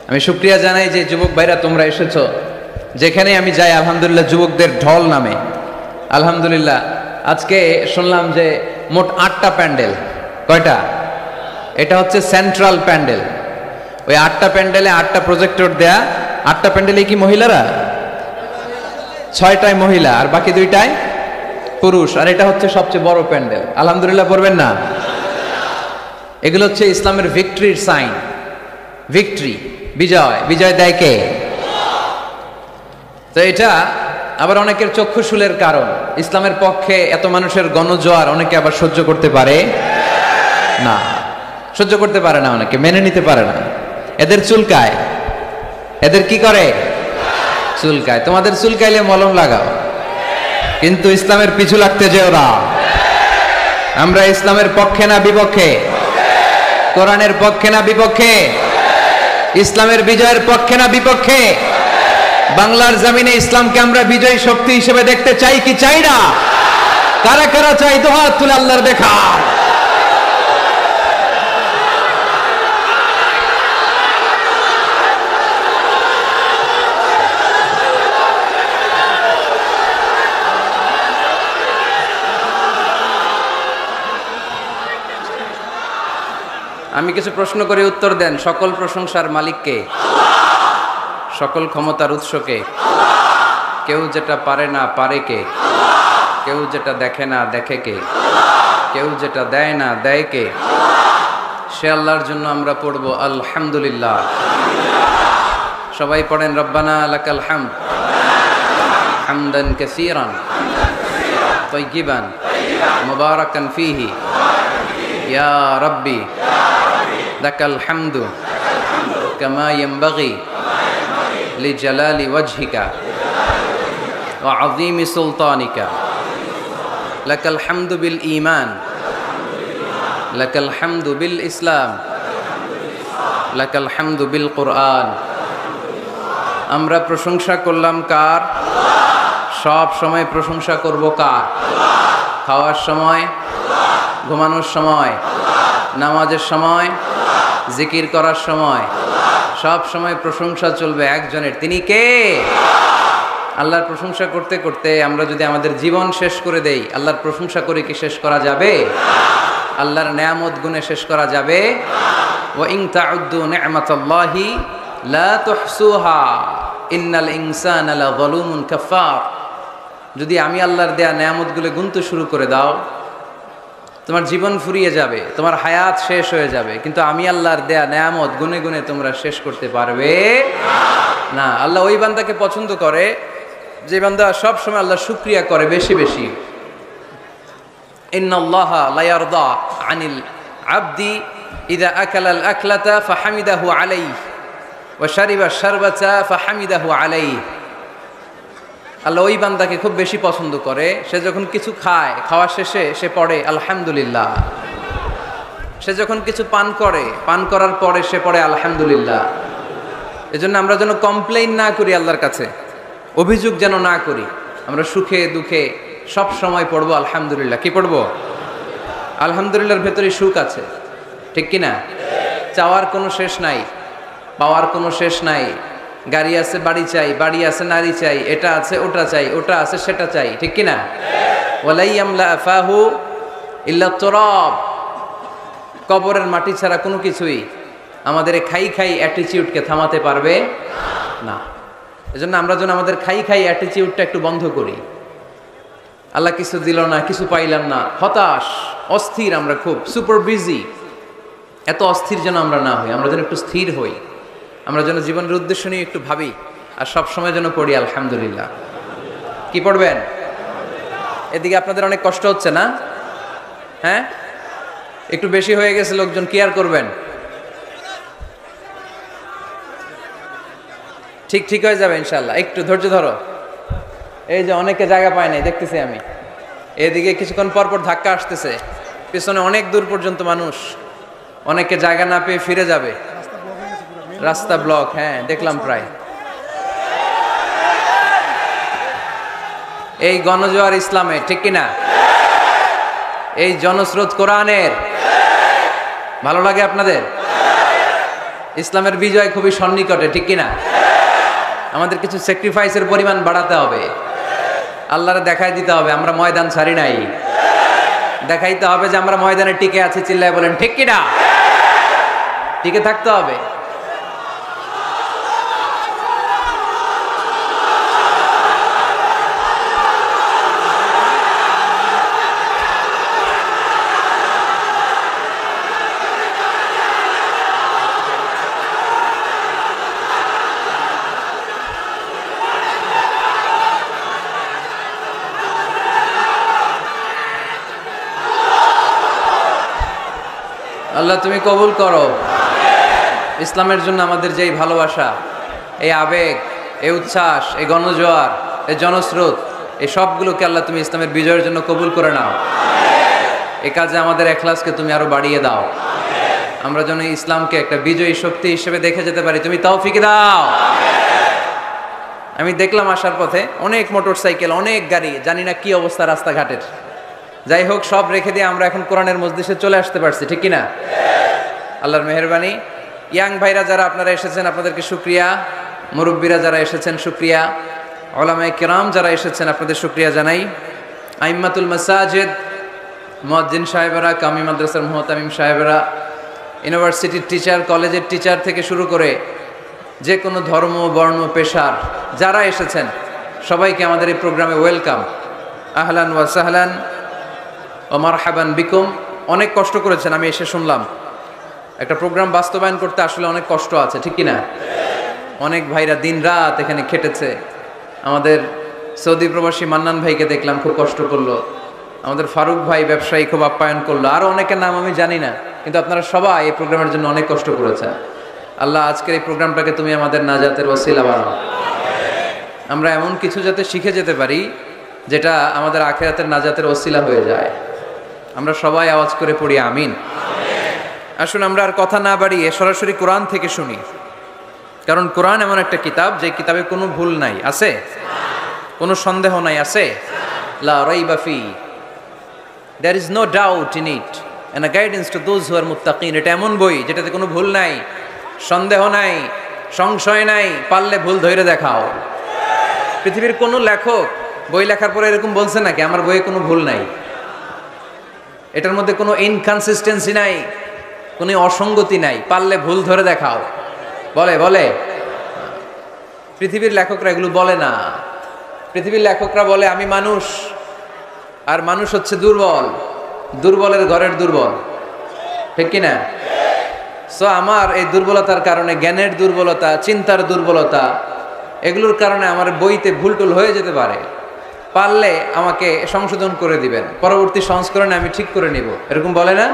আমি শুকরিয়া জানাই যে যুবক ভাইরা তোমরা এসেছো। যেখানে আমি যাই আলহামদুলিল্লাহ যুবকদের ঢল নামে। আলহামদুলিল্লাহ আজকে শুনলাম যে মোট 8টা প্যান্ডেল। কয়টা? এটা হচ্ছে সেন্ট্রাল প্যান্ডেল। ওই 8টা প্যান্ডেলে 8টা প্রজেক্টর দেয়া। 8টা প্যান্ডেলে কি মহিলারা? 6টায় মহিলা আর বাকি 2টায় পুরুষ। আর এটা হচ্ছে সবচেয়ে বড় প্যান্ডেল। আলহামদুলিল্লাহ পড়বেন না? এগুলো হচ্ছে ইসলামের ভিক্টরির সাইন। ভিক্টরি, বিজয়। বিজয় দেয় কে? তো এটা আবার অনেকের চক্ষুশূলের কারণ। ইসলামের পক্ষে এত মানুষের গণজোয়ার অনেকে আবার সহ্য করতে পারে না, সহ্য করতে পারে না, অনেকে মেনে নিতে পারে না। এদের চুলকায়। এদের কি করে? চুলকায়। তোমাদের চুলকাইলে মলম লাগাও, কিন্তু ইসলামের পিছু লাগতে যেও না। আমরা ইসলামের পক্ষে না বিপক্ষে? কোরআনের পক্ষে না বিপক্ষে? ইসলামের বিজয়ের পক্ষে না বিপক্ষে? বাংলার জমিনে ইসলামকে আমরা বিজয়ী শক্তি হিসেবে দেখতে চাই কি চাই না? কারা কারা চাই? দুহাত তুলে আল্লাহর দেখা। আমি কিছু প্রশ্ন করে উত্তর দেন। সকল প্রশংসার মালিককে, সকল ক্ষমতার উৎসকে। কেউ যেটা পারে না পারে কে? কেউ যেটা দেখে না দেখে কে? কেউ যেটা দেয় না দেয় কে? সে আল্লাহর জন্য আমরা পড়ব আলহামদুলিল্লাহ। সবাই পড়েন রব্বানা লাকাল হামদ হামদান কাসীরান তাইয়িবান মুবারাকান ফীহি ইয়া রাব্বি লাকাল হামদু কামা ইয়ানবাগি লিজালালি ওয়াজহিকা ওয়া আযীমি সুলতানিকা। লাকাল হামদু বিল ঈমান, লাকাল হামদু বিল ইসলাম, লাকাল হামদু বিল কুরআন। আমরা প্রশংসা করলাম কার? সব সময় প্রশংসা করব কার? খাওয়ার সময়, ঘুমানোর সময়, নামাজের সময়, জিকির করার সময়, সব সময় প্রশংসা চলবে একজনের। তিনি কে? আল্লাহর প্রশংসা করতে করতে আমরা যদি আমাদের জীবন শেষ করে দেই, আল্লাহর প্রশংসা করে কি শেষ করা যাবে? আল্লাহর নেয়ামত গুণে শেষ করা যাবে? ওয়া ইন তাউদ্দু নি'মাতাল্লাহি লা তুহসুহা ইন্নাল ইনসানা লাযালুমুন কাফার। যদি আমি আল্লাহর দেয়া নেয়ামতগুলো গুনতে শুরু করে দাও, তোমার জীবন ফুরিয়ে যাবে, তোমার হায়াত শেষ হয়ে যাবে, কিন্তু আমি আল্লাহর দেয়া নেয়ামত গুনে গুনে তোমরা শেষ করতে পারবে না। আল্লাহ ওই বান্দাকে পছন্দ করে যে বান্দা সব সময় আল্লাহ শুকরিয়া করে বেশি বেশি। ইন্নাল্লাহা লা ইয়ারদা আনিল আবদি ইযা আকালাল আকলাতা ফাহামিদাহু আলাইহি ওয়া শারিবা শারবাতা ফাহামিদাহু আলাইহি। আল্লাহ ওই বান্দাকে খুব বেশি পছন্দ করে, সে যখন কিছু খায়, খাওয়া শেষে সে পড়ে আলহামদুলিল্লাহ। সে যখন কিছু পান করে, পান করার পরে সে পড়ে আলহামদুলিল্লাহ। এজন্য আমরা যেন কমপ্লেইন না করি আল্লাহর কাছে, অভিযোগ যেন না করি। আমরা সুখে দুঃখে সব সময় পড়বো আলহামদুলিল্লাহ। কি পড়বো? আলহামদুলিল্লাহর ভেতরে সুখ আছে, ঠিক কিনা? চাওয়ার কোনো শেষ নাই, পাওয়ার কোনো শেষ নাই। গাড়ি আছে বাড়ি চাই, বাড়ি আছে নারী চাই, এটা আছে ওটা চাই, ওটা আছে সেটা চাই, ঠিক কিনা? ওয়ালাই ইয়ামলা আফাহু ইল্লা তুরাব। কবরের মাটি ছাড়া কোনো কিছুই আমাদের খাই খাই অ্যাটিটিউডকে থামাতে পারবে না। এজন্য আমরা যেন আমাদের খাই খাই অ্যাটিটিউডটা একটু বন্ধ করি। আল্লাহ কিছু দিল না, কিছু পাইলাম না, হতাশ, অস্থির, আমরা খুব সুপার বিজি। এত অস্থির যেন আমরা না হই, আমরা যেন একটু স্থির হই। আমরা যেন জীবনের উদ্দেশ্য নিয়ে একটু ভাবি, আর সব সময় যেন পড়ি আলহামদুলিল্লাহ। কি পড়বেন? এদিকে আপনাদের অনেক কষ্ট হচ্ছে না? হ্যাঁ, একটু বেশি হয়ে গেছে লোকজন, কি আর করবেন? ঠিক ঠিক হয়ে যাবে ইনশাল্লাহ। একটু ধৈর্য ধরো। এই যে অনেকে জায়গা পায় নাই দেখতেছি আমি, এদিকে কিছুক্ষণ পর পর ধাক্কা আসতেছে, পিছনে অনেক দূর পর্যন্ত মানুষ, অনেকে জায়গা না পেয়ে ফিরে যাবে। রাস্তা ব্লক, হ্যাঁ দেখলাম প্রায়। এই গণজোয়ার ইসলামে, ঠিক কিনা? এই জনস্রোত কোরআনের। ভালো লাগে আপনাদের? ইসলামের বিজয় খুবই সন্নিকটে, ঠিক কিনা? আমাদের কিছু স্যাক্রিফাইসের পরিমাণ বাড়াতে হবে, আল্লাহরে দেখাই দিতে হবে আমরা ময়দান ছাড়ি নাই, দেখাইতে হবে যে আমরা ময়দানে টিকে আছি। চিল্লায় বলেন ঠিক কিনা? টিকে থাকতে হবে। আল্লাহ তুমি কবুল করো। ইসলামের জন্য আমাদের যেই ভালোবাসা, এই আবেগ, এই উচ্ছ্বাস, এই গণজোয়ার, এই জনস্রোত, এই সবগুলোকে আল্লাহ তুমি ইসলামের বিজয়ের জন্য কবুল করে নাও। এ কাজে আমাদের এখলাসকে তুমি আরো বাড়িয়ে দাও। আমরা যেন ইসলামকে একটা বিজয়ী শক্তি হিসেবে দেখে যেতে পারি, তুমি তৌফিক দাও। আমি দেখলাম আসার পথে অনেক মোটরসাইকেল, অনেক গাড়ি, জানি না কি অবস্থা রাস্তাঘাটের। যাই হোক, সব রেখে দিয়ে আমরা এখন কোরআনের মজলিসে চলে আসতে পারছি, ঠিক কিনা? আল্লাহর মেহেরবানি। ইয়াং ভাইরা যারা আপনারা এসেছেন আপনাদেরকে শুকরিয়া, মুরব্বীরা যারা এসেছেন শুকরিয়া, উলামায়ে কিরাম যারা এসেছেন আপনাদের শুকরিয়া জানাই। আইম্মাতুল মাসাজিদ, মুয়াজ্জিন সাহেবেরা, কামি মাদ্রাসার মুহতামিম সাহেবেরা, ইউনিভার্সিটির টিচার, কলেজের টিচার থেকে শুরু করে যে কোনো ধর্ম, বর্ণ, পেশার যারা এসেছেন সবাইকে আমাদের এই প্রোগ্রামে ওয়েলকাম। আহলান ওয়া সাহলান ও মারহাবান বিকুম। অনেক কষ্ট করেছেন, আমি এসে শুনলাম। একটা প্রোগ্রাম বাস্তবায়ন করতে আসলে অনেক কষ্ট আছে, ঠিক কিনা? অনেক ভাইরা দিন রাত এখানে খেটেছে। আমাদের সৌদি প্রবাসী মান্নান ভাইকে দেখলাম, খুব কষ্ট করলো। আমাদের ফারুক ভাই ব্যবসায়ী খুব আপ্যায়ন করলো। আরও অনেকের নাম আমি জানি না, কিন্তু আপনারা সবাই এই প্রোগ্রামের জন্য অনেক কষ্ট করেছেন। আল্লাহ আজকের এই প্রোগ্রামটাকে তুমি আমাদের নাজাতের ওসিলা বানাও। আমরা এমন কিছু যাতে শিখে যেতে পারি যেটা আমাদের আখিরাতের নাজাতের ওসিলা হয়ে যায়। আমরা সবাই আওয়াজ করে পড়ি আমিন। আসুন আমরা আর কথা না বাড়িয়ে সরাসরি কোরআন থেকে শুনি, কারণ কোরআন এমন একটা কিতাব যে কিতাবে কোনো ভুল নাই, আছে কোনো সন্দেহ নাই, আছে লা রাইবা ফি, there is no doubt in it and a guidance to those who are মুত্তাকিন। এটা এমন বই যেটাতে কোনো ভুল নাই, সন্দেহ নাই, সংশয় নাই, পারলে ভুল ধরে দেখাও। পৃথিবীর কোনো লেখক বই লেখার পরে এরকম বলছে নাকি আমার বইয়ে কোনো ভুল নাই, এটার মধ্যে কোনো ইনকনসিস্টেন্সি নাই, কোনো অসঙ্গতি নাই, পারলে ভুল ধরে দেখাও? বলে বলে পৃথিবীর লেখকরা এগুলো বলে না। পৃথিবীর লেখকরা বলে আমি মানুষ, আর মানুষ হচ্ছে দুর্বল, দুর্বলের ঘরের দুর্বল, ঠিক কিনা? সো আমার এই দুর্বলতার কারণে, জ্ঞানের দুর্বলতা, চিন্তার দুর্বলতা, এগুলোর কারণে আমার বইতে ভুল টুল হয়ে যেতে পারে। পারলে আমাকে সংশোধন করে দিবেন, পরবর্তী সংস্করণে আমি ঠিক করে নিব, এরকম বলে না?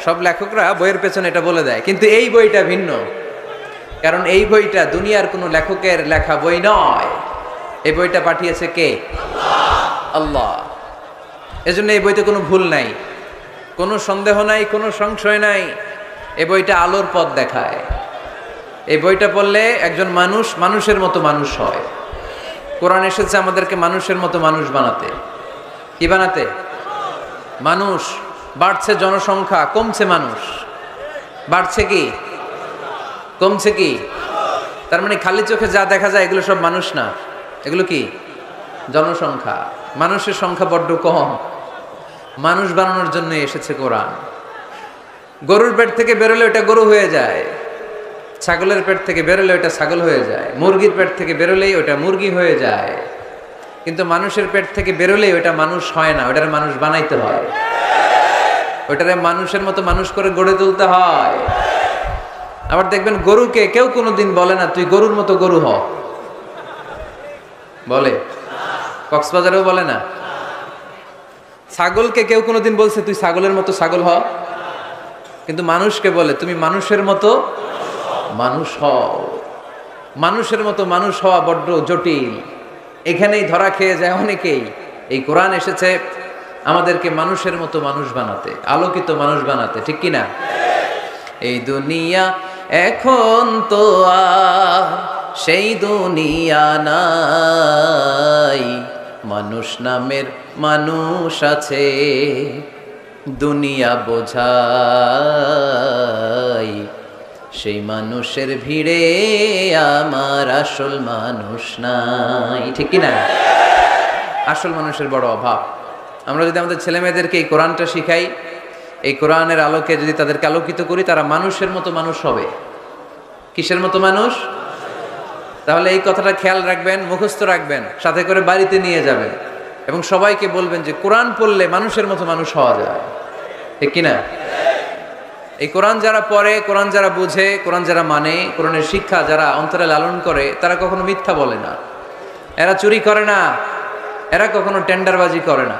সব লেখকরা বইয়ের পেছনে এটা বলে দেয়, কিন্তু এই বইটা ভিন্ন। কারণ এই বইটা দুনিয়ার কোনো লেখকের লেখা বই নয়। এই বইটা পাঠিয়েছে কে? আল্লাহ। এজন্য এই বইতে কোনো ভুল নাই, কোনো সন্দেহ নাই, কোনো সংশয় নাই। এই বইটা আলোর পথ দেখায়। এই বইটা পড়লে একজন মানুষ মানুষের মতো মানুষ হয়। কোরআন এসেছে আমাদেরকে মানুষের মতো মানুষ বানাতে। কি বানাতে? মানুষ। বাড়ছে জনসংখ্যা, কমছে মানুষ। বাড়ছে কি, কমছে কি? তার মানে খালি চোখে যা দেখা যায় এগুলো সব মানুষ না, এগুলো কি? জনসংখ্যা। মানুষের সংখ্যা বড্ড কম। মানুষ বানানোর জন্য এসেছে কোরআন। গরুর পেট থেকে বেরোলে ওটা গরু হয়ে যায়, ছাগলের পেট থেকে বেরোলে ওটা ছাগল হয়ে যায়, মুরগির পেট থেকে বেরোলেই ওটা মুরগি হয়ে যায়। কিন্তু মানুষের পেট থেকে বেরোলেই ওটা মানুষ হয় না, ওটারে মানুষ বানাইতে হয়, ওটারে মানুষের মতো মানুষ করে গড়ে তুলতে হয়। আবার দেখবেন গরুকে কেউ কোনোদিন বলে না তুই গরুর মতো গরু হ, বলে? কক্সবাজারেও বলে না। ছাগলকে কেউ কোনোদিন বলছে তুই ছাগলের মতো ছাগল হ? কিন্তু মানুষকে বলে তুমি মানুষের মতো মানুষ হও। মানুষের মতো মানুষ হওয়া বড্ড জটিল, এখানেই ধরা খেয়ে যায় অনেকেই। এই কোরআন এসেছে আমাদেরকে মানুষের মতো মানুষ বানাতে, আলোকিত মানুষ বানাতে, ঠিক কিনা? এই দুনিয়া এখন তো আর সেই দুনিয়া নাই, মানুষ নামের মানুষ আছে, দুনিয়া বোঝাই সেই মানুষের ভিড়ে আমার আসল মানুষ নাই, ঠিক কি না? আসল মানুষের বড় অভাব। আমরা যদি আমাদের ছেলে মেয়েদেরকে এই কোরআনটা শিখাই, এই কোরআনের আলোকে যদি তাদেরকে আলোকিত করি, তারা মানুষের মতো মানুষ হবে। কিসের মতো মানুষ? তাহলে এই কথাটা খেয়াল রাখবেন, মুখস্থ রাখবেন, সাথে করে বাড়িতে নিয়ে যাবেন এবং সবাইকে বলবেন যে কোরআন পড়লে মানুষের মতো মানুষ হওয়া যায়, ঠিক কিনা? এই কোরআন যারা পড়ে, কোরআন যারা বুঝে, কোরআন যারা মানে, কোরআনের শিক্ষা যারা অন্তরে লালন করে, তারা কখনো মিথ্যা বলে না, এরা চুরি করে না, এরা কখনো টেন্ডারবাজি করে না,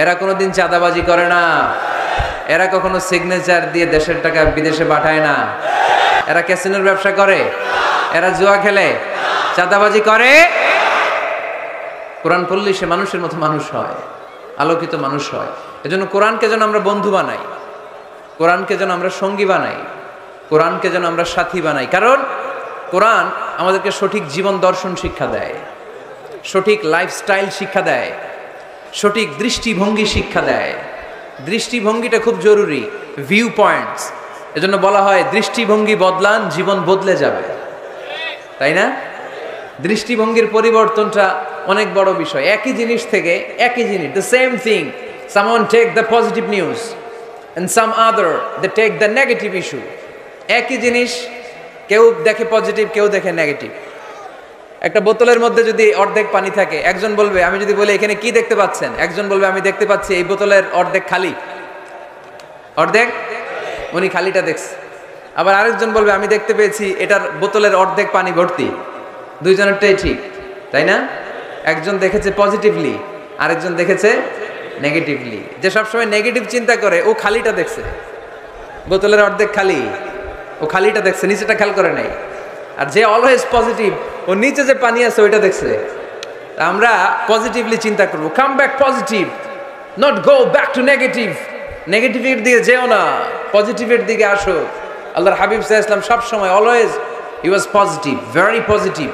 এরা কোনোদিন চাঁদাবাজি করে না, এরা কখনো সিগনেচার দিয়ে দেশের টাকা বিদেশে পাঠায় না, এরা ক্যাসিনোর ব্যবসা করে, এরা জুয়া খেলে, চাঁদাবাজি করে। কোরআন পড়লে সে মানুষের মতো মানুষ হয়, আলোকিত মানুষ হয়। এজন্য কোরআনকে যেন আমরা বন্ধু বানাই, কোরআনকে যেন আমরা সঙ্গী বানাই, কোরআনকে যেন আমরা সাথী বানাই। কারণ কোরআন আমাদেরকে সঠিক জীবন দর্শন শিক্ষা দেয়, সঠিক লাইফস্টাইল শিক্ষা দেয়, সঠিক দৃষ্টিভঙ্গি শিক্ষা দেয়। দৃষ্টিভঙ্গিটা খুব জরুরি, ভিউ পয়েন্টস। এজন্য বলা হয় দৃষ্টিভঙ্গি বদলান, জীবন বদলে যাবে, তাই না? দৃষ্টিভঙ্গির পরিবর্তনটা অনেক বড় বিষয়। একই জিনিস থেকে, একই জিনিস, the same thing, someone take the positive news and some other they take the negative issue. একই জিনিস কেউ দেখে পজিটিভ, কেউ দেখে নেগেটিভ। একটা বোতলের মধ্যে যদি অর্ধেক পানি থাকে, একজন বলবে, আমি যদি বলি এখানে কি দেখতে পাচ্ছেন, একজন বলবে আমি দেখতে পাচ্ছি এই বোতলের অর্ধেক খালি, অর্ধেক, উনি খালিটা দেখছে। আবার আরেকজন বলবে আমি দেখতে পেয়েছি এটার বোতলের অর্ধেক পানি ভর্তি। দুইজনেরটাই ঠিক, তাই না? একজন দেখেছে পজিটিভলি, আরেকজন দেখেছে নেগেটিভলি। যে সবসময় নেগেটিভ চিন্তা করে ও খালিটা দেখছে, বোতলের অর্ধেক খালি, ও খালিটা দেখছে, নিচেটা খেয়াল করে নাই। আর যে অলওয়েজ পজিটিভ, ও নিচে যে পানি আছে ওইটা দেখছে। আমরা পজিটিভলি চিন্তা করবো, come back positive, not go back to negative. নেগেটিভের দিকে যেও না, পজিটিভের দিকে আসো। আল্লাহর হাবিব সাল্লাল্লাহু আলাইহি ওয়াসাল্লাম সব সময় অলওয়েজ হি ওয়াজ positive, very positive,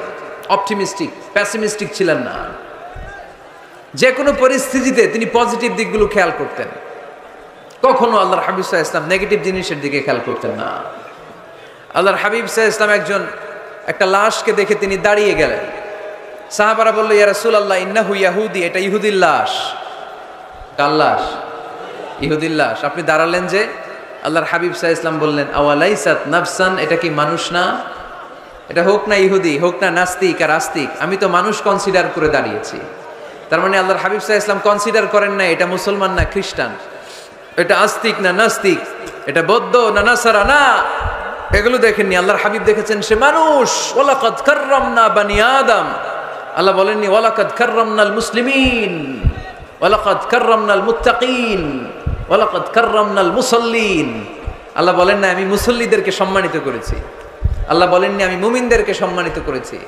optimistic, pessimistic ছিলেন না। যে কোনো পরিস্থিতিতে তিনি পজিটিভ দিকগুলো খেয়াল করতেন। কখনো আল্লাহর হাবিব সাল্লাল্লাহু আলাইহি ওয়াসাল্লাম নেগেটিভ জিনিসের দিকে খেয়াল করতেন না। আল্লাহর হাবিব সাল্লাল্লাহু আলাইহি ওয়াসাল্লাম একটা লাশকে দেখে তিনি দাঁড়িয়ে গেলেন। সাহাবারা বলল, ইয়া রাসূলুল্লাহ ইন্নাহু ইয়াহুদি, এটা ইহুদির লাশ। কার লাশ? ইহুদির লাশ। আপনি দাঁড়ালেন যে? আল্লাহর হাবিব সাল্লাল্লাহু আলাইহি ওয়াসাল্লাম বললেন, আওয়ালাইসাত নাফসান, এটা কি মানুষ না? এটা হোক না ইহুদি, হোক না নাস্তিক আর আস্তিক, আমি তো মানুষ কনসিডার করে দাঁড়িয়েছি। তার মানে আল্লাহর হাবিব সাল্লাল্লাহু আলাইহি ওয়াসাল্লাম কনসিডার করেন না এটা মুসলমান না খ্রিস্টান, এটা আস্তিক না নাস্তিক, এটা বৌদ্ধ না নাসারা, না, এগুলো দেখেননি। আল্লাহর হাবিব দেখেছেন সে মানুষ। ওয়ালাকাদ কাররামনা বানি আদম, আল্লাহ বলেননি ওয়ালাকাদ কাররামনাল মুসলিমিন, ওয়ালাকাদ কাররামনাল মুত্তাকিন, ওয়ালাকাদ কাররামনাল মুসাল্লিন। আল্লাহ বলেন না আমি মুসল্লিদেরকে সম্মানিত করেছি, আল্লাহ বলেননি আমি মুমিনদেরকে সম্মানিত করেছি,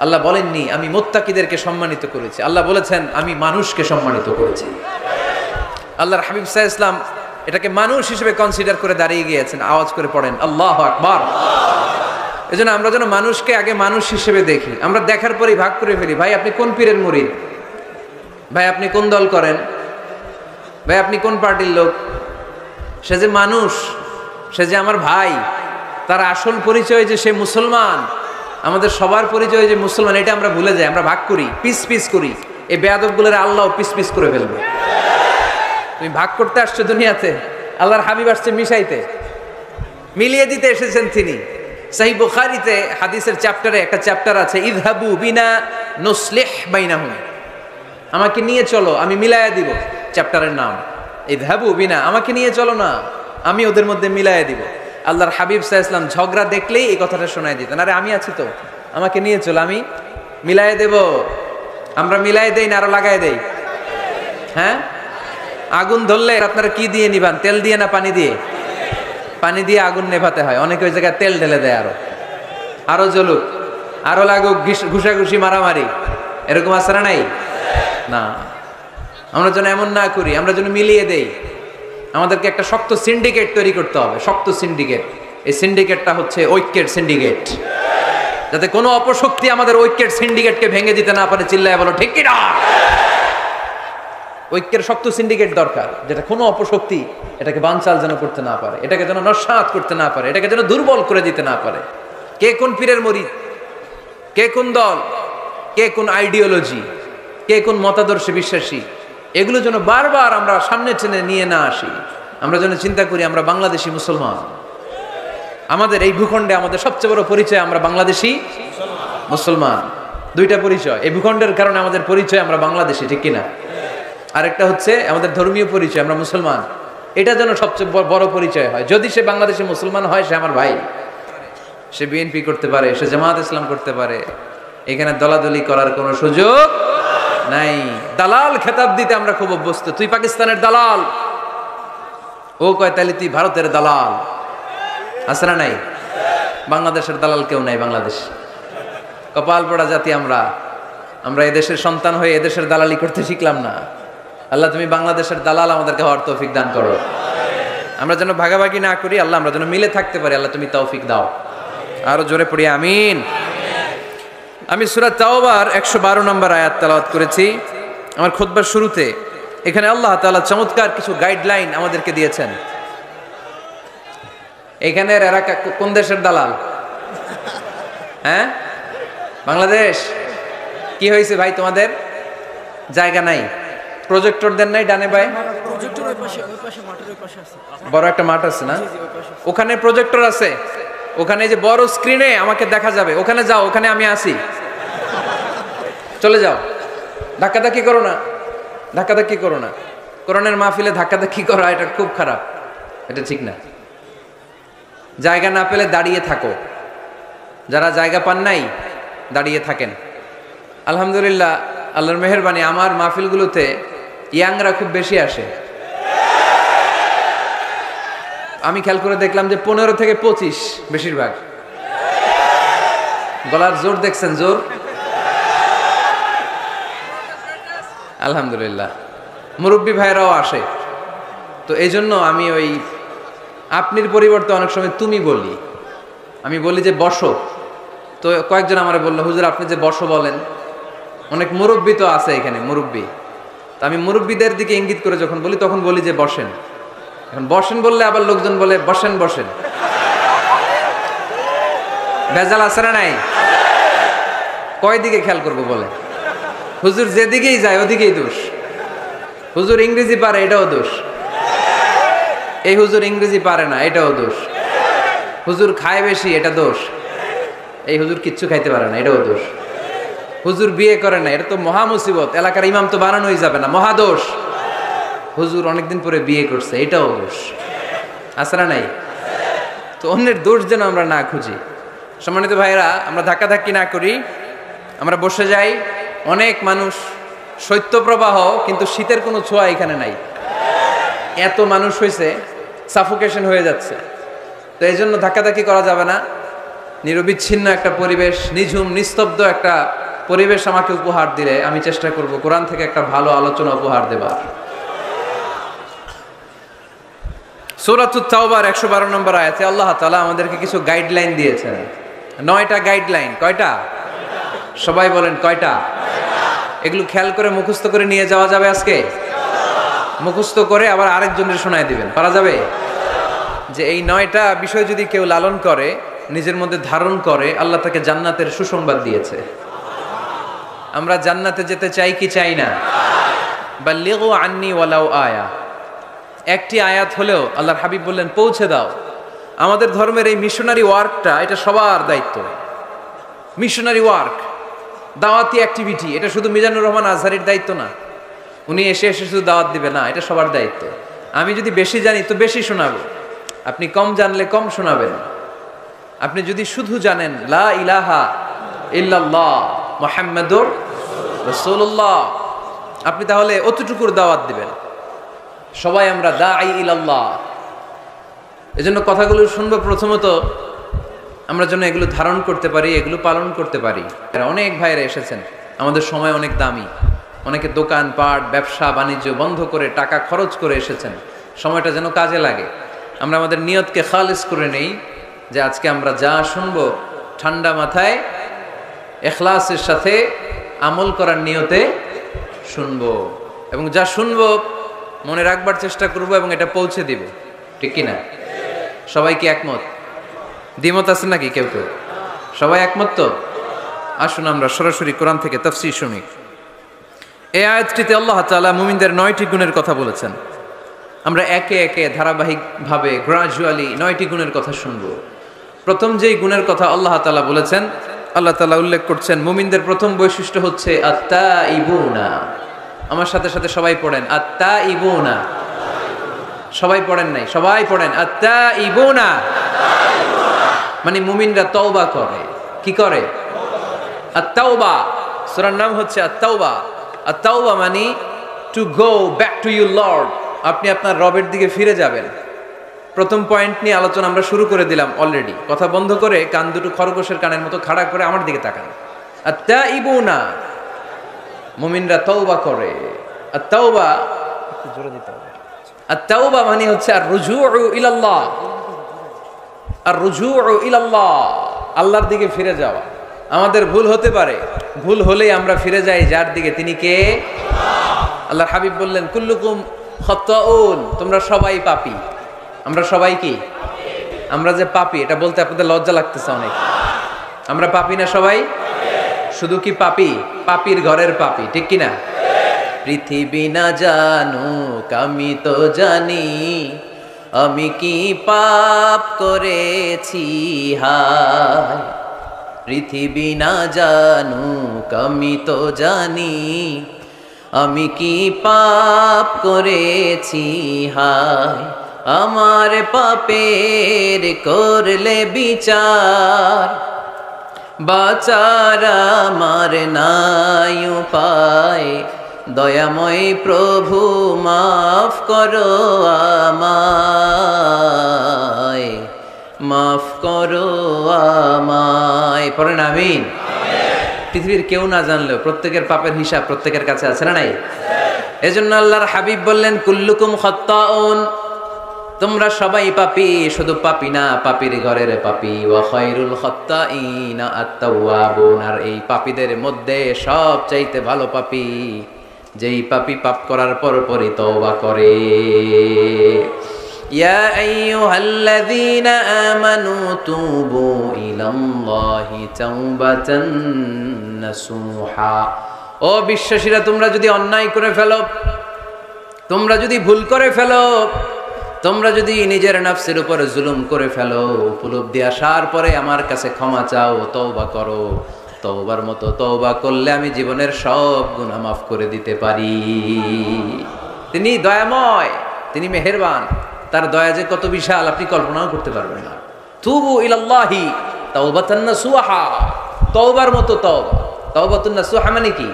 আল্লাহ বলেননি আমি মুত্তাকিদেরকে সম্মানিত করেছি, আল্লাহ বলেছেন আমি মানুষকে সম্মানিত করেছি। আল্লাহর হাবিব সাল্লাল্লাহু আলাইহি ওয়াসাল্লাম এটাকে মানুষ হিসেবে কনসিডার করে দাঁড়িয়ে গিয়েছেন। আওয়াজ করে পড়েন আল্লাহু আকবার। এজন্য আমরা যেন মানুষকে আগে মানুষ হিসেবে দেখি। আমরা দেখার পরেই ভাগ করে ফেলি, ভাই আপনি কোন পীরের মুরিদ, ভাই আপনি কোন দল করেন, ভাই আপনি কোন পার্টির লোক। সে যে মানুষ, সে যে আমার ভাই, তার আসল পরিচয় যে সে মুসলমান, আমাদের সবার পরিচয় যে মুসলমান, এটা আমরা ভুলে যাই। আমরা ভাগ করি, পিস পিস করি। এই বেয়াদবগুলোর আল্লাহ পিস পিস করে ফেলবে। তুমি ভাগ করতে আসছো দুনিয়াতে, আল্লাহর হাবিব আসছে মিশাইতে, মিলিয়ে দিতে এসেছেন তিনি। সহিহ বুখারীতে হাদিসের চ্যাপ্টারে একটা চ্যাপ্টার আছে, ইযহাবু বিনা নুসলিহ বাইনাহুম, আমাকে নিয়ে চলো আমি মিলায়া দিব। চ্যাপ্টারের নাম ইযহাবু বিনা, আমাকে নিয়ে চলো না আমি ওদের মধ্যে মিলায়া দিব। আল্লাহর হাবিব সাল্লাল্লাহু আলাইহি ওয়াসাল্লাম ঝগড়া দেখলেই এই কথাটা শোনায় দিতেন, আরে আমি আছি তো, আমাকে নিয়ে চলো আমি মিলায়া দেব। আমরা মিলায় দেই না আরো লাগায় দেই? হ্যাঁ, আগুন ধরলে আপনারা কি দিয়ে নিবান, তেল দিয়ে না পানি দিয়ে? পানি দিয়ে আগুন নেভাতে হয়। অনেকে ওই জায়গায় তেল ঢেলে দেয়, আরো জ্বলুক, আরো লাগুক, ঘুষাঘুষি মারামারি, এরকম আছে না নাই? না, আমরা যেন এমন না করি, আমরা যেন মিলিয়ে দেই। আমাদেরকে একটা শক্ত সিন্ডিকেট তৈরি করতে হবে, শক্ত সিন্ডিকেট। এই সিন্ডিকেটটা হচ্ছে ঐক্যের সিন্ডিকেট, যাতে কোনো অপশক্তি আমাদের ঐক্যের সিন্ডিকেটকে ভেঙে দিতে না পারে। চিল্লায় বলো ঠিক কি না? ঐক্যের শক্ত সিন্ডিকেট দরকার, যেটা কোনো অপশক্তি এটাকে বানচাল যেন করতে না পারে, এটাকে যেন নস্যাৎ করতে না পারে, এটাকে যেন দুর্বল করে দিতে না পারে। কে কোন পীরের মুরিদ, কে কোন দল, কে কোন আইডিওলজি, কে কোন মতাদর্শে বিশ্বাসী, এগুলো যেন বারবার আমরা সামনে টেনে নিয়ে না আসি। আমরা যেন চিন্তা করি আমরা বাংলাদেশি মুসলমান। আমাদের এই ভূখণ্ডে আমাদের সবচেয়ে বড় পরিচয় আমরা বাংলাদেশি মুসলমান। দুইটা পরিচয়, এই ভূখণ্ডের কারণে আমাদের পরিচয় আমরা বাংলাদেশি, ঠিক কিনা? আরেকটা হচ্ছে আমাদের ধর্মীয় পরিচয়, আমরা মুসলমান। এটা যেন সবচেয়ে বড় পরিচয় হয়। যদি সে বাংলাদেশি মুসলমান হয়, সে আমার ভাই, সে বিএনপি করতে পারে, সে জামাত ইসলাম করতে পারে, এখানে দলাদলি করার কোনো সুযোগ নাই। দালাল খেতাব দিতে আমরা খুব অভ্যস্ত। তুই পাকিস্তানের দালাল, ও কয় তাহলে তুই ভারতের দালাল। আছে না নাই? বাংলাদেশের দালাল কেউ নাই। বাংলাদেশ কপাল পোড়া জাতি আমরা। আমরা এদেশের সন্তান হয়ে এদেশের দালালি করতে শিখলাম না। আল্লাহ তুমি বাংলাদেশের দালাল আমাদেরকে হওয়ার তৌফিক দান করো। আমরা যেন ভাগাভাগি না করি, আল্লাহ আমরা যেন মিলে থাকতে পারি, আল্লাহ তুমি তৌফিক দাও। আরো জোরে পড়ি আমিন। আমি সূরা তাওবার 112 নম্বর আয়াত তেলাওয়াত করেছি আমার খুতবার শুরুতে। এখানে আল্লাহ তাআলা চমৎকার কিছু গাইডলাইন আমাদেরকে দিয়েছেন। এখানের এরা কোন দেশের দালাল? হ্যাঁ, বাংলাদেশ। কি হয়েছে ভাই, তোমাদের জায়গা নাই? প্রজেক্টর দেন নাই ডানে ভাই? বড় একটা মাঠ আছে না, ওখানে প্রজেক্টর আছে। ওখানে যে বড় স্ক্রিনে আমাকে দেখা যাবে, ওখানে যাও, ওখানে আমি আসি। চলে যাও, ধাক্কাধাক্কি করো না, ধাক্কাধাক্কি করো না। কোরআনের মাহফিলে ধাক্কাধাক্কি করা এটা খুব খারাপ, এটা ঠিক না। জায়গা না পেলে দাঁড়িয়ে থাকো। যারা জায়গা পান নাই দাঁড়িয়ে থাকেন। আলহামদুলিল্লাহ, আল্লাহর মেহেরবানি, আমার মাহফিলগুলোতে ইয়াংরা খুব বেশি আসে। আমি খেয়াল করে দেখলাম যে 15 থেকে 25 বেশিরভাগ। গলার জোর দেখছেন? জোর। আলহামদুলিল্লাহ, মুরব্বী ভাইরাও আসে। তো এই জন্য আমি ওই আপনির পরিবর্তে অনেক সময় তুমি বলি। আমি বলি যে বসো। তো কয়েকজন আমারে বললো, হুজুর আপনি যে বসো বলেন, অনেক মুরব্বী তো আছে এখানে, মুরব্বী। তো আমি মুরব্বীদের দিকে ইঙ্গিত করে যখন বলি, তখন বলি যে বসেন। এখন বসেন বললে আবার লোকজন বলে বসেন বসেন। ভেজাল আছে না নাই? কয় দিকে খেয়াল করবো বলে? হুজুর যেদিকেই যায় ওদিকেই দোষ। হুজুর ইংরেজি পারে, এটাও দোষ। এই হুজুর ইংরেজি পারে না, এটাও দোষ। হুজুর খায় বেশি, এটা দোষ। এই হুজুর কিচ্ছু খাইতে পারে না, এটাও দোষ। হুজুর বিয়ে করে না, এটা তো মহা মুসিবত, এলাকার ইমাম তো বানানোই যাবে না, মহাদোষ। হুজুর অনেকদিন পরে বিয়ে করছে, এটাও দোষ। আছে না নাই? তো অন্যের দোষ যেন আমরা না খুঁজি। সম্মানিত ভাইরা, আমরা ধাক্কাধাক্কি না করি, আমরা বসে যাই। অনেক মানুষ, শৈত্যপ্রবাহ, কিন্তু শীতের কোনো ছোঁয়া এখানে নাই। এত মানুষ হয়েছে, সাফোকেশন হয়ে যাচ্ছে। তো এই জন্য ধাক্কাধাক্কি করা যাবে না। নিরবিচ্ছিন্ন একটা পরিবেশ, নিঝুম নিস্তব্ধ একটা পরিবেশ আমাকে উপহার দিলে আমি চেষ্টা করব কোরআন থেকে একটা ভালো আলোচনা উপহার দেবার। সূরাতুত তাওবার 112 নম্বর আয়াতে আল্লাহ তাআলা আমাদেরকে কিছু গাইডলাইন দিয়েছেন। 9টা গাইডলাইন। কয়টা? সবাই বলেন কয়টা? এগুলো খেয়াল করে মুখস্থ করে নিয়ে যাওয়া যাবে আজকে? মুখস্থ করে আবার আরেকজনের শোনায় দিবেন, পারা যাবে? যে এই 9টা বিষয় যদি কেউ লালন করে, নিজের মধ্যে ধারণ করে, আল্লাহ তাকে জান্নাতের সুসংবাদ দিয়েছে। আমরা জান্নাতে যেতে চাই কি চাই না? বাল্লিগু আন্নি ওয়ালাউ আয়া। একটি আয়াত হলেও আল্লাহর হাবিব বললেন পৌঁছে দাও। আমাদের ধর্মের এই মিশনারি ওয়ার্কটা, এটা সবার দায়িত্ব। মিশনারি ওয়ার্ক, দাওয়াতি অ্যাক্টিভিটি, এটা শুধু মিজানুর রহমান আজহারির দায়িত্ব না। উনি এসে এসে শুধু দাওয়াত দিবে না, এটা সবার দায়িত্ব। আমি যদি বেশি জানি তো বেশি শোনাবো, আপনি কম জানলে কম শোনাবেন। আপনি যদি শুধু জানেন লা ইলাহা ইল্লাল্লাহ মুহাম্মাদুর রাসূলুল্লাহ, আপনি তাহলে অতটুকুর দাওয়াত দিবেন। সবাই আমরা দাঈ ইলাল্লাহ। এজন্য কথাগুলো শুনবো, প্রথমত আমরা যেন এগুলো ধারণ করতে পারি, এগুলো পালন করতে পারি। অনেক ভাইরা এসেছেন, আমাদের সময় অনেক দামি। অনেকে দোকান পাট, ব্যবসা বাণিজ্য বন্ধ করে টাকা খরচ করে এসেছেন। সময়টা যেন কাজে লাগে। আমরা আমাদের নিয়তকে খালিস করে নেই, যে আজকে আমরা যা শুনবো ঠান্ডা মাথায় ইখলাসের সাথে আমল করার নিয়তে শুনবো এবং যা শুনবো মনে রাখবার চেষ্টা করব এবং এটা পৌঁছে দিব, ঠিক কি না? সবাই কি একমত? দ্বিমত আছে নাকি কেউ কেউ? সবাই একমত তো? আসুন আমরা সরাসরি কোরআন থেকে তাফসীর শুনি। এই আয়াতটিতে আল্লাহ তাআলা মুমিনদের 9টি গুণের কথা বলেছেন। আমরা একে একে ধারাবাহিকভাবে গ্রাজুয়ালি 9টি গুণের কথা শুনব। প্রথম যেই গুণের কথা আল্লাহ তাআলা বলেছেন, আল্লাহ তাআলা উল্লেখ করছেন মুমিনদের প্রথম বৈশিষ্ট্য হচ্ছে আত্তাইবুনা। আমার সাথে সাথে সবাই পড়েন আত্তাইবুনা। সবাই পড়েন নাই, সবাই পড়েন আত্তাইবুনা। মানে মুমিনরা তওবা করে। কি করে? আত-তাওবা। সূরার নাম হচ্ছে আত-তাওবা। আত-তাওবা মানে to go back to your Lord. আপনি আপনার রবের দিকে ফিরে যাবেন। প্রথম পয়েন্ট নিয়ে আলোচনা আমরা শুরু করে দিলাম অলরেডি। কথা বন্ধ করে কান দুটো খরগোশের কানের মতো খাড়া করে আমার দিকে তাকান। আত-তাইবুনা, মুমিনরা তওবা করে। আত-তাওবা একটু জোরে দিতে হবে। আত-তাওবা মানে হচ্ছে আর-রুজুউ ইলাল্লাহ। আর-রুজুউ ইলাল্লাহ, আল্লাহর দিকে ফিরে যাওয়া। আমাদের ভুল হতে পারে, ভুল হলেই আমরা ফিরে যাই যার দিকে, তিনি কে? আল্লাহর হাবিব বললেন কুল্লুকুম খাত্তাউন, তোমরা সবাই পাপী। আমরা সবাই কি? আমরা যে পাপী এটা বলতে আপনাদের লজ্জা লাগতেছে অনেক। আমরা পাপী না সবাই? শুধু কি পাপী? পাপীর ঘরের পাপী, ঠিক কি না? পৃথিবী না জানুক আমি তো জানি, আমি কি পাপ করেছি হায়। পৃথিবী না জানুক আমি তো জানি, আমি কি পাপ করেছি হায়। আমার পাপের করলে বিচার, বাঁচার আমার নাই উপায়। দয়াময় প্রভু মাফ করো আমায়, মাফ করো আমায়। পড়েন আমিন। পৃথিবীর কেউ না জানলেও প্রত্যেকের পাপের হিসাব প্রত্যেকের কাছে আছে না নাই? এজন্য আল্লাহর হাবিব বললেন কুল্লুকুম খাত্তাউন, তোমরা সবাই পাপী, শুধু পাপী না, পাপীর ঘরের পাপী। ওয়া খায়রুল খাত্তাইনা আত-তাওয়াবুন, আর এই পাপীদের মধ্যে সবচাইতে ভালো পাপী যেই পাপী পাপ করার পরপরই তওবা করে। ইয়া আইয়ুহাল্লাযীনা আমানু তুবু ইলাল্লাহি তাওবাতান নাসুহা। ও বিশ্বাসীরা, তোমরা যদি অন্যায় করে ফেলো, তোমরা যদি ভুল করে ফেলো, তোমরা যদি নিজের নফসের উপর জুলুম করে ফেলো, উপলব্ধি আসার পরে আমার কাছে ক্ষমা চাও, তওবা করো। তওবার মতো তওবা করলে আমি জীবনের সব গুনাহ মাফ করে দিতে পারি। তিনি দয়াময়, তিনি মেহেরবান, তার দয়া যে কত বিশাল আপনি কল্পনাও করতে পারবেন না। তুবু ইলাল্লাহি তাওবাতান নাসুহা, তওবার মতো তওবা। তাওবাতুন নাসুহা মানে কি?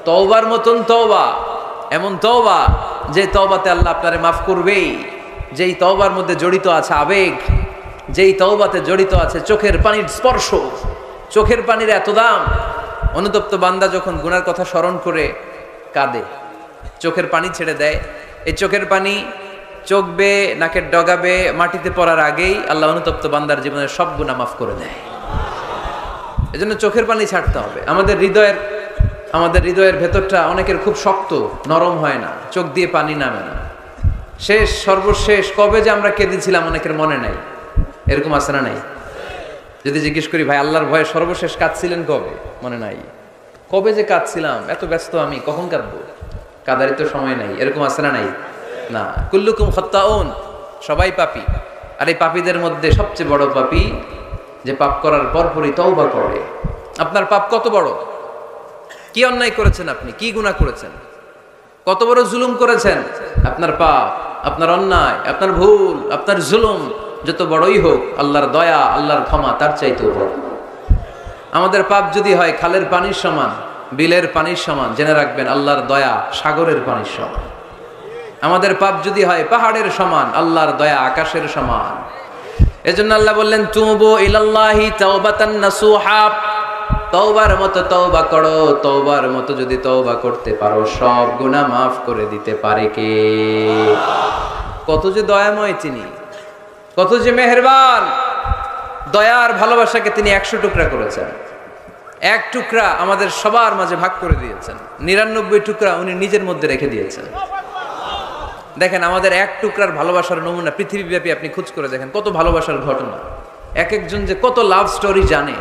তওবার মতন তওবা, এমন তওবা যে তওবাতে আল্লাহ আপনারে মাফ করবেই, যেই তওবার মধ্যে জড়িত আছে আবেগ, যেই তওবাতে জড়িত আছে চোখের পানির স্পর্শ। চোখের পানির এত দাম, অনুতপ্ত বান্দা যখন গুনার কথা স্মরণ করে কাঁদে, চোখের পানি ছেড়ে দেয়। এই চোখের পানি চোখ বেয়ে নাকের ডগাবে মাটিতে পড়ার আগেই আল্লাহ অনুতপ্ত বান্দার জীবনের সব গুনাহ মাফ করে দেয়। এজন্য চোখের পানি ছাড়তে হবে। আমাদের হৃদয়ের ভেতরটা অনেকের খুব শক্ত, নরম হয় না, চোখ দিয়ে পানি নামে না। সর্বশেষ কবে যে আমরা কেঁদেছিলাম অনেকের মনে নাই, এরকম আছে না নাই? যদি জিজ্ঞেস করি ভাই আল্লাহর ভয়ে সর্বশেষ কাঁদছিলেন কবে, মনে নাই। কবে যে কাঁদছিলাম, এত ব্যস্ত আমি, কখন কাঁদবো, কাঁদারই তো সময় নাই, এরকম আছে না নাই? না। কুল্লুকুম খাত্তাউন, সবাই পাপী। আর এই পাপীদের মধ্যে সবচেয়ে বড় পাপী যে পাপ করার পরপরই তওবা করে। আপনার পাপ কত বড়? কি অন্যায় করেছেন আপনি? কি গুনাহ করেছেন? কত বড় জুলুম করেছেন? আপনার পাপ, আপনার অন্যায়, আপনার ভুল, আপনার জুলুম যত বড়ই হোক, আল্লাহর দয়া, আল্লাহর ক্ষমা তার চাইতেও বড়। আমাদের পাপ যদি হয় খালের পানির সমান, বিলের পানির সমান, জেনে রাখবেন আল্লাহর দয়া সাগরের পানির সমান। আমাদের পাপ যদি হয় পাহাড়ের সমান, আল্লাহর দয়া আকাশের সমান। এজন্য আল্লাহ বললেন তুবু ইলাল্লাহি তাওবাতান নাসুহা, তওবার মতো তওবা করো। তওবার মতো যদি তওবা করতে পারো, সব গুনাহ মাফ করে দিতে পারে কে? কত যে দয়াময় তিনি, কত যে মেহেরবান। দয়ার ভালোবাসাকে তিনি 100 টুকরা করেছেন। এক টুকরা আমাদের সবার মাঝে ভাগ করে দিয়েছেন, 99 টুকরা উনি নিজের মধ্যে রেখে দিয়েছেন। দেখেন আমাদের এক টুকরার ভালোবাসার নমুনা পৃথিবীব্যাপী আপনি খোঁজ করে দেখেন, কত ভালোবাসার ঘটনা। এক একজন যে কত লাভ স্টোরি জানে।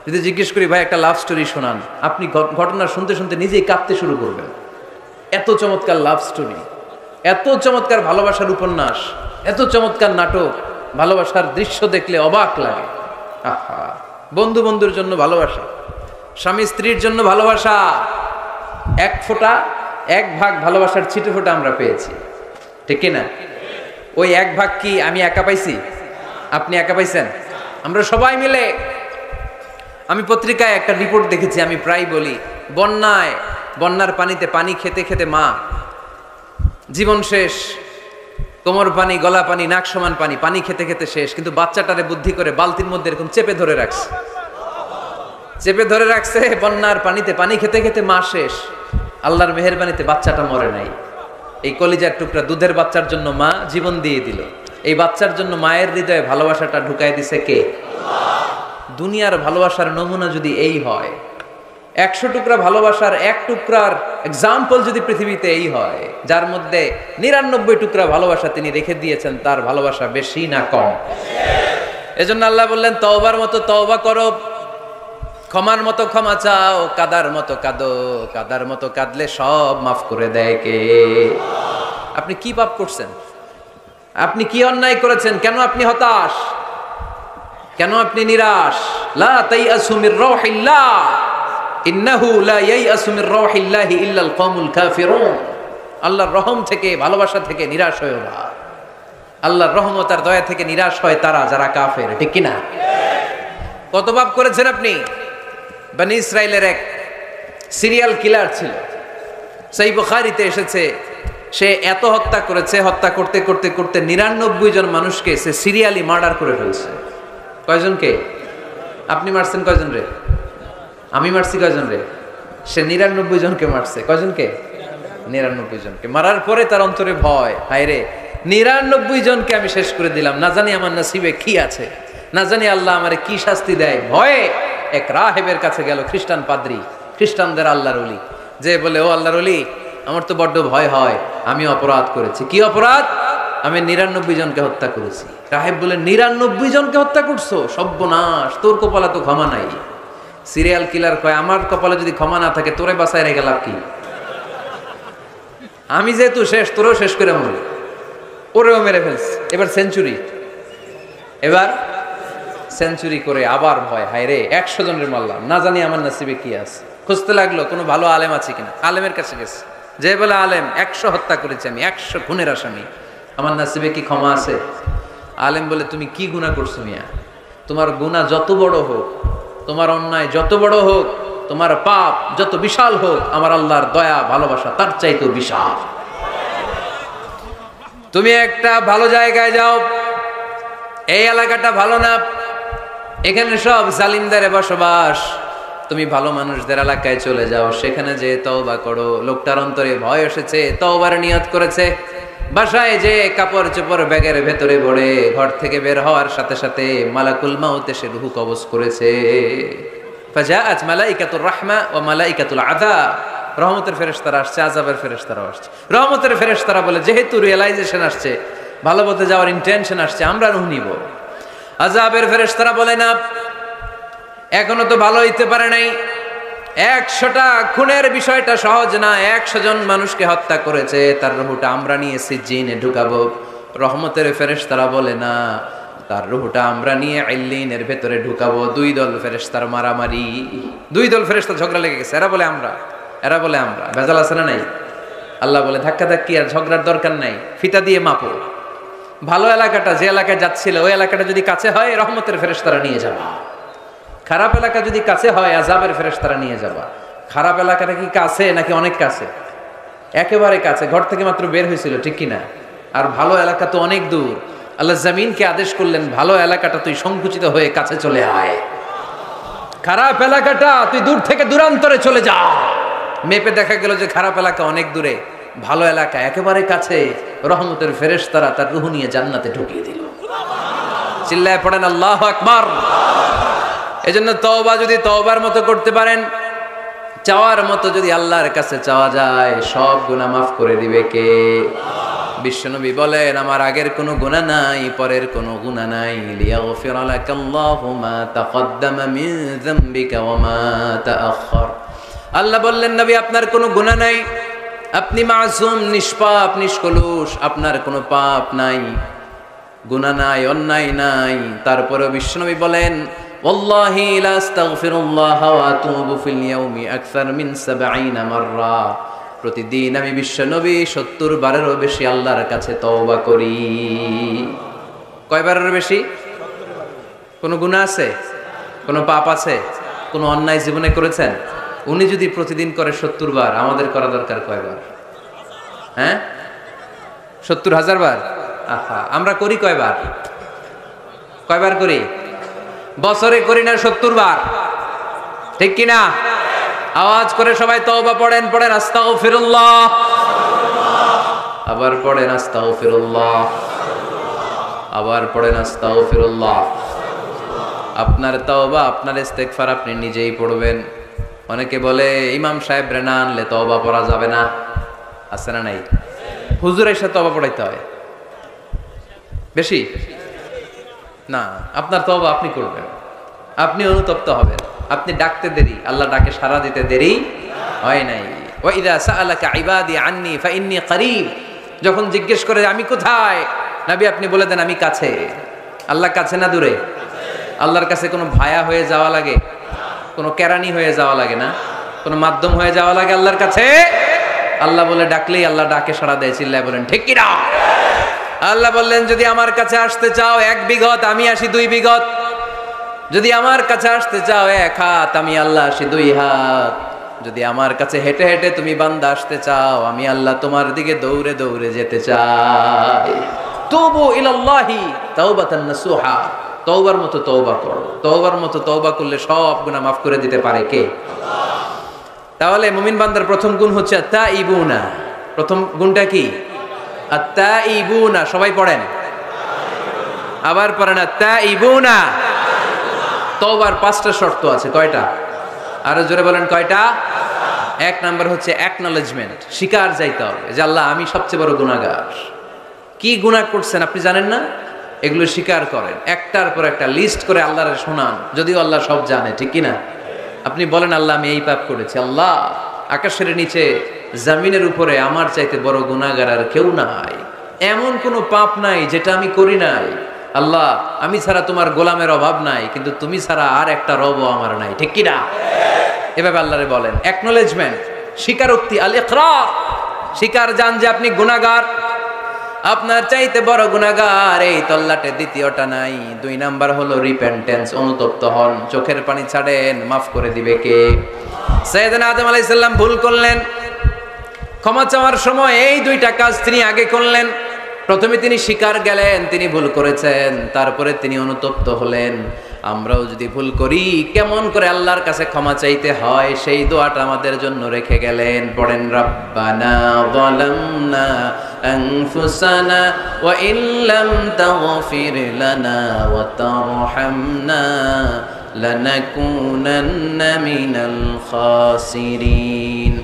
যদি জিজ্ঞেস করি ভাই একটা লাভ স্টোরি শোনান, আপনি ঘটনা শুনতে শুনতে নিজেই কাঁদতে শুরু করবেন। এত চমৎকার লাভ স্টোরি, এত চমৎকার ভালোবাসার উপন্যাস, এত চমৎকার নাটক, ভালোবাসার দৃশ্য দেখলে অবাক লাগে। আহা, বন্ধু বন্ধুর জন্য ভালোবাসা, স্বামী স্ত্রীর জন্য ভালোবাসা, এক ফোঁটা এক ভাগ ভালোবাসার ছিটে ফোঁটা আমরা পেয়েছি, ঠিক কিনা? ওই এক ভাগ কি আমি একা পাইছি? আপনি একা পাইছেন? আমরা সবাই মিলে। আমি পত্রিকায় একটা রিপোর্ট দেখেছি, আমি প্রায় বলি, বন্যার পানিতে পানি খেতে খেতে মা জীবন শেষ, কোমর পানি, গলা পানি, নাক সমান পানি, পানি খেতে খেতে শেষ, কিন্তু বাচ্চাটারে বুদ্ধি করে বালতির মধ্যে এরকম চেপে ধরে রাখছে। বন্যার পানিতে পানি খেতে খেতে মা শেষ, আল্লাহর মেহেরবানিতে বাচ্চাটা মরে নাই। এই কলিজার টুকরা দুধের বাচ্চার জন্য মা জীবন দিয়ে দিল। এই বাচ্চার জন্য মায়ের হৃদয়ে ভালোবাসাটা ঢুকাই দিছে কে? দুনিয়ার ভালোবাসার নমুনা যদি এই হয়, 100 টুকরা ভালোবাসার এক টুকরার এক্সাম্পল যদি পৃথিবীতে এই হয়, যার মধ্যে 99 টুকরা ভালোবাসা তিনি রেখে দিয়েছেন, তার ভালোবাসা বেশি না কম? এজন্য আল্লাহ বললেন তওবার মতো তওবা করো, ক্ষমার মতো ক্ষমা চাও, কাদার মতো কাঁদো, কাদার মতো কাঁদলে সব মাফ করে দেয় কে? আপনি কি পাপ করছেন? আপনি কি অন্যায় করেছেন? কেন আপনি হতাশ? কেন আপনি নিরাশ? লা তাইয়াসু মির রাউহিল্লাহ, ইন্নাহু লা ইয়াইয়াসু মির রাউহিল্লাহি ইল্লাল কওমুল কাফিরুন। আল্লাহর রহম থেকে, ভালোবাসা থেকে নিরাশ হয়ো না। আল্লাহর রহমত আর দয়া থেকে নিরাশ হয় তারা যারা কাফের, ঠিক কি না? কত পাপ করেছেন আপনি? বনি ইসরাইলের এক সিরিয়াল কিলার ছিল, সহিহ বুখারীতে এসেছে। সে এত হত্যা করেছে, হত্যা করতে করতে করতে 99 জন মানুষকে সে সিরিয়ালি মার্ডার করে ফেলছে। কয়জনকে? আপনি মারছেন কয়জন রে? আমি মারছি কয়জন রে? সে 99 জনকে মারছে। কয়জনকে? 99 জনকে। মারার পরে তার অন্তরে ভয়, হায় রে 99 জনকে আমি শেষ করে দিলাম, না জানি আমার নসিবে কি আছে, না জানি আল্লাহ আমারে কি শাস্তি দেয়। ভয়ে এক রাহেবের কাছে গেল, খ্রিস্টান পাদ্রী, খ্রিস্টানদের আল্লাহর ওলি, যে বলে ও আল্লাহর ওলি, আমার তো বড্ড ভয় হয়, আমি অপরাধ করেছি। কি অপরাধ? আমি 99 জনকে হত্যা করেছি। রাহেব বলে 99 জনকে হত্যা করছো? সর্বনাশ, তোর কপালে তো ক্ষমা নাই। সিরিয়াল কিলার কয়, আমার কপালে যদি ক্ষমা না থাকে তোরে বাঁচায় রেখে লাভ কি? আমি যেহেতু শেষ, তোরেও শেষ করে মরে, ওরেও মেরে ফেলছে। এবার সেঞ্চুরি করে আবার ভয়, হায় রে 100 জনের মারলাম, না জানি আমার নসিবে কি আছে। খুঁজতে লাগলো কোনো ভালো আলেম আছে কিনা। আলেমের কাছে গেছে, যে বলে আলেম 100 হত্যা করেছি আমি, 100 খুনের আসামি, আমার নসিবে কি ক্ষমা আছে? আলেম বলে তুমি কি গুনাহ করছো মিয়া? তোমার গুনাহ যত বড় হোক, তোমার অন্যায় যত বড় হোক, তোমার পাপ যত বিশাল হোক, আমার আল্লাহর দয়া ভালোবাসা তার চাইতেও বিশাল। তুমি একটা ভালো জায়গায় যাও, এই এলাকাটা ভালো না, এখানে সব জালিমদের বসবাস, তুমি ভালো মানুষদের এলাকায় চলে যাও, সেখানে যে তওবা করো। লোকটার অন্তরে ভয় এসেছে, তওবার নিয়ত করেছে। বাসায় যে কাপড় চোপড় ব্যাগের ভেতরে ভরে ঘর থেকে বের হওয়ার সাথে সাথে মালাকুল মাউত এসে রূহ কবজ করেছে। ফাজাআত মালাইকাতুর রাহমা ওয়া মালাইকাতুল আযাব, রহমতের ফেরেশতারা আসছে, আযাবের ফেরেশতারাও আসছে। রহমতের ফেরেশতারা বলে যেহেতু রিয়েলাইজেশন আসছে, ভালো পথে যাওয়ার ইন্টেনশন আসছে, আমরা রূহ নিব। আযাবের ফেরেশতারা বলে না, এখনো তো ভালো হইতে পারে নাই, 100টা খুনের বিষয়টা সহজ না, 100 জন মানুষকে হত্যা করেছে, তার রূহটা আমরা নিয়ে সিজ্জিনে ঢুকাবো। রহমতের ফেরেশতারা বলে না, তার রূহটা আমরা নিয়ে ইল্লিনের ভেতরে ঢুকাবো। 2 দল ফেরেশতার মারামারি, 2 দল ফেরেশতা ঝগড়া লেগে গেছে। এরা বলে আমরা, এরা বলে আমরা। ভেজাল আছে না নাই? আল্লাহ বলে ধাক্কাধাক্কি আর ঝগড়ার দরকার নাই, ফিতা দিয়ে মাপো। ভালো এলাকাটা যে এলাকায় যাচ্ছিল, ওই এলাকাটা যদি কাছে হয়, রহমতের ফেরেশতারা নিয়ে যাবা। খারাপ এলাকা যদি কাছে হয়, আযাবের ফেরেশতারা নিয়ে যাবা। খারাপ এলাকাটা কি কাছে নাকি অনেক কাছে? একেবারে কাছে, ঘর থেকে মাত্র বের হয়েছিল, ঠিক কিনা? আর ভালো এলাকা তো অনেক দূর। আল্লাহ জমিনকে আদেশ করলেন, ভালো এলাকাটা তুই সংকুচিত হয়ে কাছে চলে আয়, খারাপ এলাকাটা তুই দূর থেকে দূরান্তরে চলে যা। মেপে দেখা গেল যে খারাপ এলাকা অনেক দূরে, ভালো এলাকা একেবারে কাছে। রহমতের ফেরেশতারা তার রূহ নিয়ে জান্নাতে ঢুকিয়ে দিল। চিল্লায় পড়েন আল্লাহু আকবার। এজন্য তওবা যদি তওবার মতো করতে পারেন, চাওয়ার মতো যদি আল্লাহর কাছে চাওয়া যায়, সব গুনাহ মাফ করে দিবে কে? বিশ্বনবী বলেন, আমার আগের কোনো গুনাহ নাই, পরের কোনো গুনাহ নাই। লিয়াগফিরা লাকাল্লাহু মা তাকদ্দামা মিন যামবিকা ওয়া মা তাআখার। আল্লাহ বললেন, নবী আপনার কোনো গুনাহ নাই, আপনি মাসুম, নিষ্পাপ, নিষ্কলুষ, আপনার কোনো পাপ নাই, গুনাহ নাই, অন্যায় নাই। তারপরে বিশ্বনবী বলেন, ওয়াল্লাহি লা আস্তাগফিরুল্লাহ ওয়া আতুবু ফিল ইয়াউমি আকসার মিন ৭০ মাররা। প্রতিদিন আমি বিশ্বনবী ৭০ বারেরও বেশি আল্লাহর কাছে তওবা করি। কয়বারের বেশি? কোনো গুনাহ আছে? কোনো পাপ আছে? কোনো অন্যায় জীবনে করেছেন? উনি যদি প্রতিদিন করে ৭০ বার, আমাদের করা দরকার কয়বার? হ্যাঁ, ৭০,০০০ বার। আহা, আমরা করি কয়বার? কয়বার করি? বছরে করি না ৭০ বার, ঠিক কিনা? আওয়াজ করে সবাই তওবা পড়েন, পড়েন আস্তাগফিরুল্লাহ, আবার পড়েন আস্তাগফিরুল্লাহ, আবার পড়েন আস্তাগফিরুল্লাহ। আপনার তওবা, আপনার ইস্তেগফার আপনি নিজেই পড়বেন। অনেকে বলে ইমাম সাহেব রে না আনলে তওবা পড়া যাবে না, আছে না নাই? হুজুর এসে তওবা পড়াইতে হয় বেশি না, আপনার তওবা আপনি করবেন, আপনি অনুতপ্ত হবেন। আপনি ডাকতে দেরি, আল্লাহ ডাকে সাড়া দিতে দেরি হয় নাই। ওয়া ইযা সাআলাকা ইবাদি আন্নী ফাইন্নী করিব, যখন জিজ্ঞেস করে আমি কোথায়, নবী আপনি বলে দেন আমি কাছে। আল্লাহ কাছে না দূরে? আল্লাহর কাছে কোনো ভায়া হয়ে যাওয়া লাগে, কোনো কেরানি হয়ে যাওয়া লাগে না, কোনো মাধ্যম হয়ে যাওয়া লাগে আল্লাহর কাছে? আল্লাহ বলে ডাকলেই আল্লাহ ডাকে সাড়া দেয়। চিল্লায় বলেন ঠিক কিনা? আল্লাহ বললেন, যদি আমার কাছে আসতে চাও ১ বিঘত, আমি আসি ২ বিঘত। যদি আমার কাছে আসতে চাও ১ হাত, আমি আল্লাহ আসি ২ হাত। যদি আমার কাছে হেঁটে হেঁটে তুমি বান্দা আসতে চাও, আমি আল্লাহ তোমার দিকে দৌড়ে দৌড়ে যেতে চাই। তুবু ইলাল্লাহি তাওবাতান নাসুহা, তওবার মতো তওবা করো। তওবার মতো তওবা করলে সব গুনাহ মাফ করে দিতে পারে কে? তাহলে মুমিন বান্দার প্রথম গুণ হচ্ছে আত-তাইবুনা। প্রথম গুণটা কি? আত-তাইবুনা। সবাই পড়েন, আবার পড়েন আত-তাইবুনা। তওবার ৫টা শর্ত আছে। কয়টা? আরো জোরে বলেন কয়টা? ১ নাম্বার হচ্ছে অ্যাকনলেজমেন্ট, স্বীকার যাইতে হবে যে আল্লাহ আমি সবচেয়ে বড় গুনাহগার। কি গুনাহ করছেন আপনি জানেন না? এগুলো স্বীকার করেন, একটার পর একটা লিস্ট করে আল্লাহরে শোনান, যদিও আল্লাহ সব জানে, ঠিক কিনা? আপনি বলেন আল্লাহ আমি এই পাপ করেছি, আল্লাহ আকাশের নিচে জমিনের উপরে আমার চাইতে বড় গুনাহগার আর কেউ নাই, এমন কোনো পাপ নাই যেটা আমি করি নাই। আল্লাহ আমি ছাড়া তোমার গোলামের অভাব নাই, কিন্তু তুমি ছাড়া আর একটা রবও আমার নাই, ঠিক কিনা? এভাবে আল্লাহরে বলেন। অ্যাকনলেজমেন্ট, স্বীকারোক্তি, আল ইকরার, স্বীকার জান যে আপনি গুনাহগার, আপনার চাইতে বড় গুনাহগার এই তল্লাটে দ্বিতীয়টা নাই। ২ নাম্বার হলো রিপেন্টেন্স, অনুতপ্ত হন, চোখের পানি ছাড়েন, মাফ করে দিবে কে? সাইয়েদনা আদম আলাইহিস সালাম ভুল করলেন, ক্ষমা চাওয়ার সময় এই 2টা কাজ তিনি আগে করলেন। প্রথমে তিনি স্বীকার গেলেন তিনি ভুল করেছেন, তারপরে তিনি অনুতপ্ত হলেন। আমরাও যদি ভুল করি কেমন করে আল্লাহর কাছে ক্ষমা চাইতে হয় সেই দোয়াটা আমাদের জন্য রেখে গেলেন। পড়েন, রব্বানা যালামনা আনফুসানা ওয়া ইল্লাম তাগফির লানা ওয়া তারহামনা লানাকুনান্না মিনাল খাসিরিন।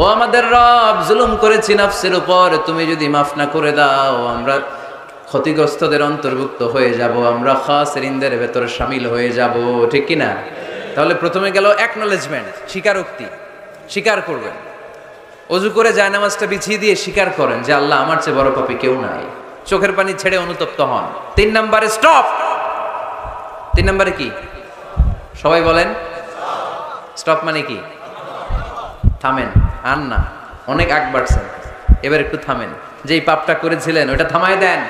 ও আমাদের রব, জুলুম করেছি নফসের উপর, তুমি যদি মাফ না করে দাও আমরা ক্ষতিগ্রস্তদের অন্তর্ভুক্ত হয়ে যাব, আমরা খাসিরিনদের ভেতরে শামিল হয়ে যাব, ঠিক কি না? তাহলে প্রথমে গেল অ্যাকনলেজমেন্ট, স্বীকারোক্তি, স্বীকার করবেন। ওযু করে জায়নামাজটা বিছিয়ে দিয়ে স্বীকার করেন যে আল্লাহ আমার চেয়ে বড় পাপী কেউ নাই, চোখের পানি ছেড়ে অনুতপ্ত হন। 3 নম্বরে স্টপ। 3 নম্বরে কি? সবাই বলেন স্টপ মানে কি? থামেন, আর না, অনেক আগ বাড়ছেন, এবার একটু থামেন। যেই পাপটা করেছিলেন ওটা থামায় দেন।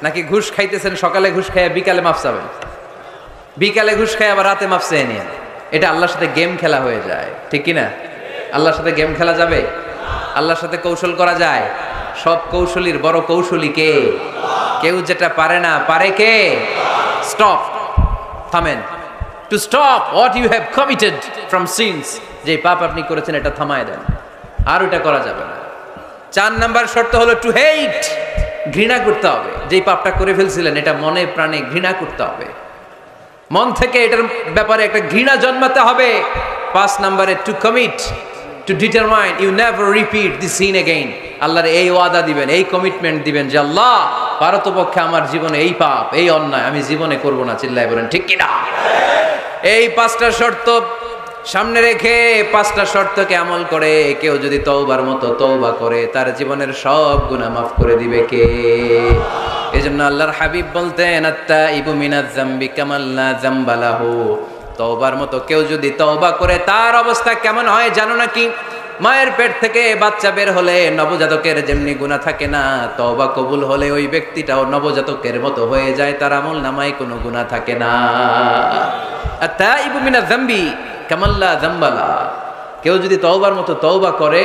নাকি ঘুষ খাইতেছেন, সকালে ঘুষ খাইয়া বিকালে মাফ চাবেন, বিকালে ঘুষ খাই আবার রাতে মাফ চেয়ে নিয়েন। এটা আল্লাহর সাথে গেম খেলা হয়ে যায়, ঠিক কিনা? আল্লাহর সাথে গেম খেলা যাবে? আল্লাহর সাথে কৌশল করা যায়? সব কৌশলীর বড় কৌশলী কে? কেউ যেটা পারে না, পারে কে? স্টপ, থামেন। To stop what you have committed from sins, যে পাপ আপনি করেছেন এটা থামায় দেন, আর ওটা করা যাবে না। 4 নাম্বার শর্ত হলো টু হেট, ঘৃণা করতে হবে। যেই পাপটা করে ফেলছিলেন এটা মনে প্রাণে ঘৃণা করতে হবে। মন থেকে এটার ব্যাপারে একটা ঘৃণা জন্মাতে হবে। 5 নম্বরে to commit, to determine you never repeat the sin again. আল্লাহর এই ওয়াদা দিবেন, এই কমিটমেন্ট দিবেন যে আল্লাহ পারতপক্ষে আমার জীবনে এই পাপ, এই অন্যায় আমি জীবনে করব না। চিল্লায় বলেন ঠিক কিনা? এই 5টা শর্ত সামনে রেখে 5টা শর্তকে আমল করে কেউ যদি তওবার মতো তওবা করে তার জীবনের সব গুনাহ মাফ করে দিবে কে? এজন্য আল্লাহর হাবিব বলতেন আত্তাইবু মিনাজ যামবি কামাল লা যামবা লাহু। তওবার মতো কেউ যদি তওবা করে তার অবস্থা কেমন হয় জানো নাকি? মায়ের পেট থেকে বাচ্চা বের হলে নবজাতকের যেমনি গুনাহ থাকে না, তওবা কবুল হলে ওই ব্যক্তিটাও নবজাতকের মতো হয়ে যায়, তার আমল নামায় কোনো গুনাহ থাকে না। আত্তাইবু মিনাজ যামবি কামাল লা যামবা লাহু। কেউ যদি তওবার মতো তওবা করে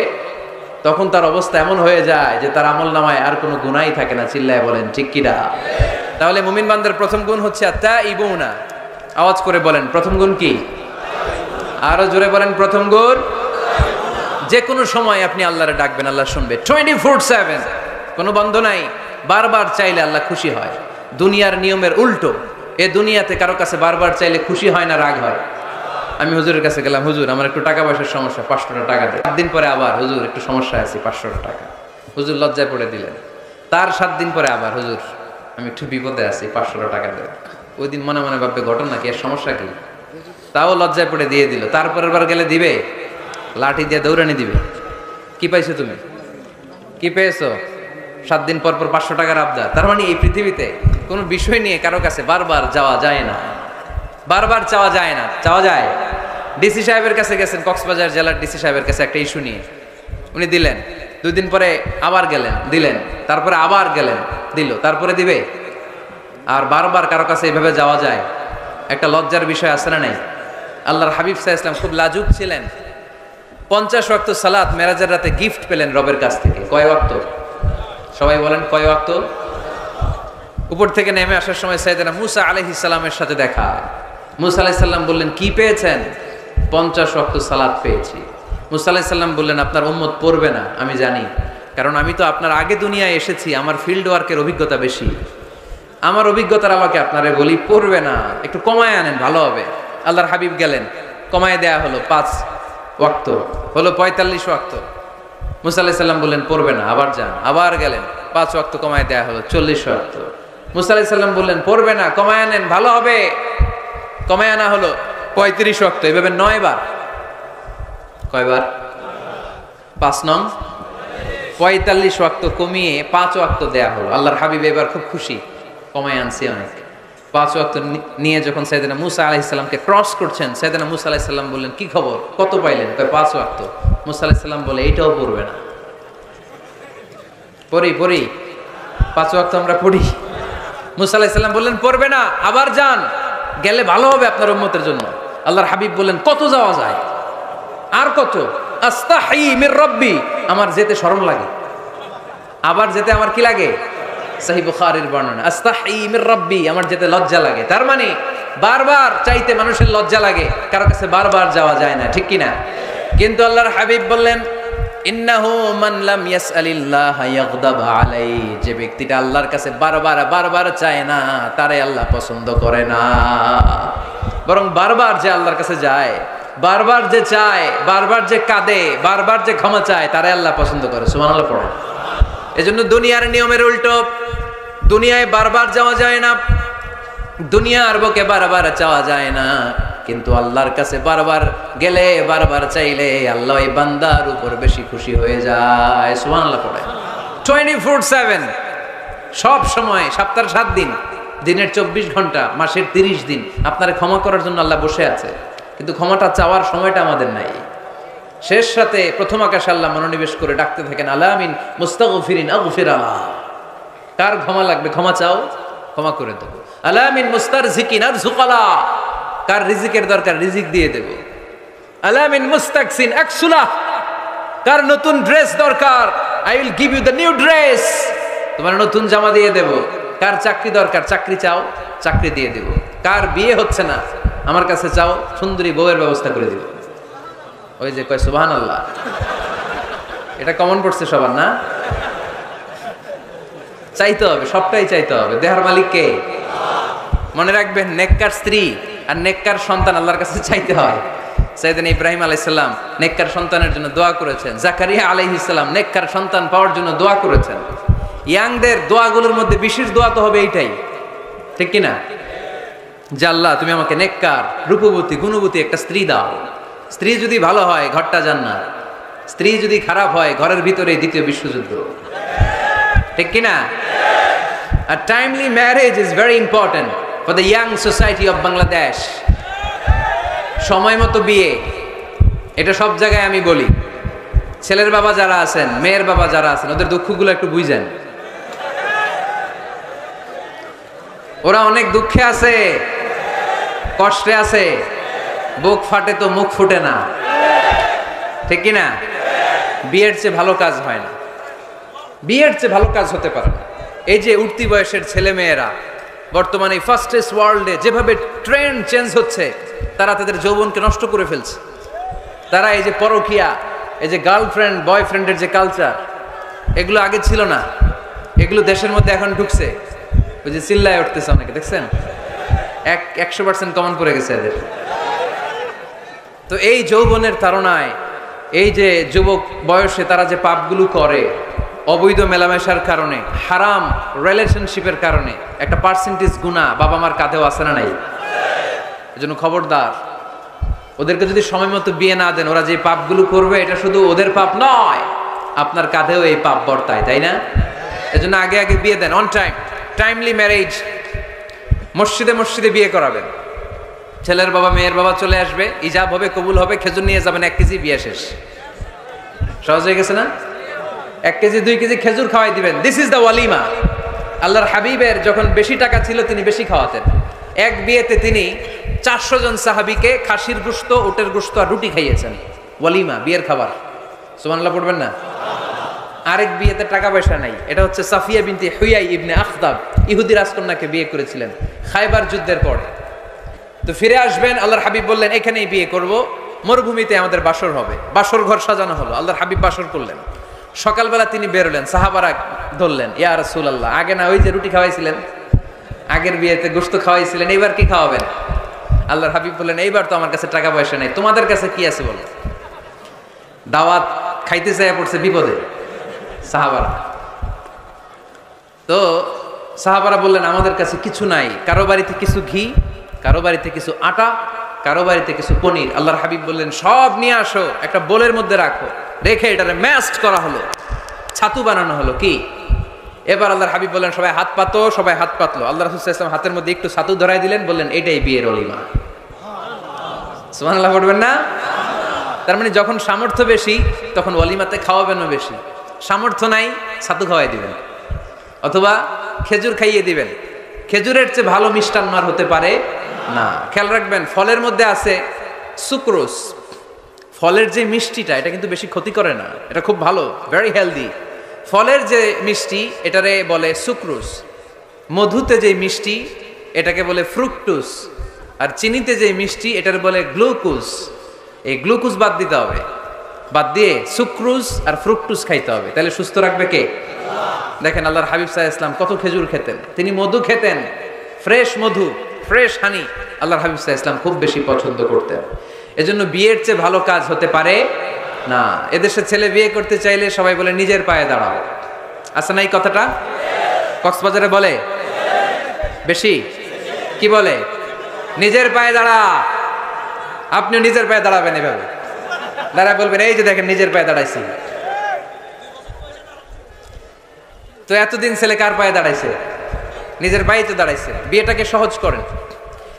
তখন তার অবস্থা এমন হয়ে যায় যে তার আমল নামায় আর কোনো গুনাহই থাকে না। চিল্লায় বলেন ঠিক কিনা? তাহলে মুমিন বান্দার প্রথম গুণ হচ্ছে আত্তাইবুনা। আওয়াজ করে বলেন প্রথম গুণ কি? আরো জোরে বলেন প্রথম গুণ। যে কোনো সময় আপনি আল্লাহরে ডাকবেন, আল্লাহ শুনবে 24/7, কোনো বন্ধ নাই। বারবার চাইলে আল্লাহ খুশি হয়। দুনিয়ার নিয়মের উল্টো। এ দুনিয়াতে কারো কাছে বারবার চাইলে খুশি হয় না, রাগ হয়। আমি হুজুরের কাছে গেলাম, হুজুর আমার একটু টাকা পয়সার সমস্যা, 500 টাকা দেন। 7 দিন পরে আবার হুজুর একটু সমস্যা আছে, 500 টাকা। হুজুর লজ্জায় পড়ে দিলেন। তার 7 দিন পরে আবার হুজুর আমি একটু বিপদে আছি, 500 টাকা দেন। ওই দিন মনে মনে ভাববে ঘটনা কি, এর সমস্যা কি? তাও লজ্জায় পড়ে দিয়ে দিল। তারপরের বার গেলে দিবে, লাঠি দিয়ে দৌড়ানি দিবে। কি পাইছো তুমি? কি পেয়েছো? 7 দিন পর পর 500 টাকার আবদার। তার মানে এই পৃথিবীতে কোনো বিষয় নিয়ে কারো কাছে বারবার যাওয়া যায় না, বারবার চাওয়া যায় না। চাওয়া যায়? ডিসি সাহেবের কাছে গেছেন, কক্সবাজার জেলার ডিসি সাহেবের কাছে একটা ইস্যু নিয়ে, উনি দিলেন। 2 দিন পরে আবার গেলেন, দিলেন। তারপরে আবার গেলেন, দিল। তারপরে দিবে? আর বারবার কারো কাছে এইভাবে যাওয়া যায়? একটা লজ্জার বিষয় আছে না নাই? আল্লাহর হাবিব সাল্লাল্লাহু আলাইহি ওয়াসাল্লাম খুব লাজুক ছিলেন। 50 ওয়াক্ত সালাত মেরাজের রাতে গিফট পেলেন রবের কাছ থেকে। কয় ওয়াক্ত? সবাই বলেন কয় ওয়াক্ত? উপর থেকে নেমে আসার সময় সাইয়েদনা মুসা আলাইহিস সালামের সাথে দেখা। মুসা আলাইহিস সালাম বললেন কি পেয়েছেন? 50 ওয়াক্ত সালাত পেয়েছি। মুসা আলাইহিস সালাম বললেন আপনার উম্মত পড়বে না, আমি জানি, কারণ আমি তো আপনার আগে দুনিয়ায় এসেছি, আমার ফিল্ড ওয়ার্কের অভিজ্ঞতা বেশি। আমার অভিজ্ঞতার আমাকে আপনারে বলি পড়বে না, একটু কমায় আনেন ভালো হবে। আল্লাহর হাবিব গেলেন, কমায় দেয়া হলো 5 ওয়াক্ত, হলো 45 ওয়াক্ত। মুসা আলাইহিস সালাম বললেন পড়বে না, আবার যান। আবার গেলেন, 5 ওয়াক্ত কমায় দেয়া হলো 40 ওয়াক্ত। মুসা আলাইহিস সালাম বললেন পড়বে না, কমায় আনেন ভালো হবে। কমায় আনা হলো 35 ওয়াক্ত। এভাবে 9 বার। কয়বার? 5 নং 45 ওয়াক্ত কমিয়ে 5 ওয়াক্ত দেয়া হলো। আল্লাহর হাবিব এবার খুব খুশি, কমায় আনছি অনেক। 5 ওয়াক্ত নিয়ে যখন সাইয়েদনা মুসা আলাইহিস সালামকে ক্রস করছেন, সাইয়েদনা মুসা আলাইহিস সালাম বললেন কি খবর, কত পাইলেন? কয় 5 ওয়াক্ত। মুসা আলাইহিস সালাম বলে এইটাও পড়বে না। পড়ি 5 ওয়াক্ত আমরা পড়ি। মুসা আলাইহিস সালাম বললেন পড়বে না, আবার যান, গেলে ভালো হবে আপনার উম্মতের জন্য। আল্লাহর হাবিব বললেন কত যাওয়া যায়? আর কত? আস্তাহি মির রাব্বি, আমার যেতে শরম লাগে। আবার যেতে আমার কি লাগে? সহিহ বুখারীর বর্ণনা, আস্তাহি মির রাব্বি, আমার যেতে লজ্জা লাগে। তার মানে বারবার চাইতে মানুষের লজ্জা লাগে, কারো কাছে বারবার যাওয়া যায় না, ঠিক কি না? কিন্তু আল্লাহর হাবিব বললেন ইন্নাহু মান লাম ইয়াসআলিল্লাহ ইয়াগদাব আলাইহি, যে ব্যক্তিটা আল্লাহর কাছে বারবার চায় না তারে আল্লাহ পছন্দ করে না। বরং বারবার যে আল্লাহর কাছে যায়, বারবার যে চায়, বারবার যে কাঁদে, বারবার যে ক্ষমা চায়, তারে আল্লাহ পছন্দ করে। সুবহানাল্লাহ পড়ো। এজন্য দুনিয়ার নিয়মের উল্টো, দুনিয়ায় বারবার যাওয়া যায় না, দুনিয়ার বুকে বারবার চাওয়া যায় না, কিন্তু আল্লাহর কাছে বারবার গেলে, বারবার চাইলে আল্লাহ এই বান্দার উপর বেশি খুশি হয়ে যায়। সুবহানাল্লাহ পড়ে। 24/7, সব সময়, সপ্তাহের 7 দিন, দিনের 24 ঘন্টা, মাসের 30 দিন আপনারে ক্ষমা করার জন্য আল্লাহ বসে আছে। কিন্তু ক্ষমাটা চাওয়ার সময়টা আমাদের নাই। শেষ রাতে প্রথম আকাশে আল্লাহ মনোনিবেশ করে ডাকতে থাকেন আলামিন মুস্তাগফিরিন আগফির আল্লাহ। কার ক্ষমা লাগবে ক্ষমা চাও, ক্ষমা করে দেব। আলামিন মুস্তারজিকিন আরজুকালা, কার রিজিকের দরকার রিজিক দিয়ে দেব। আলামিন মুস্তাকসিন আকসুলা, কার নতুন ড্রেস দরকার I will give you the new dress, তোমার নতুন জামা দিয়ে দেব। কার চাকরি দরকার চাকরি চাও, চাকরি দিয়ে দেব। কার বিয়ে হচ্ছে না আমার কাছে চাও, সুন্দরী বউয়ের ব্যবস্থা করে দিব। ওই যে কয় সুবহানাল্লাহ, এটা কমন পড়ছে সবার না? চাইতে হবে, সবটাই চাইতে হবে। দেহার মালিক কে? মনে রাখবেন নেককার স্ত্রী আর নেককার সন্তান আল্লাহর কাছে চাইতে হয়। সাইয়েদনা ইব্রাহিম আলাইহিস সালাম নেককার সন্তানের জন্য দোয়া করেছেন, জাকারিয়া আলাইহিস সালাম নেককার সন্তান পাওয়ার জন্য দোয়া করেছেন। ইয়াংদের দোয়াগুলোর মধ্যে বিশেষ দোয়া তো হবে এইটাই, ঠিক কি না? যে আল্লাহ তুমি আমাকে নেককার, রূপবতী, গুণবতী একটা স্ত্রী দাও। স্ত্রী যদি ভালো হয় ঘরটা জান্নাত, স্ত্রী যদি খারাপ হয় ঘরের ভিতরে দ্বিতীয় বিশ্বযুদ্ধ, ঠিক কি না? A timely marriage is very important for the young society of Bangladesh. সময় মতো বিয়ে, এটা সব জায়গায় আমি বলি। ছেলের বাবা যারা আছেন, মেয়ের বাবা যারা আছেন, ওদের দুঃখগুলো একটু বুঝেন। ওরা অনেক দুঃখে আছে, কষ্টে আছে, বুক ফাটে তো মুখ ফুটে না, ঠিক কি না? বিয়ের চেয়ে ভালো কাজ হয় না, বিয়ের চেয়ে ভালো কাজ হতে পারে না। এই যে উঠতি বয়সের ছেলে মেয়েরা বর্তমানে ফাস্টেস্ট ওয়ার্ল্ডে যেভাবে ট্রেন্ড চেঞ্জ হচ্ছে, তারা তাদের যৌবনকে নষ্ট করে ফেলছে। তারা এই যে পরকীয়া, এই যে গার্লফ্রেন্ড বয়ফ্রেন্ডের যে কালচার, এগুলো আগে ছিল না, এগুলো দেশের মধ্যে এখন ঢুকছে। ওই যে চিল্লায় উঠতেছে অনেকে, দেখছেন? 100% কমন পড়ে গেছে এদের। তো এই যৌবনের তাড়নায়, এই যে যুবক বয়সে তারা যে পাপগুলো করে, অবৈধ মেলামেশার কারণে, হারাম রিলেশনশিপের কারণে একটা পার্সেন্টেজ গুনাহ বাবা মার কাঁধেও আছে না নাই? এজন্য খবরদার, ওদেরকে যদি সময় মতো বিয়ে না দেন, ওরা যে পাপগুলো করবে এটা শুধু ওদের পাপ নয়, আপনার কাঁধেও এই পাপ বর্তায়, তাই না? এজন্য আগে আগে বিয়ে দেন, অন টাইম, টাইমলি ম্যারেজ। মসজিদে মসজিদে বিয়ে করাবেন। ছেলের বাবা মেয়ের বাবা চলে আসবে, ইজাব হবে, কবুল হবে, খেজুর নিয়ে যাবেন, 1 কেজি, বিয়ে শেষ। সহজ হয়ে গেছে না? 1 কেজি 2 কেজি খেজুর খাওয়াই দিবেন। দিস ইজ দ্য ওয়ালিমা। আল্লাহর হাবিবের যখন বেশি টাকা ছিল তিনি বেশি খাওয়াতেন। এক বিয়েতে তিনি 400 জন সাহাবীকে খাসির গোশত, উটের গোশত আর রুটি খাইয়েছেন। ওয়ালিমা, বিয়ের খাবার। সুবহানাল্লাহ পড়বেন না? আরেক বিয়েতে টাকা পয়সা নাই। এটা হচ্ছে সাফিয়া বিনতে হুয়াই ইবনে আখতাব, ইহুদি রাজকন্যাকে বিয়ে করেছিলেন খায়বার যুদ্ধের পরে। তো ফিরে আসবেন, আল্লাহর হাবিব বললেন এখানেই বিয়ে করব, মরুভূমিতে আমাদের বাসর হবে। বাসর ঘর সাজানো হলো, আল্লাহর হাবিব বাসর করলেন। সকালবেলা তিনি বেরোলেন, সাহাবারা ধরলেন, ইয়া রাসূলুল্লাহ, আগে না ওই যে রুটি খাওয়াইছিলেন, আগের বিয়েতে গোশত খাওয়াইছিলেন, এইবার কি খাওয়াবেন? আল্লাহর হাবিব বললেন এইবার তো আমার কাছে টাকা পয়সা নেই, তোমাদের কাছে কি আছে বলো? দাওয়াত খাইতে চাইয়া পড়ছে বিপদে সাহাবারা। তো সাহাবারা বললেন আমাদের কাছে কিছু নাই, কারো বাড়িতে কিছু ঘি, কারো বাড়িতে কিছু আটা, কারো বাড়িতে কিছু পনির। আল্লাহর হাবিব বললেন সব নিয়ে আসো, একটা বোলের মধ্যে রাখো, রেখে এটারে ম্যাশড করা হলো, ছাতু বানানো হলো। কি এবার আল্লাহর হাবিব বললেন সবাই হাত পাতো, সবাই হাত পাতলো। আল্লাহ রাসূল সাল্লাল্লাহু আলাইহি ওয়াসাল্লাম হাতের মধ্যে একটু ছাতু ধরাই দিলেন, বললেন এটাই বিয়ের ওলিমা। সুবহানাল্লাহ পড়বেন না? তার মানে যখন সামর্থ্য বেশি তখন ওলিমাতে খাওয়াবেনও বেশি। সামর্থ্য নাই, ছাতু খাওয়াই দিবেন অথবা খেজুর খাইয়ে দিবেন। খেজুরের চেয়ে ভালো মিষ্টান্ন আর হতে পারে না। খেয়াল রাখবেন, ফলের মধ্যে আছে সুক্রোজ। ফলের যে মিষ্টিটা, এটা কিন্তু বেশি ক্ষতি করে না, এটা খুব ভালো, ভেরি হেলদি। ফলের যে মিষ্টি এটারে বলে সুক্রোজ। মধুতে যে মিষ্টি এটাকে বলে ফ্রুকটুস, আর চিনিতে যে মিষ্টি এটারে বলে গ্লুকোজ। এই গ্লুকোজ বাদ দিতে হবে, বাদ দিয়ে সুক্রোজ আর ফ্রুকটুস খাইতে হবে, তাহলে সুস্থ রাখবে কে? দেখেন আল্লাহর হাবিব সাল্লাল্লাহু আলাইহি ওয়াসাল্লাম কত খেজুর খেতেন, তিনি মধু খেতেন, ফ্রেশ মধু, ফ্রেশ হানি আল্লাহর হাবিব সাল্লাল্লাহু আলাইহি ওয়াসাল্লাম খুব বেশি পছন্দ করতেন। এজন্য বিয়ের চেয়ে ভালো কাজ হতে পারে না। এদেশে ছেলে বিয়ে করতে চাইলে সবাই বলে নিজের পায়ে দাঁড়াও, আছে না এই কথাটা? কক্সবাজারে বলে বেশি, কি বলে? নিজের পায়ে দাঁড়া। আপনিও নিজের পায়ে দাঁড়াবেন, এভাবে দাঁড়ায় বলবেন এই যে দেখেন নিজের পায়ে দাঁড়াইছি। তো এতদিন ছেলে কার পায়ে দাঁড়াইছে? নিজের পায়ে তো দাঁড়াইছে। বিয়েটাকে সহজ করেন।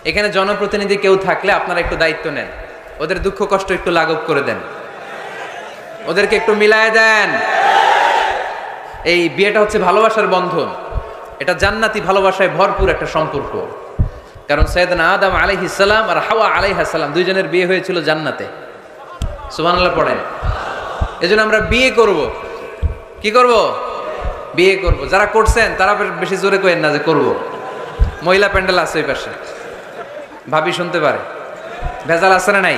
এখানে জনপ্রতিনিধি কেউ থাকলে আপনারা একটু দায়িত্ব নেন, ওদের দুঃখ কষ্ট একটু লাঘব করে দেন, ওদেরকে একটু মিলায় দেন। এই বিয়েটা হচ্ছে ভালোবাসার বন্ধন, এটা জান্নাতি ভালোবাসায় ভরপুর একটা সম্পর্ক। কারণ সাইয়েদনা আদম আলাইহিস সালাম আর হাওয়া আলাইহিস সালাম দুইজনের বিয়ে হয়েছিল জান্নাতে। সুবহানাল্লাহ পড়েন। এজন্য আমরা বিয়ে করব। কি করব? বিয়ে করব। যারা করছেন তারা বেশি জোরে কইেন না যে করব। মহিলা প্যান্ডেল আছে ওই পাশে, ভাবি শুনতে পারে। ভেজাল আছে না নাই?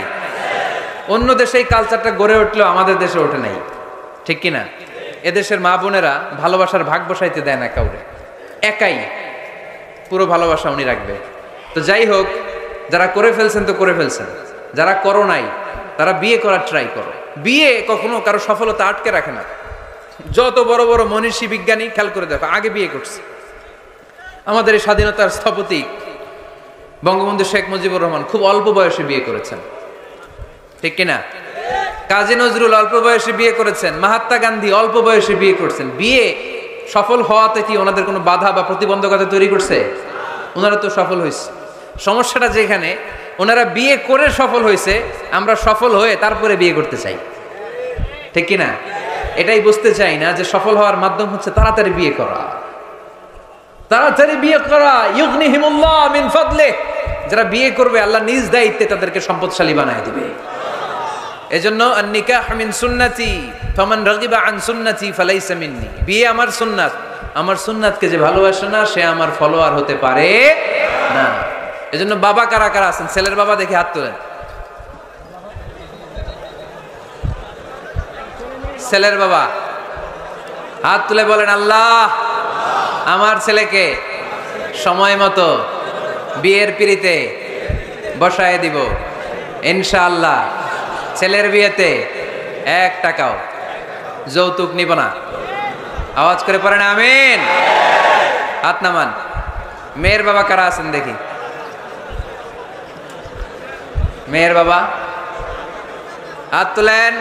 অন্য দেশে এই কালচারটা গড়ে উঠলেও আমাদের দেশে ওঠে নাই, ঠিক কিনা? এদেশের মা বোনেরা ভালোবাসার ভাগ বসাইতে দেয় না কাউরে, একাই পুরো ভালোবাসা উনি রাখবে। তো যাই হোক, যারা করে ফেলছেন তো করে ফেলছেন, যারা করো নাই তারা বিয়ে করার ট্রাই করো। বিয়ে কখনো কারো সফলতা আটকে রাখে না। যত বড় বড় মনীষী বিজ্ঞানী খেয়াল করে দেখো, আগে বিয়ে করছে। আমাদের এই স্বাধীনতার স্থপতি বঙ্গবন্ধু শেখ মুজিবুর রহমান খুব অল্প বয়সে বিয়ে করেছেন, ঠিক কিনা? কাজী নজরুল অল্প বয়সে বিয়ে করেছেন, মহাত্মা গান্ধী অল্প বয়সে বিয়ে করছেন। বিয়ে সফল হওয়াতে কি ওনাদের কোনো বাধা বা প্রতিবন্ধকতা তৈরি করছে? ওনারা তো সফল হয়েছে। সমস্যাটা যেখানে ওনারা বিয়ে করে সফল হয়েছে, আমরা সফল হয়ে তারপরে বিয়ে করতে চাই, ঠিক কিনা? এটাই বুঝতে চাই না যে সফল হওয়ার মাধ্যম হচ্ছে তাড়াতাড়ি বিয়ে করা। তাড়াতাড়ি বিয়ে করা, ইউগনিহিমুল্লাহ মিন ফাদলিহি, যারা বিয়ে করবে আল্লাহ নিজ দায়িত্বে তাদেরকে সম্পদশালী বানায় দিবে। এজন্য আন-নিকাহ মিন সুন্নতি ফামান রাগিবা আন সুন্নতি ফালাইসা মিন্নি। বিয়ে আমার সুন্নাত, আমার সুন্নাতকে যে ভালোবাসে না সে আমার ফলোয়ার হতে পারে না। এজন্য বাবা কারা কারা আছেন? ছেলের বাবা দেখে হাত তোলেন। ছেলের বাবা হাত তুলে বলেন, আল্লাহ আমার ছেলেকে সময় মতো বিয়ের পিঁড়িতে বসায় দিব ইনশাআল্লাহ। ছেলের বিয়েতে 1 টাকাও যৌতুক নিব না। আওয়াজ করে পড়েন আমিন। হাত নামান। মেয়ের বাবা কারা আছেন দেখি? মেয়ের বাবা হাত তুলেন,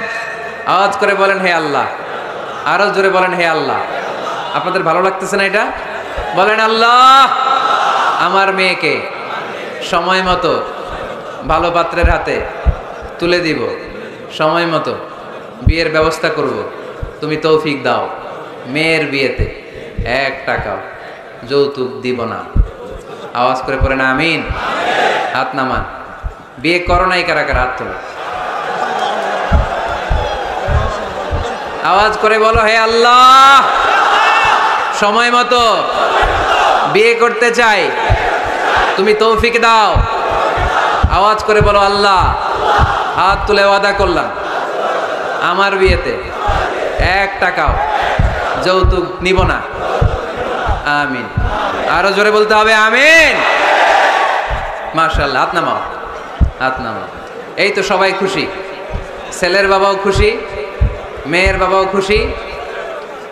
আওয়াজ করে বলেন হে আল্লাহ। আরো জোরে বলেন হে আল্লাহ। আপনাদের ভালো লাগতেছে না এটা? বলেন আল্লাহ আমার মেয়েকে সময় মতো ভালো পাত্রের হাতে তুলে দিব, সময় মতো বিয়ের ব্যবস্থা করব, তুমি তৌফিক দাও। মেয়ের বিয়েতে 1 টাকাও যৌতুক দিব না। আওয়াজ করে পড়েন আমিন। হাত নামান। বিয়ে করো নাই কারা কারা? হাত তোলো। আওয়াজ করে বলো হে আল্লাহ সময় মতো বিয়ে করতে চাই, তুমি তৌফিক দাও। আওয়াজ করে বলো আল্লাহ হাত তুলে ওয়াদা করলাম আমার বিয়েতে 1 টাকাও যৌতুক নিব না। আমিন। আরো জোরে বলতে হবে আমিন। মাশাআল্লাহ। হাত নামাও, হাত নামাও। এই তো সবাই খুশি। ছেলের বাবাও খুশি, মেয়ের বাবাও খুশি,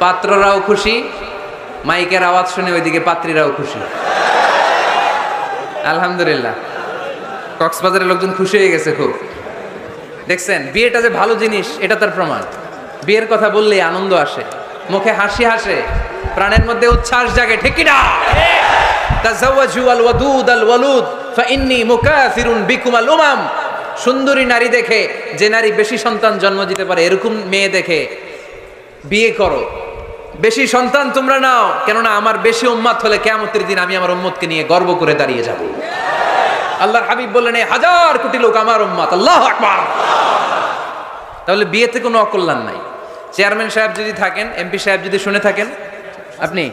পাত্ররাও খুশি, মাইকের আওয়াজ শুনে ওইদিকে পাত্রীরাও খুশি। আলহামদুলিল্লাহ। কক্সবাজারের লোকজন খুশি হয়ে গেছে খুব। দেখছেন বিয়েটা যে ভালো জিনিস এটা তার প্রমাণ। বিয়ের কথা বললেই আনন্দ আসে, মুখে হাসি আসে, প্রাণের মধ্যে উচ্ছ্বাস জাগে, ঠিক কি না? তাযাওয়াজু আল ওয়াদুদ আল ওয়ালুদ ফাইন্নী মুকাসিরুন বিকুম আল উমাম। সুন্দরী নারী দেখে, যে নারী বেশি সন্তান জন্ম দিতে পারে এরকম মেয়ে দেখে বিয়ে করো। বেশি সন্তান তোমরা নাও, কেননা আমার বেশি উম্মত হলে কিয়ামতের দিন আমি আমার উম্মতকে নিয়ে গর্ব করে দাঁড়িয়ে যাব। আল্লাহর হাবিব বললেন 1000 কোটি লোক আমার উম্মত। আল্লাহু আকবার। তাহলে বিয়েতে কোনো অকল্যাণ নাই। চেয়ারম্যান সাহেব যদি থাকেন, এমপি সাহেব যদি শুনে থাকেন, আপনি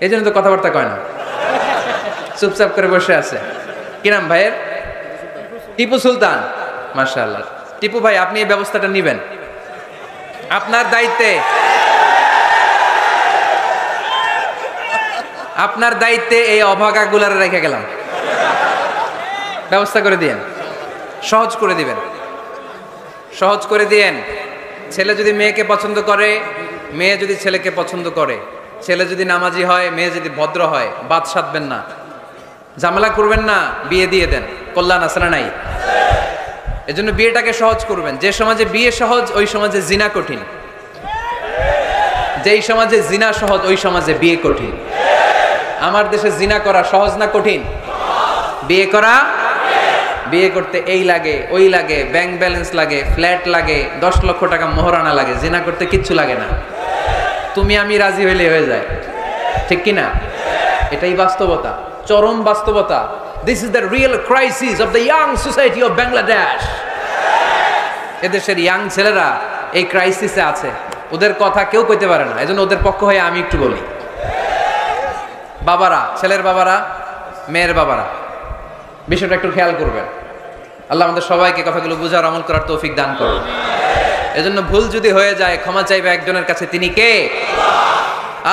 এই জন্য তো কথাবার্তা কয় না, চুপচাপ করে বসে আছে। কি নাম ভাইয়ের? টিপু সুলতান। মাশাআল্লাহ। টিপু ভাই আপনি এই ব্যবস্থাটা নিবেন, আপনার দায়িত্বে, আপনার দায়িত্বে এই অভাগাগুলার রেখে গেলাম। ব্যবস্থা করে দিয়েন, সহজ করে দিবেন, সহজ করে দিয়েন। ছেলে যদি মেয়েকে পছন্দ করে, মেয়ে যদি ছেলেকে পছন্দ করে, ছেলে যদি নামাজি হয়, মেয়ে যদি ভদ্র হয়, বাদ সাধবেন না, ঝামেলা করবেন না, বিয়ে দিয়ে দেন। কল্যাণ আছে না নাই? এজন্য বিয়েটাকে সহজ করবেন। যে সমাজে বিয়ে সহজ ওই সমাজে জিনা কঠিন, যেই সমাজে জিনা সহজ ওই সমাজে বিয়ে কঠিন। আমার দেশে জিনা করা সহজ না কঠিন? বিয়ে করা, বিয়ে করতে এই লাগে ওই লাগে, ব্যাংক ব্যালেন্স লাগে, ফ্ল্যাট লাগে, 10 লক্ষ টাকা মোহরানা লাগে। জিনা করতে কিচ্ছু লাগে না, তুমি আমি রাজি হইলে হয়ে যায়, ঠিক কি না? এটাই বাস্তবতা, চরম বাস্তবতা। This is the real crisis of the young society of Bangladesh. এদেশের ইয়াং ছেলেরা এই ক্রাইসিসে আছে, ওদের কথা কেউ কইতে পারে না। এজন্য ওদের পক্ষ হয়ে আমি একটু বলি। বাবারা, ছেলের বাবারা, মেয়ের বাবারা, বিষয়টা একটু খেয়াল করবেন। আল্লাহ আমাদের সবাইকে কথাগুলো বুঝার, আমল করার তৌফিক দান করুন। এজন্য ভুল যদি হয়ে যায় ক্ষমা চাইবে একজনের কাছে, তিনি কে?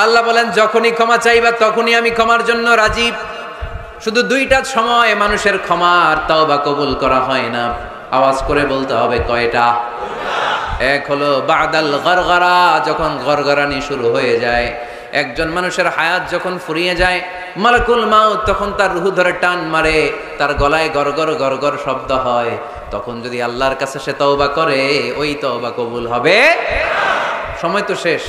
আল্লাহ বলেন যখনই ক্ষমা চাইবা তখনই আমি ক্ষমার জন্য রাজি। শুধু দুইটা সময় মানুষের ক্ষমা আর তওবা কবুল করা হয় না, আওয়াজ করে বলতে হবে কয়টা? এক হলো বাদাল গরগরা, যখন গরগরানি শুরু হয়ে যায়, একজন মানুষের হায়াত যখন ফুরিয়ে যায়, মালাকুল মাউত তখন তার রূহ ধরে টান মারে, তার গলায় গরগর গরগর শব্দ হয়, তখন যদি আল্লাহর কাছে সে তওবা করে, ওই তওবা কবুল হবে। সময় তো শেষ,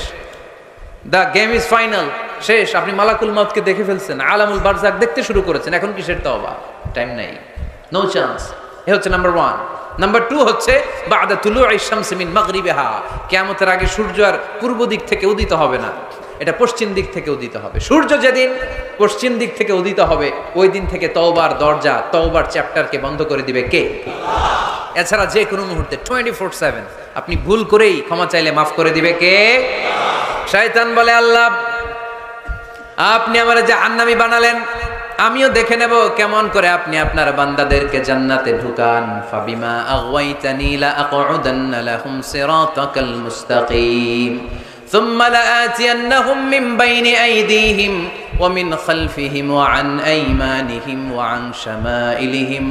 দ্য গেম ইজ ফাইনাল, শেষ। আপনি মালাকুল মাউতকে দেখে ফেলছেন, আলামুল বারজাক দেখতে শুরু করেছেন, এখন কিসের তওবা? টাইম নাই, নো চান্স। এ হচ্ছে নাম্বার 1। নাম্বার 2 হচ্ছে বাদা তুলুই শামসি মিন মাগরিবিহা, কিয়ামতের আগে সূর্য আর পূর্ব দিক থেকে উদিত হবে না, এটা পশ্চিম দিক থেকে উদিত হবে। সূর্য যেদিন পশ্চিম দিক থেকে উদিত হবে, ওই দিন থেকে তওবার দরজা, তওবার চ্যাপ্টারকে বন্ধ করে দিবে কে? এছাড়া যে কোনো মুহূর্তে 24/7 আপনি ভুল করেই ক্ষমা চাইলে মাফ করে দিবে কে? শয়তান বলে, আল্লাহ আপনি আমার জাহান্নামী বানালেন, আমিও দেখে নেব কেমন করে আপনি আপনার বান্দাদেরকে জান্নাতে ঢুকান। ফাবিমা আগওয়াইতানি লা আকউদান্না লাহুম সিরাতাকাল মুস্তাকিম ثم لآتينهم من بين أيديهم ومن خلفهم وعن أيمانهم وعن شمائلهم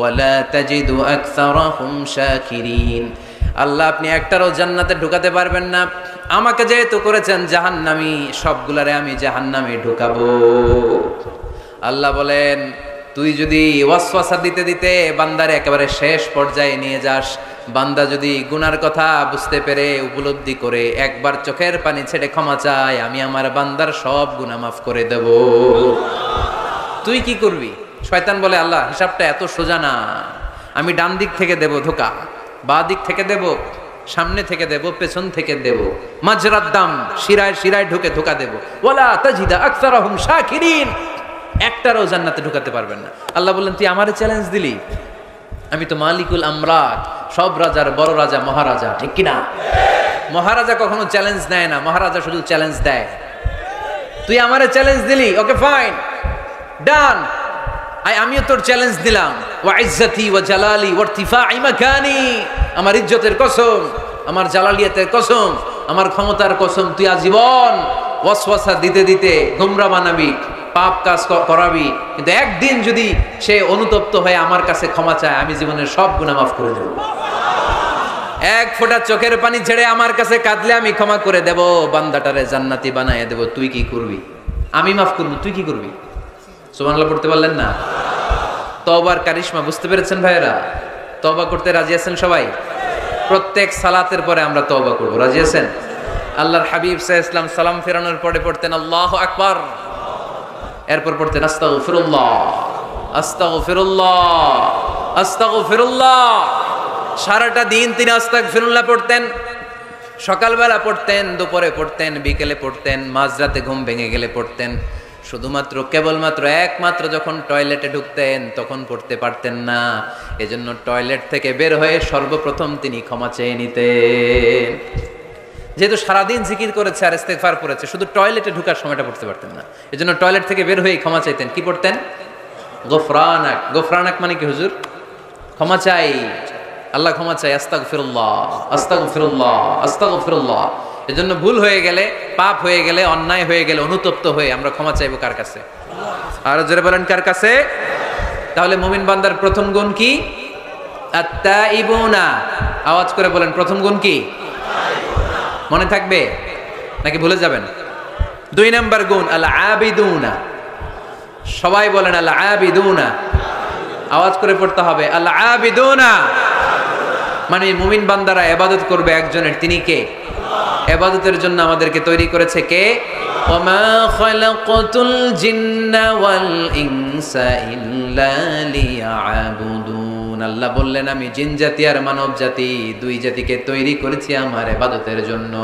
ولا تجد أكثرهم شاكرين। আল্লাহ আপনি একটারও জান্নাতে ঢুকাতে পারবেন না, আমাকে যেহেতু করেছেন জাহান্নামী, সবগুলারে আমি জাহান্নামে ঢুকাবো। আল্লাহ বলেন, তুই যদি ওয়াসওয়াসা দিতে দিতে বান্দারে একেবারে শেষ পর্যায়ে নিয়ে যাস, বান্দা যদি গুনার কথা বুঝতে পেরে উপলব্ধি করে একবার চোখের পানি ছেড়ে ক্ষমা চায়, আমি আমার বান্দার সব গুনাহ মাফ করে দেব। তুই কি করবি? শয়তান বলে, আল্লাহ হিসাবটা এত সোজা না, আমি ডান দিক থেকে দেব ধোকা, বাঁ দিক থেকে দেব, সামনে থেকে দেব, পেছন থেকে দেব, মাজরাদ দাম, শিরায় শিরায় ঢুকে ধোকা দেব। ওয়ালা তাজিদা আকসারাহুম শাকিরিন, একটারও জান্নাতে ঢুকাতে পারবেন না। আল্লাহ বললেন, তুই আমারে চ্যালেঞ্জ দিলি, আমি তো মালিকুল আমরাত, সব রাজার বড় রাজা, মহারাজা, ঠিক কিনা? মহারাজা কখনো চ্যালেঞ্জ নেয় না, মহারাজা শুধু চ্যালেঞ্জ দেয়। তুই আমারে চ্যালেঞ্জ দিলি, ওকে ফাইন, ডান, আমিও তোর চ্যালেঞ্জ দিলাম। ওয়া ইজ্জতি ওয়া জালালি ওয়া ইরতিফাই মাকানি, আমার ইজ্জতের কসম, আমার জালালিয়াতের কসম, আমার ক্ষমতার কসম, তুই আজীবন ওয়াসওয়াসা দিতে দিতে গোমরা বানাবি, পাপ কাজ করাবি, কিন্তু একদিন যদি সে অনুতপ্ত হয়ে আমার কাছে ক্ষমা চায়, আমি জীবনের সব গুনাহ মাফ করে দেব। এক ফোঁটা চোখের পানি ছেড়ে আমার কাছে কাঁদলে আমি ক্ষমা করে দেব, বান্দাটারে জান্নাতি বানায় দেব। তুই কি করবি? আমি মাফ করব, তুই কি করবি? সুবহানাল্লাহ পড়তে পারলেন না? তওবার কারিশমা বুঝতে পেরেছেন ভাইয়েরা? তওবা করতে রাজি আছেন সবাই? প্রত্যেক সালাতের পরে আমরা তওবা করব, রাজি আছেন? আল্লাহর হাবিব সাল্লাল্লাহু আলাইহি ওয়াসাল্লাম সালাম ফেরানোর পরে পড়তেন আল্লাহু আকবার, এরপর পড়তেন আস্তাগফিরুল্লাহ, আস্তাগফিরুল্লাহ, আস্তাগফিরুল্লাহ। সারাটা দিন তিনি আস্তাগফিরুল্লাহ পড়তেন। সকালবেলা পড়তেন, দুপুরে পড়তেন, বিকেলে পড়তেন, মাঝরাতে ঘুম ভেঙে গেলে পড়তেন। শুধুমাত্র কেবলমাত্র একমাত্র যখন টয়লেটে ঢুকতেন তখন পড়তে পারতেন না, এজন্য টয়লেট থেকে বের হয়ে সর্বপ্রথম তিনি ক্ষমা চেয়ে নিতেন। যেহেতু সারাদিন জিকির করেছে আর ইস্তেগফার করেছে, শুধু টয়লেটে ঢুকার সময়টা পড়তে পারতেন না, এজন্য টয়লেট থেকে বের হয়ে ক্ষমা চাইতেন। কি পড়তেন? গফরানাক। গফরানাক মানে কি হুজুর? ক্ষমা চাই, আল্লাহ ক্ষমা চাই, আস্তাগফিরুল্লাহ, আস্তাগফিরুল্লাহ, আস্তাগফিরুল্লাহ। এজন্য ভুল হয়ে গেলে, পাপ হয়ে গেলে, অন্যায় হয়ে গেলে, অনুতপ্ত হয়ে আমরা ক্ষমা চাইবো কার কাছে? আরো জোরে বলেন, কার কাছে? তাহলে মুমিন বান্দার প্রথম গুণ কি? আত-তাইবুনা। আওয়াজ করে বলেন, প্রথম গুণ কি? মনে থাকবে নাকি ভুলে যাবেন? 2 নাম্বার গুণ আল আবিদুনা। সবাই বলেন আল আবিদুনা, আওয়াজ করে পড়তে হবে আল আবিদুনা। মানে মুমিন বান্দারা ইবাদত করবে একজনের, তিনি কে? ইবাদতের জন্য আমাদেরকে তৈরি করেছে কে? ওমা খালাকাতুল জিন্না ওয়াল ইনসা ইল্লা লিয়াবুদুন। আল্লাহ বললেন, আমি জিন জাতি আর মানব জাতি, দুই জাতিকে তৈরি করেছি আমার ইবাদতের জন্য।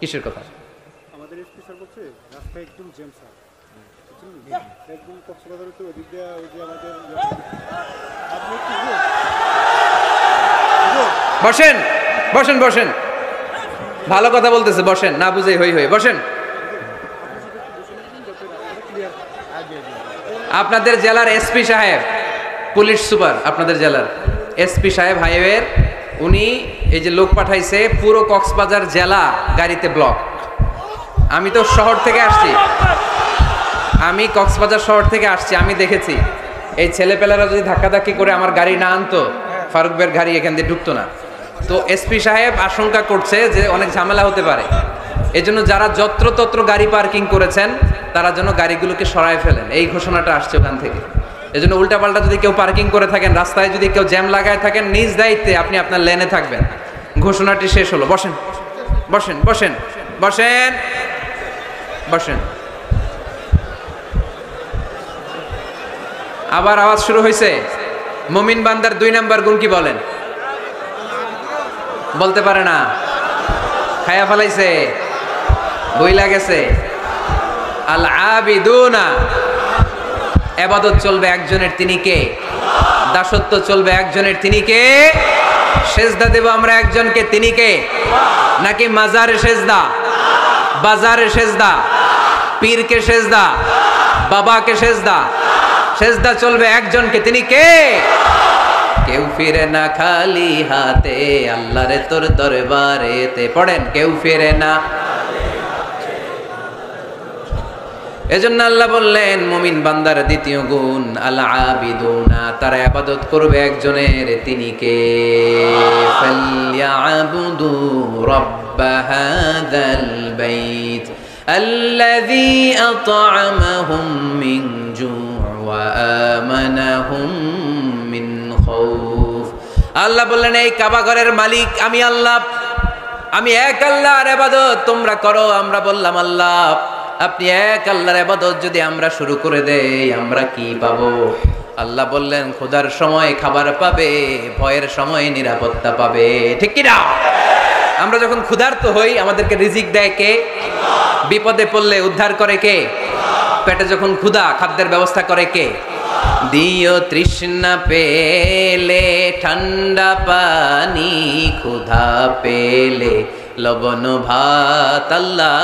কিসের কথা? আমাদের স্পেশাল বলছে রাস্তা একদম জ্যাম স্যার, একদম কক্সবাজার তো ওদিক দিয়ে ওই যে আমাদের আপনি বসেন বসেন বসেন, ভালো কথা বলতেছে, বসেন, না বুঝেই হই হই, বসেন। আপনাদের জেলার এসপি সাহেব, পুলিশ সুপার আপনাদের জেলার এসপি সাহেব হাইওয়ের, উনি এই যে লোক পাঠাইছে, পুরো কক্সবাজার জেলা গাড়িতে ব্লক। আমি তো শহর থেকে আসছি, আমি কক্সবাজার শহর থেকে আসছি, আমি দেখেছি এই ছেলেপেলারা যদি ধাক্কাধাক্কি করে আমার গাড়ি না আনতো, ফারুক ভাইয়ের গাড়ি এখান দিয়ে ঢুকতো না। তো এসপি সাহেব আশঙ্কা করছে যে অনেক ঝামেলা হতে পারে, এজন্য যারা যত্রতত্র গাড়ি পার্কিং করেছেন তারা যেন গাড়িগুলোকে সরায় ফেলেন, এই ঘোষণাটা আসছে ওখান থেকে। এজন্য উল্টাপাল্টা যদি কেউ পার্কিং করে থাকেন, রাস্তায় যদি কেউ জ্যাম লাগায় থাকেন, নিজ দায়িত্বে আপনি আপনার লেনে থাকবেন। ঘোষণাটি শেষ হলো। বসেন বসেন বসেন বসেন বসেন। আবার আওয়াজ শুরু হয়েছে। মুমিন বান্দার 2 নাম্বার গুণ কি বলেন? বলতে পারে না, খায়া ফেলাইছে, বইলা গেছে। আল আবিদুনা, ইবাদত চলবে একজনের, তিনি কে? দাসত্ব চলবে একজনের, তিনি কে? সেজদা দেব আমরা একজনকে, তিনি কে? নাকি মাজারে সেজদা, বাজারে সেজদা, পীরকে সেজদা, বাবাকে সেজদা? সেজদা চলবে একজনকে, তিনি কে? কেউ ফিরে না খালি হাতে, আল্লাহরে তোর দরবারেতে। পড়েন, কেউ ফিরে না। এজন্য আল্লাহ বললেন মুমিন বান্দার দ্বিতীয় গুণ আল আবিদুনা, তারা ইবাদত করবে একজনের, তিনি কে? ফালইয়াবুদু রাব্ব হাযাল বাইত আল্লাযী আত'আমাহুম মিন জু' ওয়া আমানাহুম মিন খাউফ। আল্লাহ বললেন এই কাবা ঘরের মালিক আমি আল্লাহ, আমি এক আল্লাহর ইবাদত তোমরা করো। আমরা বললাম আল্লাহ আপনি এক আল্লাহর ইবাদত যদি আমরা শুরু করে দেই আমরা কি পাবো? আল্লাহ বললেন ক্ষুধার সময় খাবার পাবে, ভয়ের সময় নিরাপত্তা পাবে, ঠিক কি না? আমরা যখন ক্ষুধার্ত হই আমাদেরকে রিজিক দেয় কে? বিপদে পড়লে উদ্ধার করে কে? পেটে যখন ক্ষুধা, খাদ্যের ব্যবস্থা করে কে? দিও তৃষ্ণা পেলে ঠান্ডা পানি, ক্ষুধা পেলে লবণ ভাত। আল্লাহ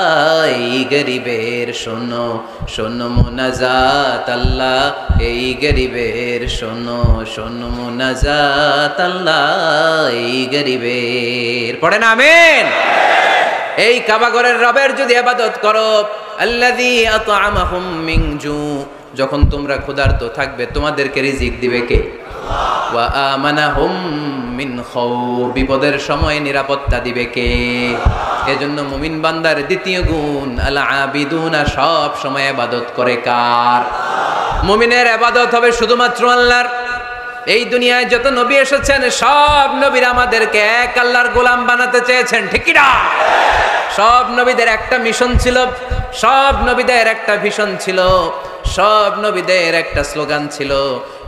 এই গরিবের শোনো শোনো মুনাজাত, আল্লাহ এই গরিবের শোনো শোনো মুনাজাত, আল্লাহ এই গরিবের। পড়েন আমিন। এই কাবা ঘরের রবের যদি ইবাদত করো, আল্লাযী আত'আমাহুম মিন জু', যখন তোমরা ক্ষুধার্ত থাকবে তোমাদেরকে রিজিক দিবে কে? ওয়া আমানাহুম মিন খাউফ, বিপদের সময় নিরাপত্তা দিবে কে? এজন্য মুমিন বান্দার দ্বিতীয় গুণ আল আবিদুনা, সব সময় ইবাদত করে কার? মুমিনের ইবাদত হবে শুধুমাত্র আল্লাহর। এই দুনিয়ায় যত নবী এসেছেন সব নবীরা আমাদেরকে এক আল্লাহর গোলাম বানাতে চেয়েছেন, ঠিক কি না? সব নবীদের একটা মিশন ছিল, সব নবীদের একটা ভিশন ছিল, সব নবীদের একটা স্লোগান ছিল,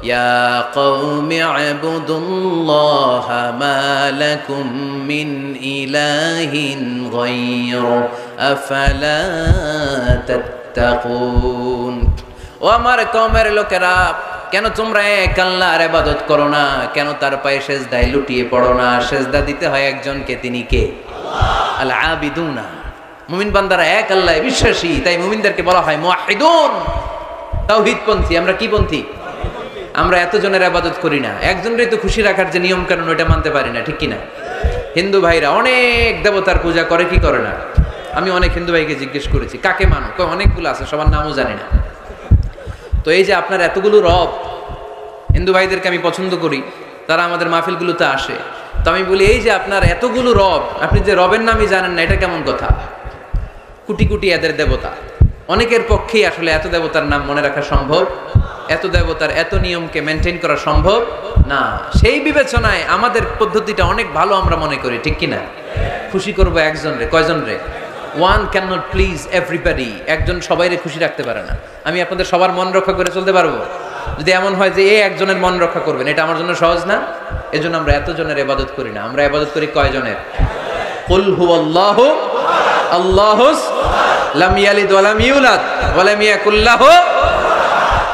ইয়া কওমি ইবুদুল্লাহা মা লাকুম মিন ইলাহিন গায়রু আফালা তাত্তাকুন। ও আমার কওমের লোকেরা, কেন তোমরা এক আল্লাহর ইবাদত করো না? কেন তার পায়ে সেজদায় লুটিয়ে পড়ো না? সেজদা দিতে হয় একজনকে, তিনি কে? আল আবিদুনা। মুমিন বান্দারা এক আল্লাহ বিশ্বাসী, তাই মুমিনদেরকে বলা হয় মুওয়াহিদুন, তাওহীদপন্থী। আমরা কি পন্থী? আমরা এতজনের ইবাদত করি না, একজনেরই তো খুশি রাখার যে নিয়ম কানুন ওটা মানতে পারি না, ঠিক কি না? হিন্দু ভাইরা অনেক দেবতার পূজা করে, কি করে না? আমি অনেক হিন্দু ভাইকে জিজ্ঞেস করেছি কাকে মানো, কয় অনেকগুলো আছে, সবার নামও জানি না। তো এই যে আপনার এতগুলো রব, হিন্দু ভাইদেরকে আমি পছন্দ করি, তারা আমাদের মাহফিলগুলোতে আসে। তো আমি বলি এই যে আপনার এতগুলো রব, আপনি যে রবের নামই জানেন না, এটা কেমন কথা? কোটি কোটি এদের দেবতা, অনেকের পক্ষেই আসলে এত দেবতার নাম মনে রাখা সম্ভব? এত দেবতার এত নিয়মকে মেনটেন করা সম্ভব না। সেই বিবেচনায় আমাদের পদ্ধতিটা অনেক ভালো আমরা মনে করি, ঠিক কিনা? খুশি করবো একজন রে, কয়জন রে? One can not please everybody. একজন সবাইরে খুশি রাখতে পারে না। আমি আপনাদের সবার মন রক্ষা করে চলতে পারবো? যদি এমন হয় যে একজনের মন রক্ষা করবেন, এটা আমার জন্য সহজ না। এজন্য আমরা এতজনের ইবাদত করি না, আমরা ইবাদত করি কয়জনের? কুল হুয়াল্লাহু আল্লাহুস লাম ইয়ালিদ ওয়া লাম ইউলাদ ওয়া লাম ইয়াকুল লাহু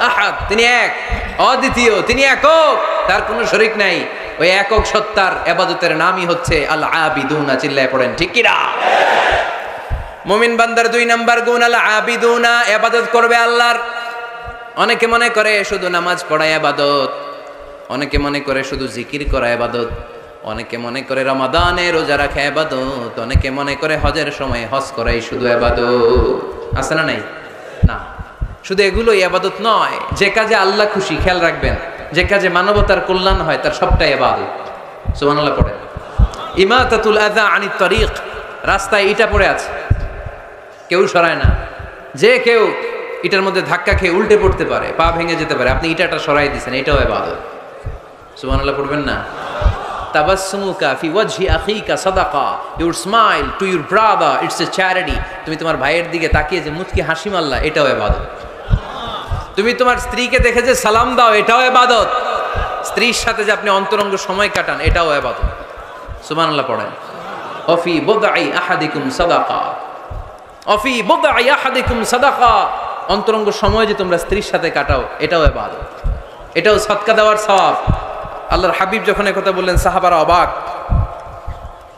আহাদ। তিনি এক, অদ্বিতীয়, তিনি একক, তার কোনো শরীক নাই। ওই একক সত্তার ইবাদতের নামই হচ্ছে আল আবিদুনা। চিল্লায় পড়েন ঠিক কি না? মুমিন বান্দার 2 নাম্বার গুণ আল আবিদুনা, ইবাদত করবে আল্লাহর। অনেকে মনে করে শুধু নামাজ পড়া ইবাদত, অনেকে মনে করে শুধু জিকির করা ইবাদত, অনেকে মনে করে রমাদানে রোজা রাখা ইবাদত, অনেকে মনে করে হজের সময় হজ করাই শুধু ইবাদত। আছে না নাই? না, শুধু এগুলোই ইবাদত নয়, যে কাজে আল্লাহ খুশি, খেয়াল রাখবেন, যে কাজে মানবতার কল্যাণ হয় তার সবটাই ইবাদত। সুবহানাল্লাহ পড়েন। ইমাতাতুল আযা আনিত তরিক, রাস্তায় ইটা পড়ে আছে, কেউ সরায় না, যে কেউ ইটার মধ্যে ধাক্কা খেয়ে উল্টে পড়তে পারে, পা ভেঙে যেতে পারে, আপনি ইটাটা সরাই দিয়েছেন, এটাও ইবাদত। সুবহানাল্লাহ পড়বেন না? তাবাসসুমুকা ফি ওয়াজহি আখিকা সাদাকা, your smile to your brother it's a charity. তুমি তোমার ভাইয়ের দিকে তাকিয়ে যে মুচকি হাসি মারলা, এটাও ইবাদত। তুমি তোমার স্ত্রীকে দেখে যে সালাম দাও, এটাও ইবাদত। স্ত্রীর সাথে যে আপনি অন্তরঙ্গ সময় কাটান, এটাও ইবাদত। সুবহানাল্লাহ পড়েন। অফি বুদআই আহাদিকুম সাদাকা, অফি বুদআই আহাদিকুম সাদাকা, অন্তরঙ্গ সময় যে তোমরা স্ত্রীর সাথে কাটাও, এটাও ইবাদত, এটাও সদকা দেওয়ার সওয়াব। আল্লাহর হাবিব যখন একথা বললেন, সাহাবারা অবাক।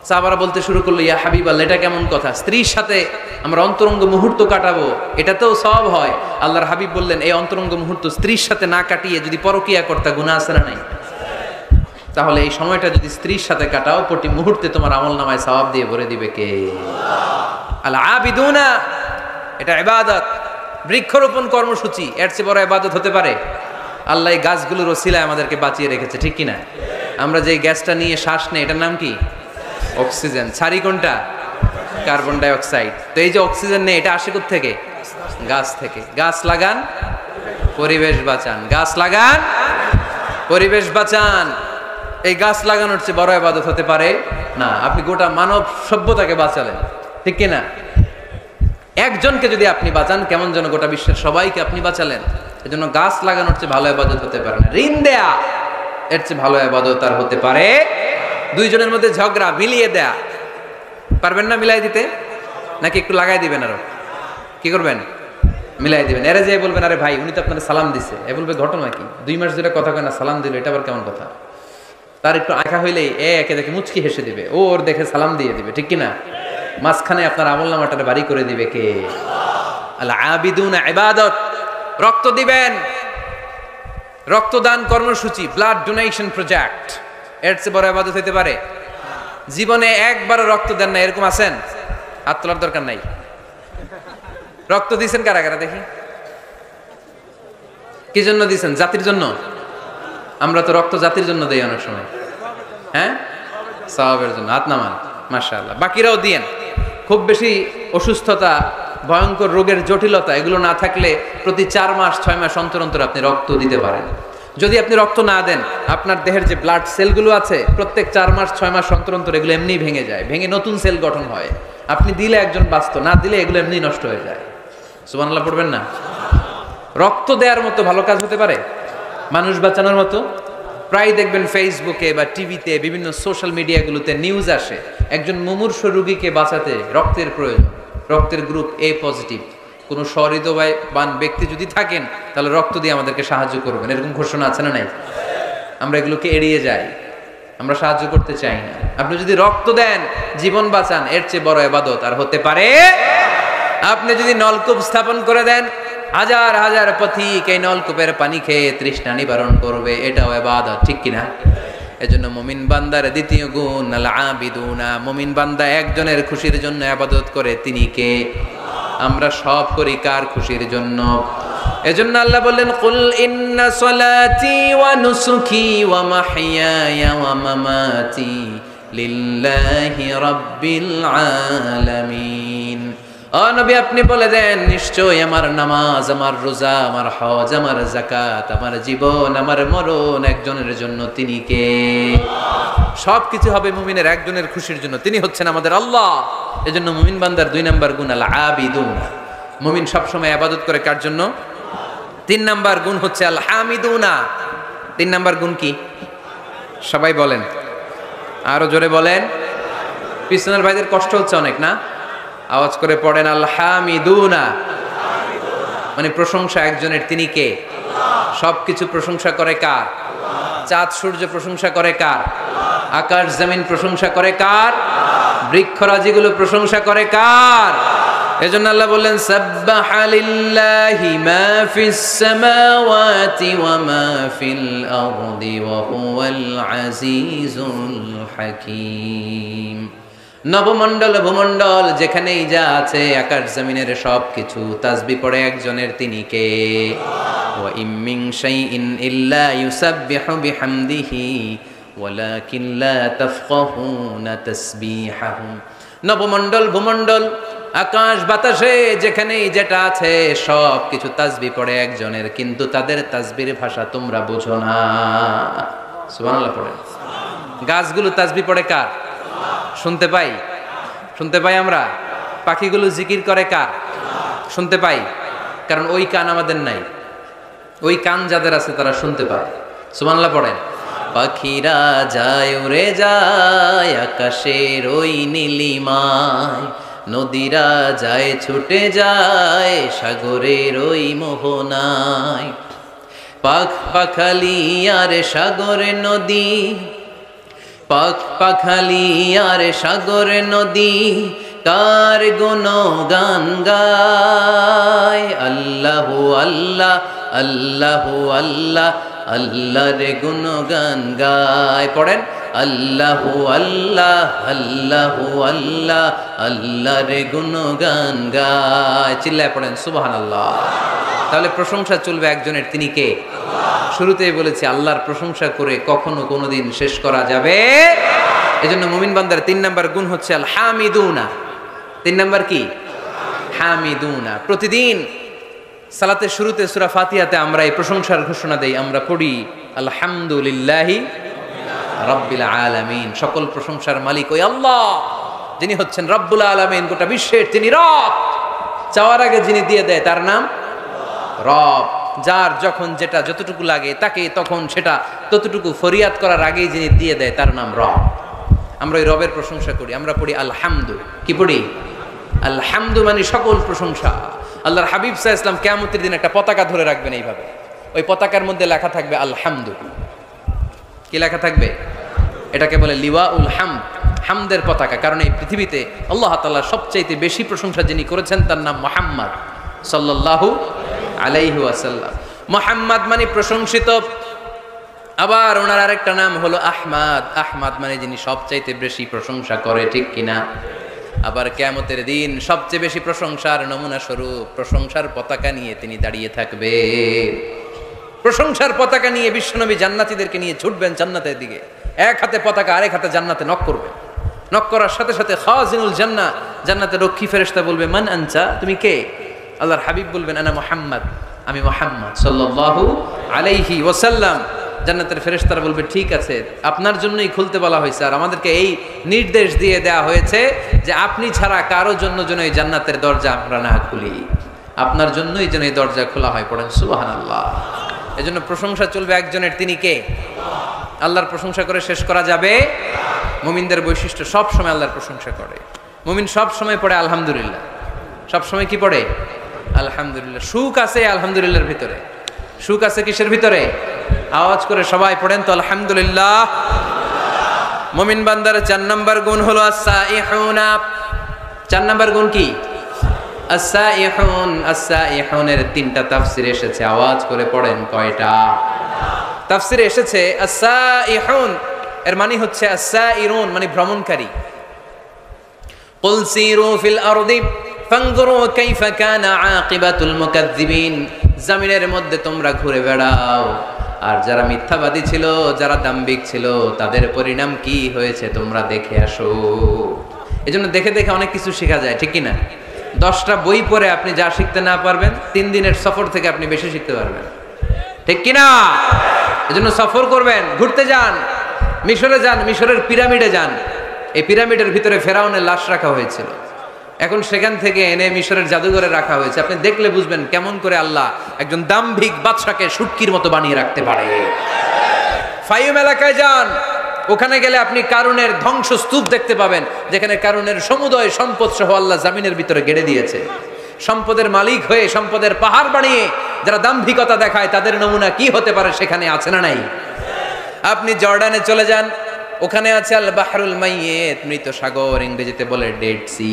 সাহাবারা বলতে শুরু করলো, ইয়া হাবিবাল্লাহ, এটা কেমন কথা? স্ত্রীর সাথে আমরা অন্তরঙ্গ মুহূর্ত কাটাবো, এটাতেও সওয়াব হয়? আল্লাহর হাবিব বললেন, এই অন্তরঙ্গ মুহূর্ত স্ত্রীর সাথে না কাটিয়ে যদি পরকিয়া করতে, গুনাহ আছে না নাই? তাহলে এই সময়টা যদি স্ত্রীর সাথে কাটাও, প্রতি মুহূর্তে তোমার আমলনামায় সওয়াব দিয়ে ভরে দিবে কে? আল আবিদুনা, এটা ইবাদত। বৃক্ষরোপণ কর্মসূচি, এর চেয়ে বড় ইবাদত হতে পারে? আল্লাহ এই গাছগুলোর ওসিলায় আমাদেরকে বাঁচিয়ে রেখেছে, ঠিক কিনা? আমরা যে গ্যাসটা নিয়ে শ্বাস নেই, এটার নাম কি? অক্সিজেন। ছাড়ি কোনটা? Carbon die oxide. তো এই যে অক্সিজেন নেই, এটা আসে কোত্থেকে? গাছ থেকে। গাছ লাগান, পরিবেশ বাঁচান। গাছ লাগান, পরিবেশ বাঁচান। এই গাছ লাগানোর চেয়ে বড় ইবাদত হতে পারে না। আপনি গোটা মানব সভ্যতাকে বাঁচালেন, ঠিক কিনা? একজনকে যদি আপনি বাঁচান, কেমন যেন গোটা বিশ্বের সবাইকে আপনি বাঁচালেন। এজন্য গাছ লাগানোর চেয়ে ভালো ইবাদত হতে পারে না। ঋণ দেয়া, এর চেয়ে ভালো ইবাদত আর হতে পারে? দুইজনের মধ্যে ঝগড়া, মিলিয়ে দেয়া, পারবেন না মিলাই দিতে? নাকি একটু লাগাই দিবেন? আরো কি করবেন? মিলাই দিবেন। এরা যে বলবেন, আরে ভাই, উনি তো আপনার সালাম দিছে। এ বলবে, ঘটনা কি? 2 মাস ধরে কথা কয় না, সালাম দিল, এটা আবার কেমন কথা? তার একটু আঁকা হইলেই একে দেখে মুচকি হেসে দিবে, ও ওর দেখে সালাম দিয়ে দিবে, ঠিক কিনা? মাঝখানে আপনার আমলনামাটা বাড়ি করে দিবে কে? আল আবিদুনা ইবাদত। রক্ত দিবেন, রক্তদান কর্মসূচি, ব্লাড ডোনেশন প্রজেক্ট, এর চেয়ে বড় ইবাদত হতে পারে? জীবনে একবারও রক্ত দেন না, এরকম আছেন? হাত তোলার দরকার নাই। রক্ত দিয়েছেন কারা কারা দেখি? কি জন্য দিয়েছেন? জাতির জন্য? আমরা তো রক্ত জাতির জন্য দেই অনেক সময়, হ্যাঁ, সওয়াবের জন্য। হাত নামান, মাশাআল্লাহ। বাকিরাও দিয়েন। খুব বেশি অসুস্থতা, ভয়ঙ্কর রোগের জটিলতা, এগুলো না থাকলে প্রতি 4 মাস 6 মাস অন্তর অন্তর আপনি রক্ত দিতে পারেন। যদি আপনি রক্ত না দেন, আপনার দেহের যে ব্লাড সেলগুলো আছে, প্রত্যেক 4 মাস 6 মাস অন্তর অন্তর এগুলো এমনি ভেঙে যায়, ভেঙে নতুন সেল গঠন হয়। আপনি দিলে একজন বাঁচত, না দিলে এগুলো এমনি নষ্ট হয়ে যায়। সুবহানাল্লাহ পড়বেন না? রক্ত দেওয়ার মতো ভালো কাজ হতে পারে? মানুষ বাঁচানোর মতো? প্রায় দেখবেন ফেসবুকে বা টিভিতে, বিভিন্ন সোশ্যাল মিডিয়াগুলোতে নিউজ আসে, একজন মুমূর্ষু রোগীকে বাঁচাতে রক্তের প্রয়োজন, রক্তের গ্রুপ এ পজিটিভ। কোনো সহৃদয়বান ব্যক্তি যদি থাকেন, তাহলে রক্ত দিয়ে আমাদেরকে সাহায্য করবেন, এরকম ঘোষণা আছে না নাই? আমরা এগুলোকে এড়িয়ে যাই, আমরা সাহায্য করতে চাই না। আপনি যদি রক্ত দেন, জীবন বাঁচান, এর চেয়ে বড় ইবাদত আর হতে পারে? আপনি যদি নলকূপ স্থাপন করে দেন, হাজার হাজার পথিক এই নলকূপের পানি খেয়ে তৃষ্ণা নিবারণ করবে, এটাও ইবাদত, ঠিক কিনা? এজন্য মুমিন বান্দার দ্বিতীয় গুণ আল আবিদুনা। মুমিন বান্দা একজনের খুশির জন্য ইবাদত করে, তিনি কে? আমরা সব করি কার খুশির জন্য? এজন্য আল্লাহ বললেন, কুল ইন্না সলাতি ওয়া নুসুকি ওয়া মাহইয়ায়া ওয়া মামাতি লিল্লাহি রাব্বিল আলামিন। ও নবী, আপনি বলে দেন, নিশ্চয় আমার নামাজ, আমার রোজা, আমার হজ, আমার যাকাত, আমার জীবন, আমার মরণ একজনের জন্য, তিনি কে? সবকিছু হবে মুমিনের একজনের খুশির জন্য, তিনি হচ্ছেন আমাদের আল্লাহ। এজন্য মুমিন বান্দার 2 নাম্বার গুণ আল আবিদুন। মুমিন সবসময় ইবাদত করে কার জন্য? 3 নাম্বার গুণ হচ্ছে আল হামিদুনা। 3 নাম্বার গুণ কি? সবাই বলেন, আরো জোরে বলেন। পিছনের ভাইদের কষ্ট হচ্ছে অনেক না? আওয়াজ করে পড়েন, আল হামিদুনা। মানে প্রশংসা একজনের, তিনি কে? সবকিছু প্রশংসা করে কার? চাঁদ সূর্য প্রশংসা করে কার? আকাশ জমিন প্রশংসা করে কার? বৃক্ষরাজিগুলো প্রশংসা করে কার? এজন্য আল্লাহ বললেন, সাব্বাহা লিল্লাহি মা ফিস সামাওয়াতি ওয়া মা ফিল আরদি ওয়া হুয়াল আজিজুল হাকীম। নবমণ্ডল ভূমণ্ডল যেখানেই যা আছে আকাশ জমিনের সব কিছু তাসবিহ পড়ে একজনের, তিনি কে? ওয়া ইম মিন শাইইন ইল্লা ইউসাব্বিহু বিহামদিহি ওয়ালাকিন লা তাফকাহুনা তাসবিহাহুম। নবমণ্ডল ভূমণ্ডল আকাশ বাতাসে যেখানেই যেটা আছে সব কিছু তাসবিহ পড়ে একজনের, কিন্তু তাদের তাসবিহর ভাষা তোমরা বোঝো না। সুবহানাল্লাহ পড়েন। গাছগুলো তাসবিহ পড়ে কার? শুনতে পাই, শুনতে পাই আমরা। পাখিগুলো জিকির করে কার? শুনতে পাই, কারণ ওই কান আমাদের নাই। ওই কান যাদের আছে তারা শুনতে পায়। সুবহানাল্লাহ পড়েন। পাখিরা যায় উড়ে যায় আকাশের ওই নীলিমায়, নদীরা যায় ছুটে যায় সাগরের ওই মোহনায়। পাখ পাখালি আর সাগরে নদী, পাখ পাখালি আর সাগরে নদী কার গুণগান গায়। আল্লাহু আল্লাহ আল্লাহু আল্লাহ আল্লাহর গুণগান গায়। পড়েন আল্লাহু আল্লাহ আল্লাহু আল্লাহ আল্লাহর গুণগান গায়। চিল্লায় পড়েন সুবহানাল্লাহ। তাহলে প্রশংসা চলবে একজনের, তিনি কে? শুরুতেই বলেছি আল্লাহর প্রশংসা করে কখনো কোনোদিন শেষ করা যাবে। এজন্য মুমিন বান্দার 3 নাম্বার গুণ হচ্ছে আল হামিদুনা। 3 নাম্বার কি? হামিদুনা। প্রতিদিন সালাতের শুরুতে সূরা ফাতিহাতে আমরা এই প্রশংসার ঘোষণা দেই, আমরা পড়ি আলহামদুলিল্লাহি রাব্বিল আলামিন। সকল প্রশংসার মালিক ওই আল্লাহ, যিনি হচ্ছেন রব্বুল আলামিন, গোটা বিশ্বের তিনি রব। চাওয়ার আগে যিনি দিয়ে দেয় তার নাম রব। যার যখন যেটা যতটুকু লাগে তাকে তখন সেটা ততটুকু ফরিয়াদ করার আগেই যিনি দিয়ে দেয় তার নাম রব। আমরা ওই রবের প্রশংসা করি, আমরা পড়ি আলহামদু। কি পড়ি? আলহামদু মানে সকল প্রশংসা। আল্লাহর হাবিব সাল্লাল্লাহু আলাইহি ওয়াসাল্লাম কিয়ামতের দিন একটা পতাকা ধরে রাখবেন এইভাবে, ওই পতাকার মধ্যে লেখা থাকবে আলহামদু। কি লেখা থাকবে? এটাকে বলে লিওয়াউল হামদ, হামদের পতাকা। কারণ এই পৃথিবীতে আল্লাহ তাআলা সবচাইতে বেশি প্রশংসা যিনি করেছেন তার নাম মুহাম্মদ সাল্লাল্লাহু আলাইহি ওয়াসাল্লাম। মুহাম্মদ মানে প্রশংসিত। আবার ওনার আরেকটা নাম হলো আহমদ। আহমদ মানে যিনি সবচাইতে বেশি প্রশংসা করে, ঠিক কিনা? আবার কিয়ামতের দিন সবচেয়ে বেশি প্রশংসার নমুনা স্বরূপ প্রশংসার পতাকা নিয়ে তিনি দাঁড়িয়ে থাকবে। প্রশংসার পতাকা নিয়ে বিশ্বনবী জান্নাতীদেরকে নিয়ে ছুটবেন জান্নাতের দিকে। এক হাতে পতাকা, আরেক হাতে জান্নাতে নক করবে। নক করার সাথে সাথে খাজিনুল জান্নাহ, জান্নাতের রক্ষী ফেরেশতা বলবে মান আনতা, তুমি কে? আল্লাহর হাবিব বলবেন আনা মুহাম্মদ, আমি মুহাম্মদ সাল্লাল্লাহু আলাইহি ওয়াসাল্লাম। জান্নাতের ফেরেশতারা বলবে ঠিক আছে, আপনার জন্যই খুলতে বলা হয়েছে, আর আমাদেরকে এই নির্দেশ দিয়ে দেয়া হয়েছে যে আপনি ছাড়া কারো জন্য যেন এই জান্নাতের দরজা আমরা না খুলি, আপনার জন্যই যেন এই দরজা খোলা হয়। পড়েন সুবহানাল্লাহ। এজন্য প্রশংসা চলবে একজনের, তিনি কে? আল্লাহর প্রশংসা করে শেষ করা যাবে? মুমিনদের বৈশিষ্ট্য, সব সময় আল্লাহর প্রশংসা করে। মুমিন সব সময় পড়ে আলহামদুলিল্লাহ। সব সময় কি পড়ে? আলহামদুলিল্লাহ। সুখ আছে আলহামদুলিল্লাহর ভিতরে। সুখ আছে কিসের ভিতরে? আওয়াজ করে সবাই পড়েন তো আলহামদুলিল্লাহ। মুমিন বান্দার 4 নাম্বার গুণ হলো আস-সাইহুনা। 4 নাম্বার গুণ কি? আস-সাইহুন। আস-সাইহুনের 3টা তাফসীর এসেছে, আওয়াজ করে পড়েন কয়টা? তাফসীরে এসেছে আস-সাইহুন এর মানে হচ্ছে আস-সাইরুন মানে ভ্রমণকারী। কুল সিরু ফিল আরদি ফানজুরু কাইফা কানা আকিবাতুল মুকাজ্জিবিন। জমিনের মধ্যে তোমরা ঘুরে বেড়াও, আর যারা মিথ্যাবাদী ছিল, যারা দাম্ভিক ছিল, তাদের পরিণাম কি হয়েছে তোমরা দেখে আসো। এজন্য দেখে দেখে অনেক কিছু শেখা যায়, ঠিক কি না? 10টা বই পড়ে আপনি যা শিখতে না পারবেন, 3 দিনের সফর থেকে আপনি বেশি শিখতে পারবেন, ঠিক কি না? এজন্য সফর করবেন, ঘুরতে যান, মিশরে যান, মিশরের পিরামিডে যান। এই পিরামিডের ভিতরে ফেরাউনের লাশ রাখা হয়েছিল, এখন সেখান থেকে এনে মিশরের জাদুঘরে রাখা হয়েছে। আপনি দেখলে বুঝবেন কেমন করে আল্লাহ একজন দাম্ভিক বাদশাকে শুটকির মতো বানিয়ে রাখতে পারে। ফাইম এলাকায় যান, ওখানে গেলে আপনি কারুনের ধ্বংসস্তূপ দেখতে পাবেন, যেখানে কারুনের সমুদয় সম্পদ সহ আল্লাহ জামিনের ভিতরে গেড়ে দিয়েছে। সম্পদের মালিক হয়ে সম্পদের পাহাড় বানিয়ে যারা দাম্ভিকতা দেখায় তাদের নমুনা কি হতে পারে সেখানে আছে না নাই? আপনি জর্ডানে চলে যান, ওখানে আছে আল বাহরুল মাইয়িত, মৃত সাগর, ইংরেজিতে বলে ডেড সি,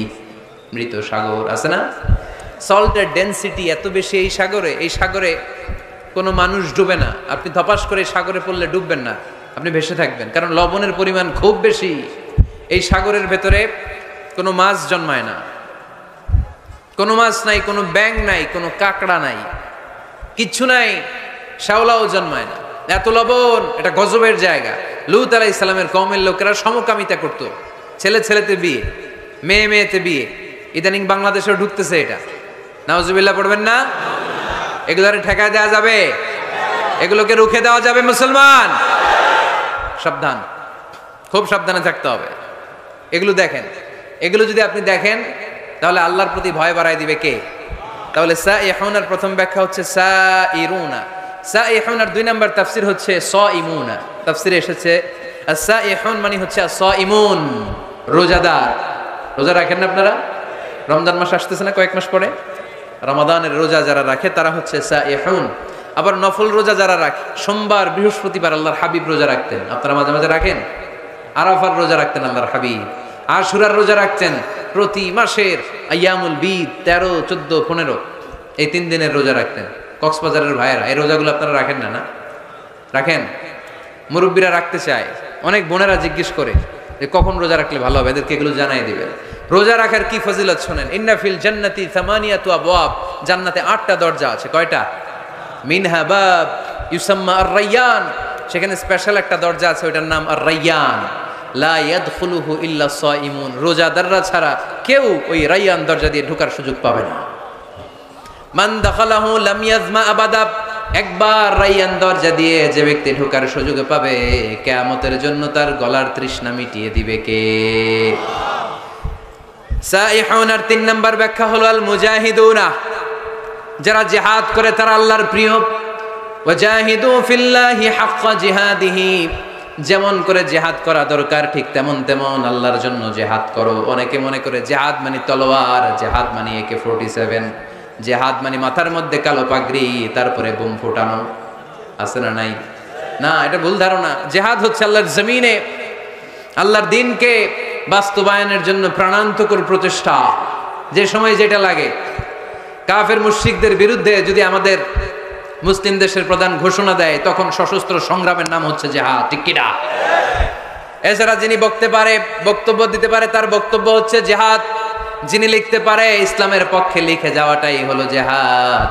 মৃত সাগর আছে না? সল্টের ডেনসিটি এত বেশি এই সাগরে, এই সাগরে কোনো মানুষ ডুবে না। আপনি ধপাস করে সাগরে পড়লে ডুববেন না, আপনি ভেসে থাকবেন, কারণ লবণের পরিমাণ খুব বেশি। এই সাগরের ভেতরে কোনো মাছ জন্মায় না, কোনো মাছ নাই, কোনো ব্যাঙ নাই, কোনো কাঁকড়া নাই, কিচ্ছু নাই, শ্যাওলাও জন্মায় না। এত লবণ, এটা গজবের জায়গা। লূত আলাইহিস সালামের কওমের লোকেরা সমকামিতা করত, ছেলে ছেলেতে বিয়ে, মেয়ে মেয়েতে বিয়ে। ইদানিং বাংলাদেশেও ঢুকতেছে এটা, নাউজুবিল্লাহ পড়বেন না? এগুলোরে ঠেকায় দেওয়া যাবে? এগুলোকে রুখে দেওয়া যাবে? মুসলমান সাবধান, খুব সাবধানে থাকতে হবে। এগুলো দেখেন, এগুলো যদি আপনি দেখেন তাহলে আল্লাহর প্রতি ভয় বাড়ায় দিবে কে? তাহলে সাইহুনার প্রথম ব্যাখ্যা হচ্ছে সাইরুনা। সাইহুনার 2 নম্বর তাফসীর হচ্ছে সাইমুনা। তাফসীরে এসেছে সাইহুন মানে হচ্ছে সাইমুন, রোজাদার। রোজা রাখেন না আপনারা? রমজান মাস আসতেছে না কয়েক মাস পরে, রমাদানের রোজা যারা রাখে তারা হচ্ছে সাইহুন। আবার নফল রোজা যারা রাখে, সোমবার বৃহস্পতিবার আল্লাহর হাবিব রোজা রাখতেন, আপনারা মাঝে মাঝে রাখেন। আরাফার রোজা রাখতেন আল্লাহর হাবিব, আশুরার রোজা রাখতেন। প্রতি মাসের আইয়ামুল বিদ 13, 14, 15 এই 3 দিনের রোজা রাখতেন। কক্সবাজারের ভাইয়েরা এই রোজাগুলো আপনারা রাখেন না? না রাখেন? মুরব্বীরা রাখতে চায়, অনেক বোনেরা জিজ্ঞেস করে যে কখন রোজা রাখলে ভালো হবে, এদেরকে এগুলো জানাই দিবেন। রোজা রাখার কি ফজিলত শোনেন। ইন্না ফিল জান্নাতি সামানিয়াতু আবওয়াব, জান্নাতে 8টা দরজা আছে। কয়টা? মিনহা বাব ইউসাম্মা আর-রায়্যান, সেখানে স্পেশাল একটা দরজা আছে, ওটার নাম আর-রায়্যান। লা ইয়াদখুলুহু ইল্লা সাইমুন, রোজাদাররা ছাড়া কেউ ওই রায়্যান দরজা দিয়ে ঢোকার সুযোগ পাবে না। মান দাখালাহু লাম ইয়াজমা আবাদা, একবার রায়্যান দরজা দিয়ে যে ব্যক্তি ঢোকার সুযোগ পাবে, কিয়ামতের জন্য তার গলার তৃষ্ণা মিটিয়ে দিবে কে? সাইহুনার 3 নম্বর ব্যাখ্যা হলো আল মুজাহিদুনা, যারা জিহাদ করে তারা আল্লাহর প্রিয়। ওয়াজাহিদু ফিল্লাহি হাক্কা জিহাদিহি, যেমন করে জিহাদ করা দরকার ঠিক তেমন তেমন আল্লাহর জন্য জিহাদ করো। অনেকে মনে করে জিহাদ মানে তলোয়ার, জিহাদ মানে AK-47, জিহাদ মানে মাথার মধ্যে কালো পাগড়ি তারপরে বোম ফোটানো, আছে না নাই? না, এটা ভুল ধারণা। জিহাদ হচ্ছে আল্লাহর জমিনে আল্লাহর দ্বীনকে বাস্তবায়নের জন্য প্রাণান্তকর প্রচেষ্টা, যে সময় যেটা লাগে। কাফের মুশরিকদের বিরুদ্ধে যদি আমাদের মুসলিম দেশের প্রধান ঘোষণা দেয়, তখন সশস্ত্র সংগ্রামের নাম হচ্ছে জিহাদ, ঠিক কি না? এছাড়া যিনি বক্তব্য দিতে পারে তার বক্তব্য হচ্ছে জিহাদ, যিনি লিখতে পারে ইসলামের পক্ষে লিখে যাওয়াটাই হলো জিহাদ।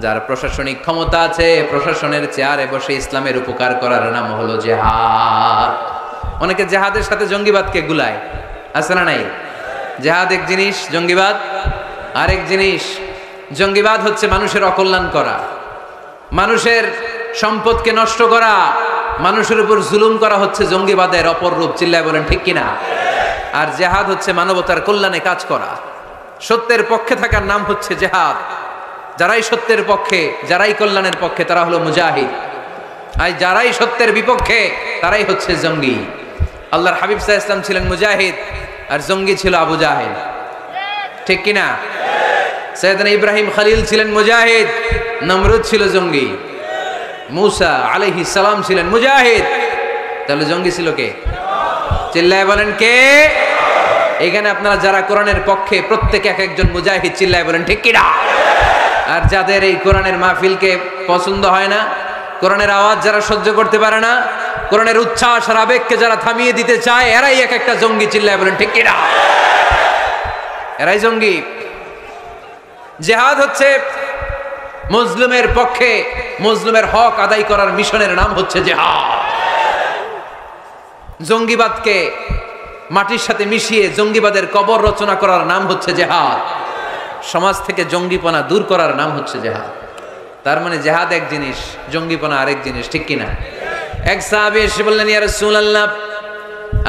যার প্রশাসনিক ক্ষমতা আছে, প্রশাসনের চেয়ারে বসে ইসলামের উপকার করার নাম হলো জিহাদ। অনেকে জিহাদের সাথে জঙ্গিবাদকে গুলায়, আছে না নাই? জিহাদ এক জিনিস, জঙ্গিবাদ আরেক জিনিস। জঙ্গিবাদ হচ্ছে মানুষের অকল্যাণ করা, মানুষের সম্পদকে নষ্ট করা, মানুষের উপর জুলুম করা হচ্ছে জঙ্গিবাদের অপর রূপ। চিল্লায় বলেন ঠিক কিনা? আর জিহাদ হচ্ছে মানবতার কল্যাণে কাজ করা, সত্যের পক্ষে থাকার নাম হচ্ছে জিহাদ। যারাই সত্যের পক্ষে, যারাই কল্যাণের পক্ষে, তারা হলো মুজাহিদ। আর যারাই সত্যের বিপক্ষে, তারাই হচ্ছে জঙ্গি। আল্লাহর হাবিব সাল্লাল্লাহু আলাইহি ওয়াসাল্লাম ছিলেন মুজাহিদ, আর জঙ্গি ছিল আবু জাহেল, ঠিক কিনা? সাইয়েদনা ইব্রাহিম খলিল ছিলেন মুজাহিদ, নমরুদ ছিল জঙ্গি। মুসা আলাইহিস সালাম ছিলেন মুজাহিদ, তাহলে জঙ্গি ছিল কে? চিল্লায় বলেন কে? এখানে আপনারা যারা কোরআনের পক্ষে, প্রত্যেকে এক একজন মুজাহিদ। চিল্লায় বলেন ঠিক কিনা? আর যাদের এই কোরআনের মাহফিলকে পছন্দ হয় না, কোরআনের আওয়াজ যারা সহ্য করতে পারে না, কোরআনের উচ্ছ্বাস আর আবেগকে যারা থামিয়ে দিতে চায়, এরাই এক একটা জঙ্গি। চিল্লায় বলেন ঠিক কিনা? এরাই জঙ্গি। জিহাদ হচ্ছে মুসলিমের পক্ষে মুসলিমের হক আদায় করার মিশনের নাম হচ্ছে জিহাদ। জঙ্গিবাদকে মাটির সাথে মিশিয়ে জঙ্গিবাদের কবর রচনা করার নাম হচ্ছে জিহাদ। সমাজ থেকে জঙ্গিপনা দূর করার নাম হচ্ছে জিহাদ। তার মানে জিহাদ এক জিনিস, জঙ্গিপনা আরেক জিনিস, ঠিক কিনা? এক সাহাবী এসে বললেন, ইয়া রাসূলুল্লাহ,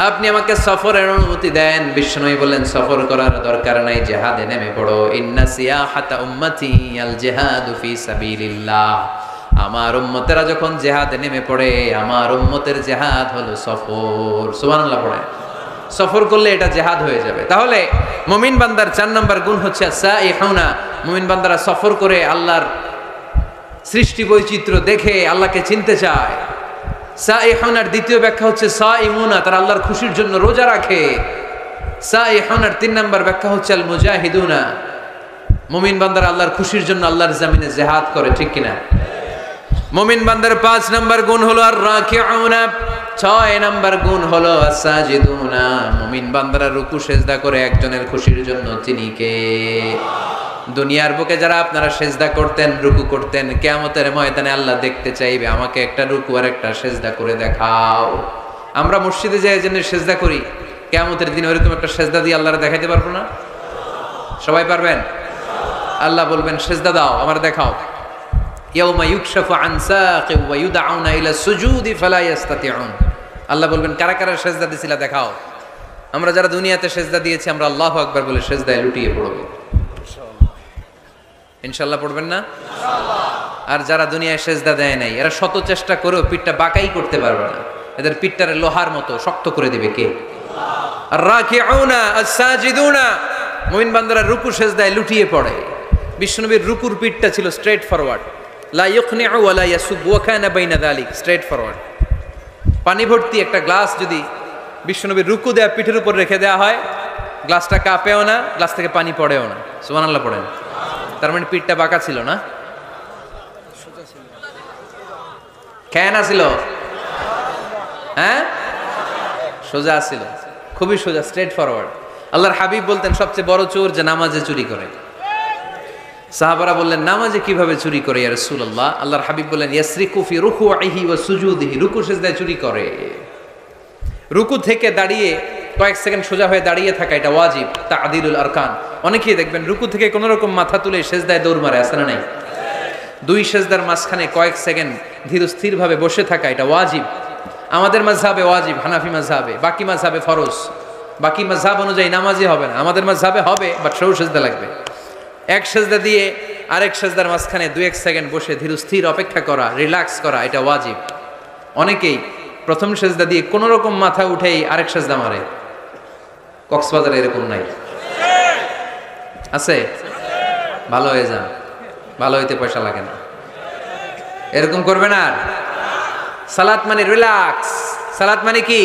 আপনি আমাকে সফরের অনুমতি দেন। বিশ্বনবী বললেন, সফর করার দরকার নাই, জিহাদে নেমে পড়ো। ইন্না সিয়াহাতা উম্মতি আল জিহাদু ফি সাবিলিল্লাহ। আমার উম্মতেরা যখন জিহাদে নেমে পড়ে, আমার উম্মতের জিহাদ হলো সফর। সুবহানাল্লাহ পড়ে। সফর করলে এটা জিহাদ হয়ে যাবে। তাহলে মুমিন বান্দার 4 নম্বর গুণ হচ্ছে সাইহুনা। মুমিন বান্দারা সফর করে আল্লাহর সৃষ্টি বৈচিত্র্য দেখে আল্লাহকে চিনতে চায়। সাইহুনার দ্বিতীয় ব্যাখ্যা হচ্ছে সাইমুনা, তারা আল্লাহর খুশির জন্য রোজা রাখে। সাইহুনার 3 নম্বর ব্যাখ্যা হচ্ছে আল মুজাহিদুনা। মুমিন বান্দারা আল্লাহর খুশির জন্য আল্লাহর জমিনে জিহাদ করে, ঠিক কিনা? মুমিন বান্দার 5 নাম্বার গুণ হলো আর রাকিউনা, 6 নাম্বার গুণ হলো সাজিদুনা। মুমিন বান্দারা রুকু সেজদা করে একজনের খুশির জন্য, তিনি কে? দুনিয়ার বুকে যারা আপনারা সেজদা করতেন, রুকু করতেন, কিয়ামতের ময়দানে আল্লাহ দেখতে চাইবে আমাকে একটা রুকু আর একটা সেজদা করে দেখাও। আমরা মসজিদে যাই জন্য সেজদা করি, কিয়ামতের দিন ওইরকম একটা সেজদা দিয়ে আল্লাহরে দেখাইতে পারবো না? সবাই পারবেন? আল্লাহ বলবেন সেজদা দাও, আমার দেখাও। ইয়াউমা ইউকশাফু আন সাকি ওয়া ইউদআউনা ইলা সুজুদি ফালা ইস্তাতিউন। আল্লাহ বলবেন কারা কারা সেজদা দিছিলা দেখাও। আমরা যারা দুনিয়াতে সেজদা দিয়েছি আমরা আল্লাহু আকবার বলে সেজদায় লুটিয়ে পড়ব। ইনশাআল্লাহ পড়বেন না? ইনশাআল্লাহ। আর যারা দুনিয়ায় সেজদা দেয় নাই এরা শত চেষ্টা করেও পিঠটা বাঁকাই করতে পারবে না, এদের পিঠটারে লোহার মতো শক্ত করে দিবে কে? আল্লাহ। আর রাকিউনা আস-সাজিদুনা, মুমিন বান্দারা রুকু সেজদায় লুটিয়ে পড়ে। বিশ্বনবীর রুকুর পিঠটা ছিল স্ট্রেট ফরওয়ার্ড, লা ইউকনিউ ওয়া লা ইয়াসুব ওয়া কানা বাইনা যালিক, স্ট্রেট ফরওয়ার্ড। পানি ভর্তি একটা গ্লাস যদি বিশ্বনবীর রুকু দেয়া পিঠের উপর রেখে দেওয়া হয়, গ্লাসটা কাঁপেও না, গ্লাস থেকে পানি পড়েও না। সুবহানাল্লাহ পড়েন। তার মানে পিঠটা বাঁকা ছিল না, কেন ছিল? হ্যাঁ, সোজা ছিল, খুবই সোজা, স্ট্রেট ফরওয়ার্ড। আল্লাহর হাবিব বলতেন সবচেয়ে বড় চোর যে নামাজে চুরি করে। সাহাবারা বললেন নামাজে কিভাবে চুরি করে ইয়া রাসূলুল্লাহ? আল্লাহর হাবিব বললেন ইয়াসরিকু ফি রুকুইহি ওয়া সুজুদিহি, রুকু সেজদায় চুরি করে। রুকু থেকে দাঁড়িয়ে কয়েক সেকেন্ড সোজা হয়ে দাঁড়িয়ে থাকা এটা ওয়াজিব, তা'দিলুল আরকান। অনেকেই দেখবেন রুকু থেকে কোনো রকম মাথা তুলে সেজদায় দৌড় মারে, আছে না নাই? দুই সেজদার মাঝখানে কয়েক সেকেন্ড ধীর স্থিরভাবে বসে থাকা এটা ওয়াজিব। আমাদের মাযহাবে ওয়াজিব, হানাফি মাযহাবে, বাকি মাযহাবে ফরজ। বাকি মাযহাব অনুযায়ী নামাজই হবে না, আমাদের মাযহাবে হবে, বাট সরু সেজদা লাগবে। এক সেজদা দিয়ে আরেক সেজদার মাঝখানে 2-1 সেকেন্ড বসে ধীর স্থির অপেক্ষা করা, রিল্যাক্স করা এটা ওয়াজিব। অনেকেই প্রথম সেজদা দিয়ে কোনো রকম মাথা উঠেই আরেক সেজদা মারে। কক্সবাজারে এরকম নাই? আছে? ভালো হয়ে যান, ভালো হইতে পয়সা লাগে না, এরকম করবে না। সালাত মানে রিল্যাক্স। সালাত মানে কি?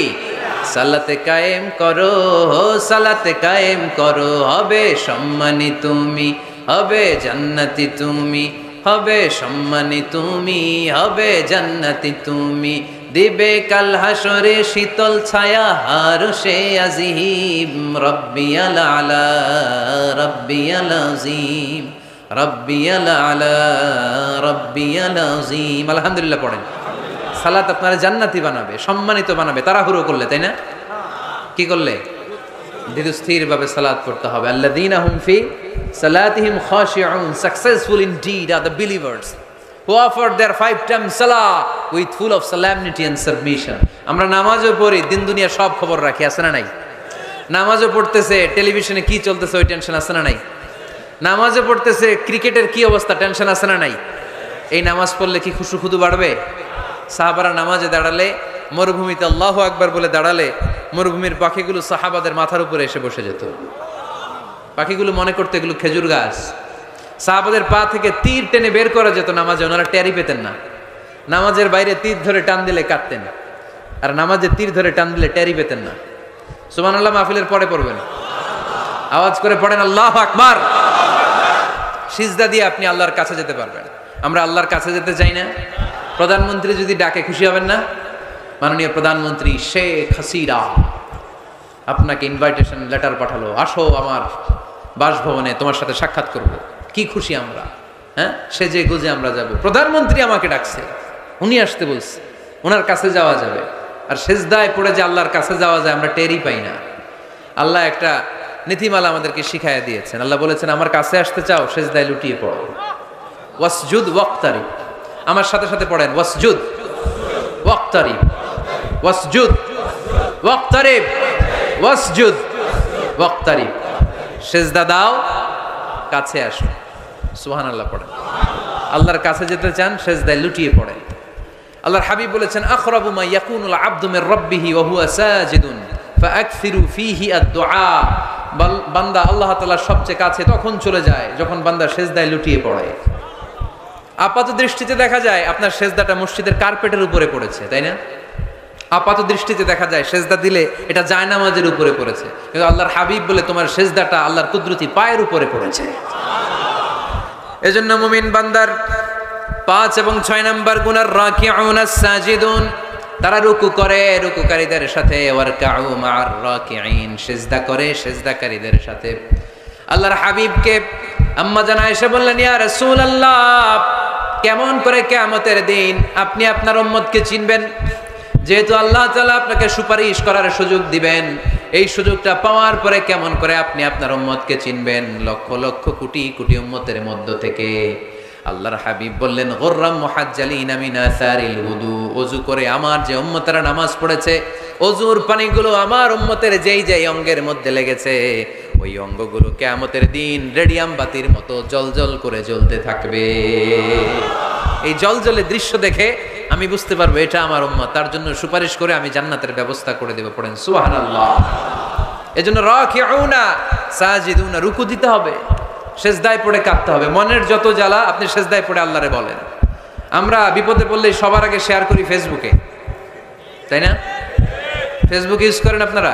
সালাতে কায়েম করো, সালাতে কায়েম করো, হবে সম্মানী তুমি, হবে জান্নাতি তুমি, হবে সম্মানী তুমি, হবে জান্নাতি তুমি, দিবে কাল হাসরে শীতল ছায়া হারশে আজিম, রব্বিয়াল আলা রব্বিয়াল আযীম, রব্বিয়াল আলা রব্বিয়াল আযীম। আলহামদুলিল্লাহ পড়েন। সালাত আপনারা জান্নাতি বানাবে, সম্মানিত বানাবে, তাড়াহুড়ো করলে, তাই না? কি করলে? ধীর স্থির ভাবে সালাত করতে হবে। আল্লাযীনা হুম ফি সালাতিহিম খাশিউন, successful indeed are the believers who offer their 5 times salah with full of solemnity and submission. আমরা নামাজও পড়ি, দিন দুনিয়া সব খবর রাখি, আছে না নাই? নামাজও পড়তেছে, টেলিভিশনে কি চলতেছে ওই টেনশন আছে না নাই? নামাজও পড়তেছে, ক্রিকেটের কি অবস্থা, টেনশন আছে না নাই? এই নামাজ পড়লে কি খুশু খুদু বাড়বে? সাহাবারা নামাজে দাঁড়ালে, মরুভূমিতে আল্লাহু আকবার বলে দাঁড়ালে, মরুভূমির পাখিগুলো সাহাবাদের মাথার উপরে এসে বসে যেত। পাখিগুলো মনে করতে এগুলো খেজুর গাছ। সাহাবাদের পা থেকে তীর টেনে বের করা যেত নামাজে, ওনারা টেরই পেতেন না। নামাজের বাইরে তীর ধরে টান দিলে কাটতেন, আর নামাজে তীর ধরে টান দিলে টেরই পেতেন না। সুবহানাল্লাহ মাহফিলের পরে পড়বেন, আওয়াজ করে পড়েন আল্লাহু আকবার। সিজদা দিয়ে আপনি আল্লাহর কাছে যেতে পারবেন। আমরা আল্লাহর কাছে যেতে চাই না? প্রধানমন্ত্রী যদি ডাকে খুশি হবেন না? মাননীয় প্রধানমন্ত্রী শেখ হাসিনা আপনাকে ইনভাইটেশন লেটার পাঠালো, আসো আমার বাসভবনে, তোমার সাথে সাক্ষাৎ করব। কি খুশি আমরা, হ্যাঁ? সেজে গুজে আমরা যাব। প্রধানমন্ত্রী আমাকে ডাকছে, উনি আসতে বলছে, ওনার কাছে যাওয়া যাবে। আর সেজদায় পড়ে যে আল্লাহর কাছে যাওয়া যায় আমরা টেরই পাই না। আল্লাহ একটা নীতিমালা আমাদেরকে শিখাইয়া দিয়েছেন। আল্লাহ বলেছেন আমার কাছে আসতে চাও, সেজদায় লুটিয়ে পড়ো। ওয়াসজুদ ওয়াক্তারিব, আমার সাথে সাথে পড়েন, ওয়াসজুদ ওয়াক্তারিব, ওয়াসজুদ ওয়াক্তারিব, ওয়াসজুদ ওয়াক্তারিব। সেজদা দাও, কাছে আসো। সুবহানাল্লাহ পড়েন। আল্লাহর কাছে যেতে চান, সেজদায় লুটিয়ে পড়েন। আল্লাহর হাবিব বলেছেন আখরাবু মা ইয়াকুনুল আবদু মির রাব্বিহি ওয়া হুয়া সাজিদুন ফাআকসিরু ফীহি আদ-দুআ। বান্দা আল্লাহ তাআলার সবচেয়ে কাছে তখন চলে যায় যখন বান্দা সেজদায় লুটিয়ে পড়ে। আপাত দৃষ্টিতে দেখা যায় আপনার সেজদাটা মসজিদের কার্পেটের উপরে পড়েছে, তাই না? আপাত দৃষ্টিতে দেখা যায় সেজদা দিলে এটা জায়নামাজের উপরে পড়েছে, কিন্তু আল্লাহর হাবিব বলে তোমার সেজদাটা আল্লাহর কুদরতি পায়ের উপরে পড়েছে। এজন্য মুমিন বান্দার 5 এবং 6 নাম্বার গুণ আর-রাকিউন আস-সাজিদুন, তারা রুকু করে রুকুকারীদের সাথে, ওয়ারকাউ মা'আর রাকিঈন, সিজদা করে সিজদাকারীদের সাথে। আল্লাহর হাবিবকে আম্মা জান আয়েশা বললেন, ইয়া রাসূলুল্লাহ, কেমন করে কিয়ামতের দিন আপনি আপনার উম্মতকে চিনবেন? যেহেতু আল্লাহ তাআলা আপনাকে সুপারিশ করার সুযোগ দিবেন, এই সুযোগটা পাওয়ার পরে কেমন করে আপনি আপনার উম্মতকে চিনবেন লক্ষ লক্ষ কোটি কোটি উম্মতের মধ্য থেকে? আল্লাহর হাবিব বললেন, গুররাম মুহাজ্জালিনা মিন আসারিল উযু, ওযু করে আমার যে উম্মতেরা নামাজ পড়েছে, ওযুর পানিগুলো আমার উম্মতের যেই যেই অঙ্গের মধ্যে লেগেছে, ওই অঙ্গগুলো কিয়ামতের দিন রেডিয়াম বাতির মতো জ্বলজ্বল করে জ্বলতে থাকবে। এই জ্বলজ্বলে দৃশ্য দেখে আমি বুঝতে পারবো এটা আমার উম্মত, তার জন্য সুপারিশ করে আমি জান্নাতের ব্যবস্থা করে দেব। পড়েন সুবহানাল্লাহ। এজন্য রাকিউনা সাজিদুনা, রুকু দিতে হবে, সেজদায় পড়ে কাঁদতে হবে। মনের যত জ্বালা আপনি সেজদায় পড়ে আল্লাহরে বলেন। আমরা বিপদে পড়লেই সবার আগে শেয়ার করি ফেসবুকে, তাই না? ফেসবুক ইউজ করেন আপনারা?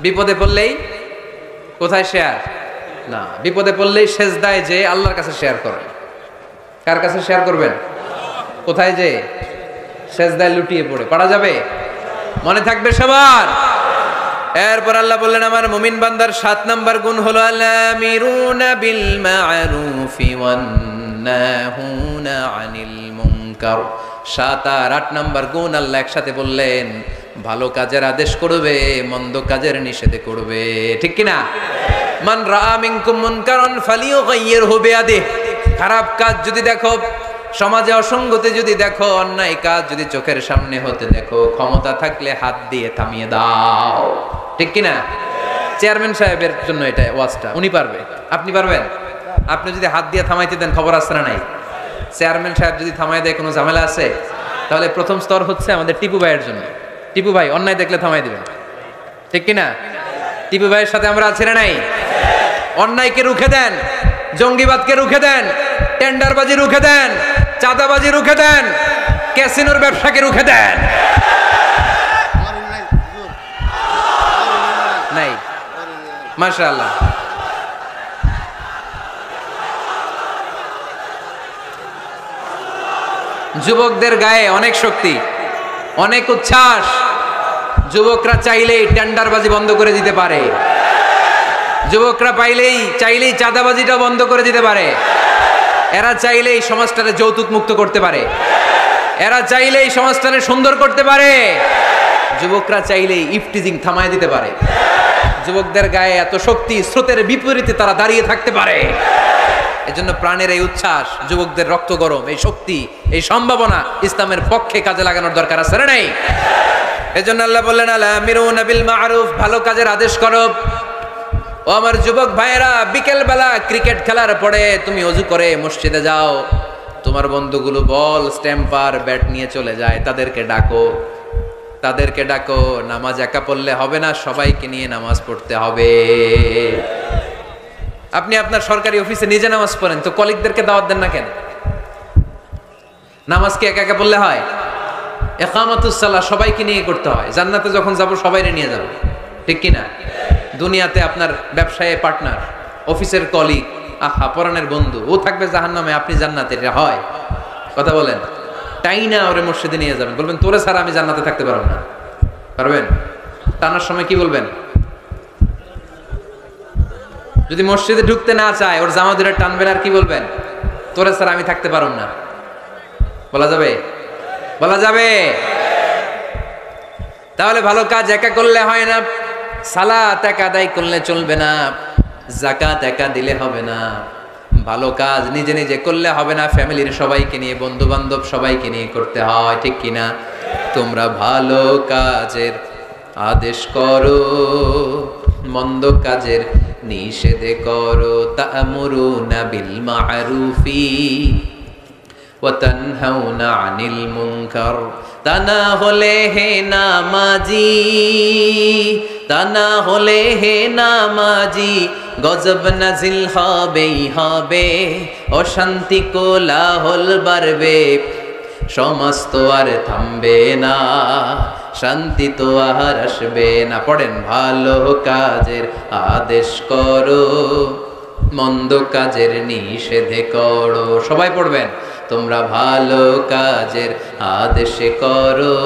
বিপদে পড়লেই কোথায় শেয়ার? না, বিপদে পড়লেই সেজদায় যে আল্লাহর কাছে শেয়ার করেন। কার কাছে শেয়ার করবেন? কোথায় যে? সেজদায় লুটিয়ে পড়ে। পারা যাবে? মনে থাকবে সবার? এরপর আল্লাহ বললেন, আমার মুমিন বান্দার 7 নাম্বার গুণ হলো আল-আমিরুনা বিল মা'রুফি ওয়ান নাহুনা আনিল মুনকার। 7 আর 8 নাম্বার গুণ আল্লাহ একসাথে বললেন, ভালো কাজের আদেশ করবে, মন্দ কাজের নিষেধ করবে। ঠিক কি না? মান রাআ মিনকুম মুনকারান ফালিয়ুগাইয়িরহু বিয়াদিহি, খারাপ কাজ যদি দেখো, সমাজে অসঙ্গতি যদি দেখো, অন্যায় কাজ যদি চোখের সামনে হতে দেখো, ক্ষমতা থাকলে হাত দিয়ে থামিয়ে দাও। ঠিক কি না? চেয়ারম্যান সাহেবের জন্য এটা ওয়াজটা, উনি পারবে, আপনি পারবেন? আপনি যদি হাত দিয়ে থামাইতে দেন, খবর আসছে না নাই? চেয়ারম্যান সাহেব যদি থামাই দেয়, কোনো ঝামেলা আছে? তাহলে প্রথম স্তর হচ্ছে আমাদের টিপু ভাইয়ের জন্য। টিপু ভাই অন্যায় দেখলে থামাই দিবেন, ঠিক কি না? টিপু ভাইয়ের সাথে আমরা আছি না নাই? অন্যায়কে রুখে দেন, জঙ্গিবাদকে রুখে দেন, টেন্ডারবাজি রুখে দেন, চাঁদাবাজি রুখে দেন, ক্যাসিনোর ব্যবসাকে রুখে দেন। নাই? মাশাআল্লাহ। যুবকদের গায়ে অনেক শক্তি, অনেক উচ্ছ্বাস। যুবকরা চাইলেই টেন্ডারবাজি বন্ধ করে দিতে পারে, যুবকরা চাইলেই চাঁদাবাজিটা বন্ধ করে দিতে পারে, এরা চাইলেই সমাজটাকে যৌতুক মুক্ত করতে পারে, এরা চাইলেই সমাজটাকে সুন্দর করতে পারে, যুবকরা চাইলেই ইফটিজিং থামায় দিতে পারে। যুবকদের গায়ে এত শক্তি, স্রোতের বিপরীতে তারা দাঁড়িয়ে থাকতে পারে। এজন্য প্রাণের এই উচ্ছ্বাস, যুবকদের রক্ত গরম, এই শক্তি, এই সম্ভাবনা ইসলামের পক্ষে কাজে লাগানোর দরকার আছে না নাই? এজন্য আল্লাহ বললেন, আল-আমিরুনা বিল মা'রুফ, ভালো কাজের আদেশ করো। ও আমার যুবক ভাইয়েরা, বিকেল বেলা ক্রিকেট খেলার পরে তুমি ওযু করে মসজিদে যাও, তোমার বন্ধুগুলো বল, স্ট্যাম্পার, ব্যাট নিয়ে চলে যায়, তাদেরকে ডাকো, তাদেরকে ডাকো। নামাজ একা পড়লে হবে না, সবাইকে নিয়ে নামাজ পড়তে হবে। আপনি আপনার সরকারি অফিসে নিজে নামাজ পড়েন, তো কলিগদেরকে দাওয়াত দেন না কেন? নামাজ কি একা একা পড়লে হয়? ইকামাতুস সালাহ সবাইকে নিয়ে করতে হয়। জান্নাতে যখন যাব সবাইকে নিয়ে যাব, ঠিক কি না? দুনিয়াতে আপনার ব্যবসায়ে পার্টনার, অফিসের কলিগ, আহা পরাণের বন্ধু, ও থাকবে জাহান্নামে, আপনি জান্নাতে, এটা হয়? কথা বলেন। টাইনা ওরে মসজিদে নিয়ে যাবেন, বলবেন তোরে ছাড়া আমি জান্নাতে থাকতে পারবো না। পারবেন? টানার সময় কি বলবেন? যদি মসজিদে ঢুকতে না চায়, ওর জামা ধরে টানবেন, আর কি বলবেন? তোরে ছাড়া আমি থাকতে পারবো না। বলা যাবে? বলা যাবে? তাহলে ভালো কাজ একা করলে হয় না, সালাত একা আদায় করলে চলবে না, যাকাত একা দিলে হবে না, ভালো কাজ নিজে নিজে করলে হবে না, ফ্যামিলির সবাইকে নিয়ে, বন্ধু বান্ধব সবাইকে নিয়ে করতে হয়, ঠিক কিনা? তোমরা ভালো কাজের আদেশ করো, মন্দ কাজের নিষেধ করো। তা'মুরুনা বিল মা'রুফি ওয়া তানহাউনা আনিল মুনকার। তা না হলে হে নামাজি, তা না হলে হে নামাজি, গজব নাজিল হবেই হবে, অশান্তি কোলাহল বাড়বে, সমাজ তো আর থামবে না, শান্তি তো আর আসবে না। পড়েন, ভালো কাজের আদেশ করো, মন্দ কাজের নিষেধ করো। সবাই পড়বেন, তোমরা ভালো কাজের আদেশ করো,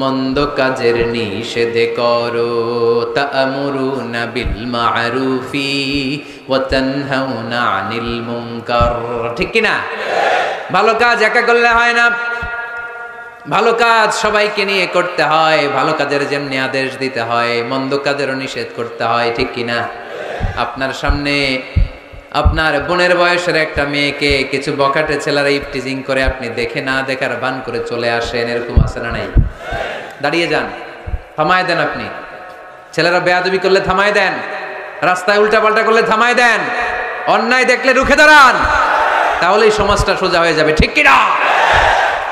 মন্দ কাজের নিষেধ করো। তা'মুরুনা বিল মা'রুফি ওয়া তানহাউনা আনিল মুনকার। ঠিক কি না? ভালো কাজ একা করলে হয় না, ভালো কাজ সবাইকে নিয়ে করতে হয়। ভালো কাজের যেমনি আদেশ দিতে হয়, মন্দ কাজেরও নিষেধ করতে হয়। ঠিক কি না? আপনার সামনে আপনার বোনের বয়সের একটা মেয়েকে কিছু বখাটে ছেলেরা ইফটিজিং করে, আপনি দেখে না দেখার ভান করে চলে আসেন, এরকম আছে না নাই? দাঁড়িয়ে যান, থামায় দেন। আপনি ছেলেরা বেয়াদবি করলে থামায় দেন, রাস্তায় উল্টাপাল্টা করলে থামায় দেন, অন্যায় দেখলে রুখে দাঁড়ান, তাহলেই সমাজটা সোজা হয়ে যাবে। ঠিক কি না?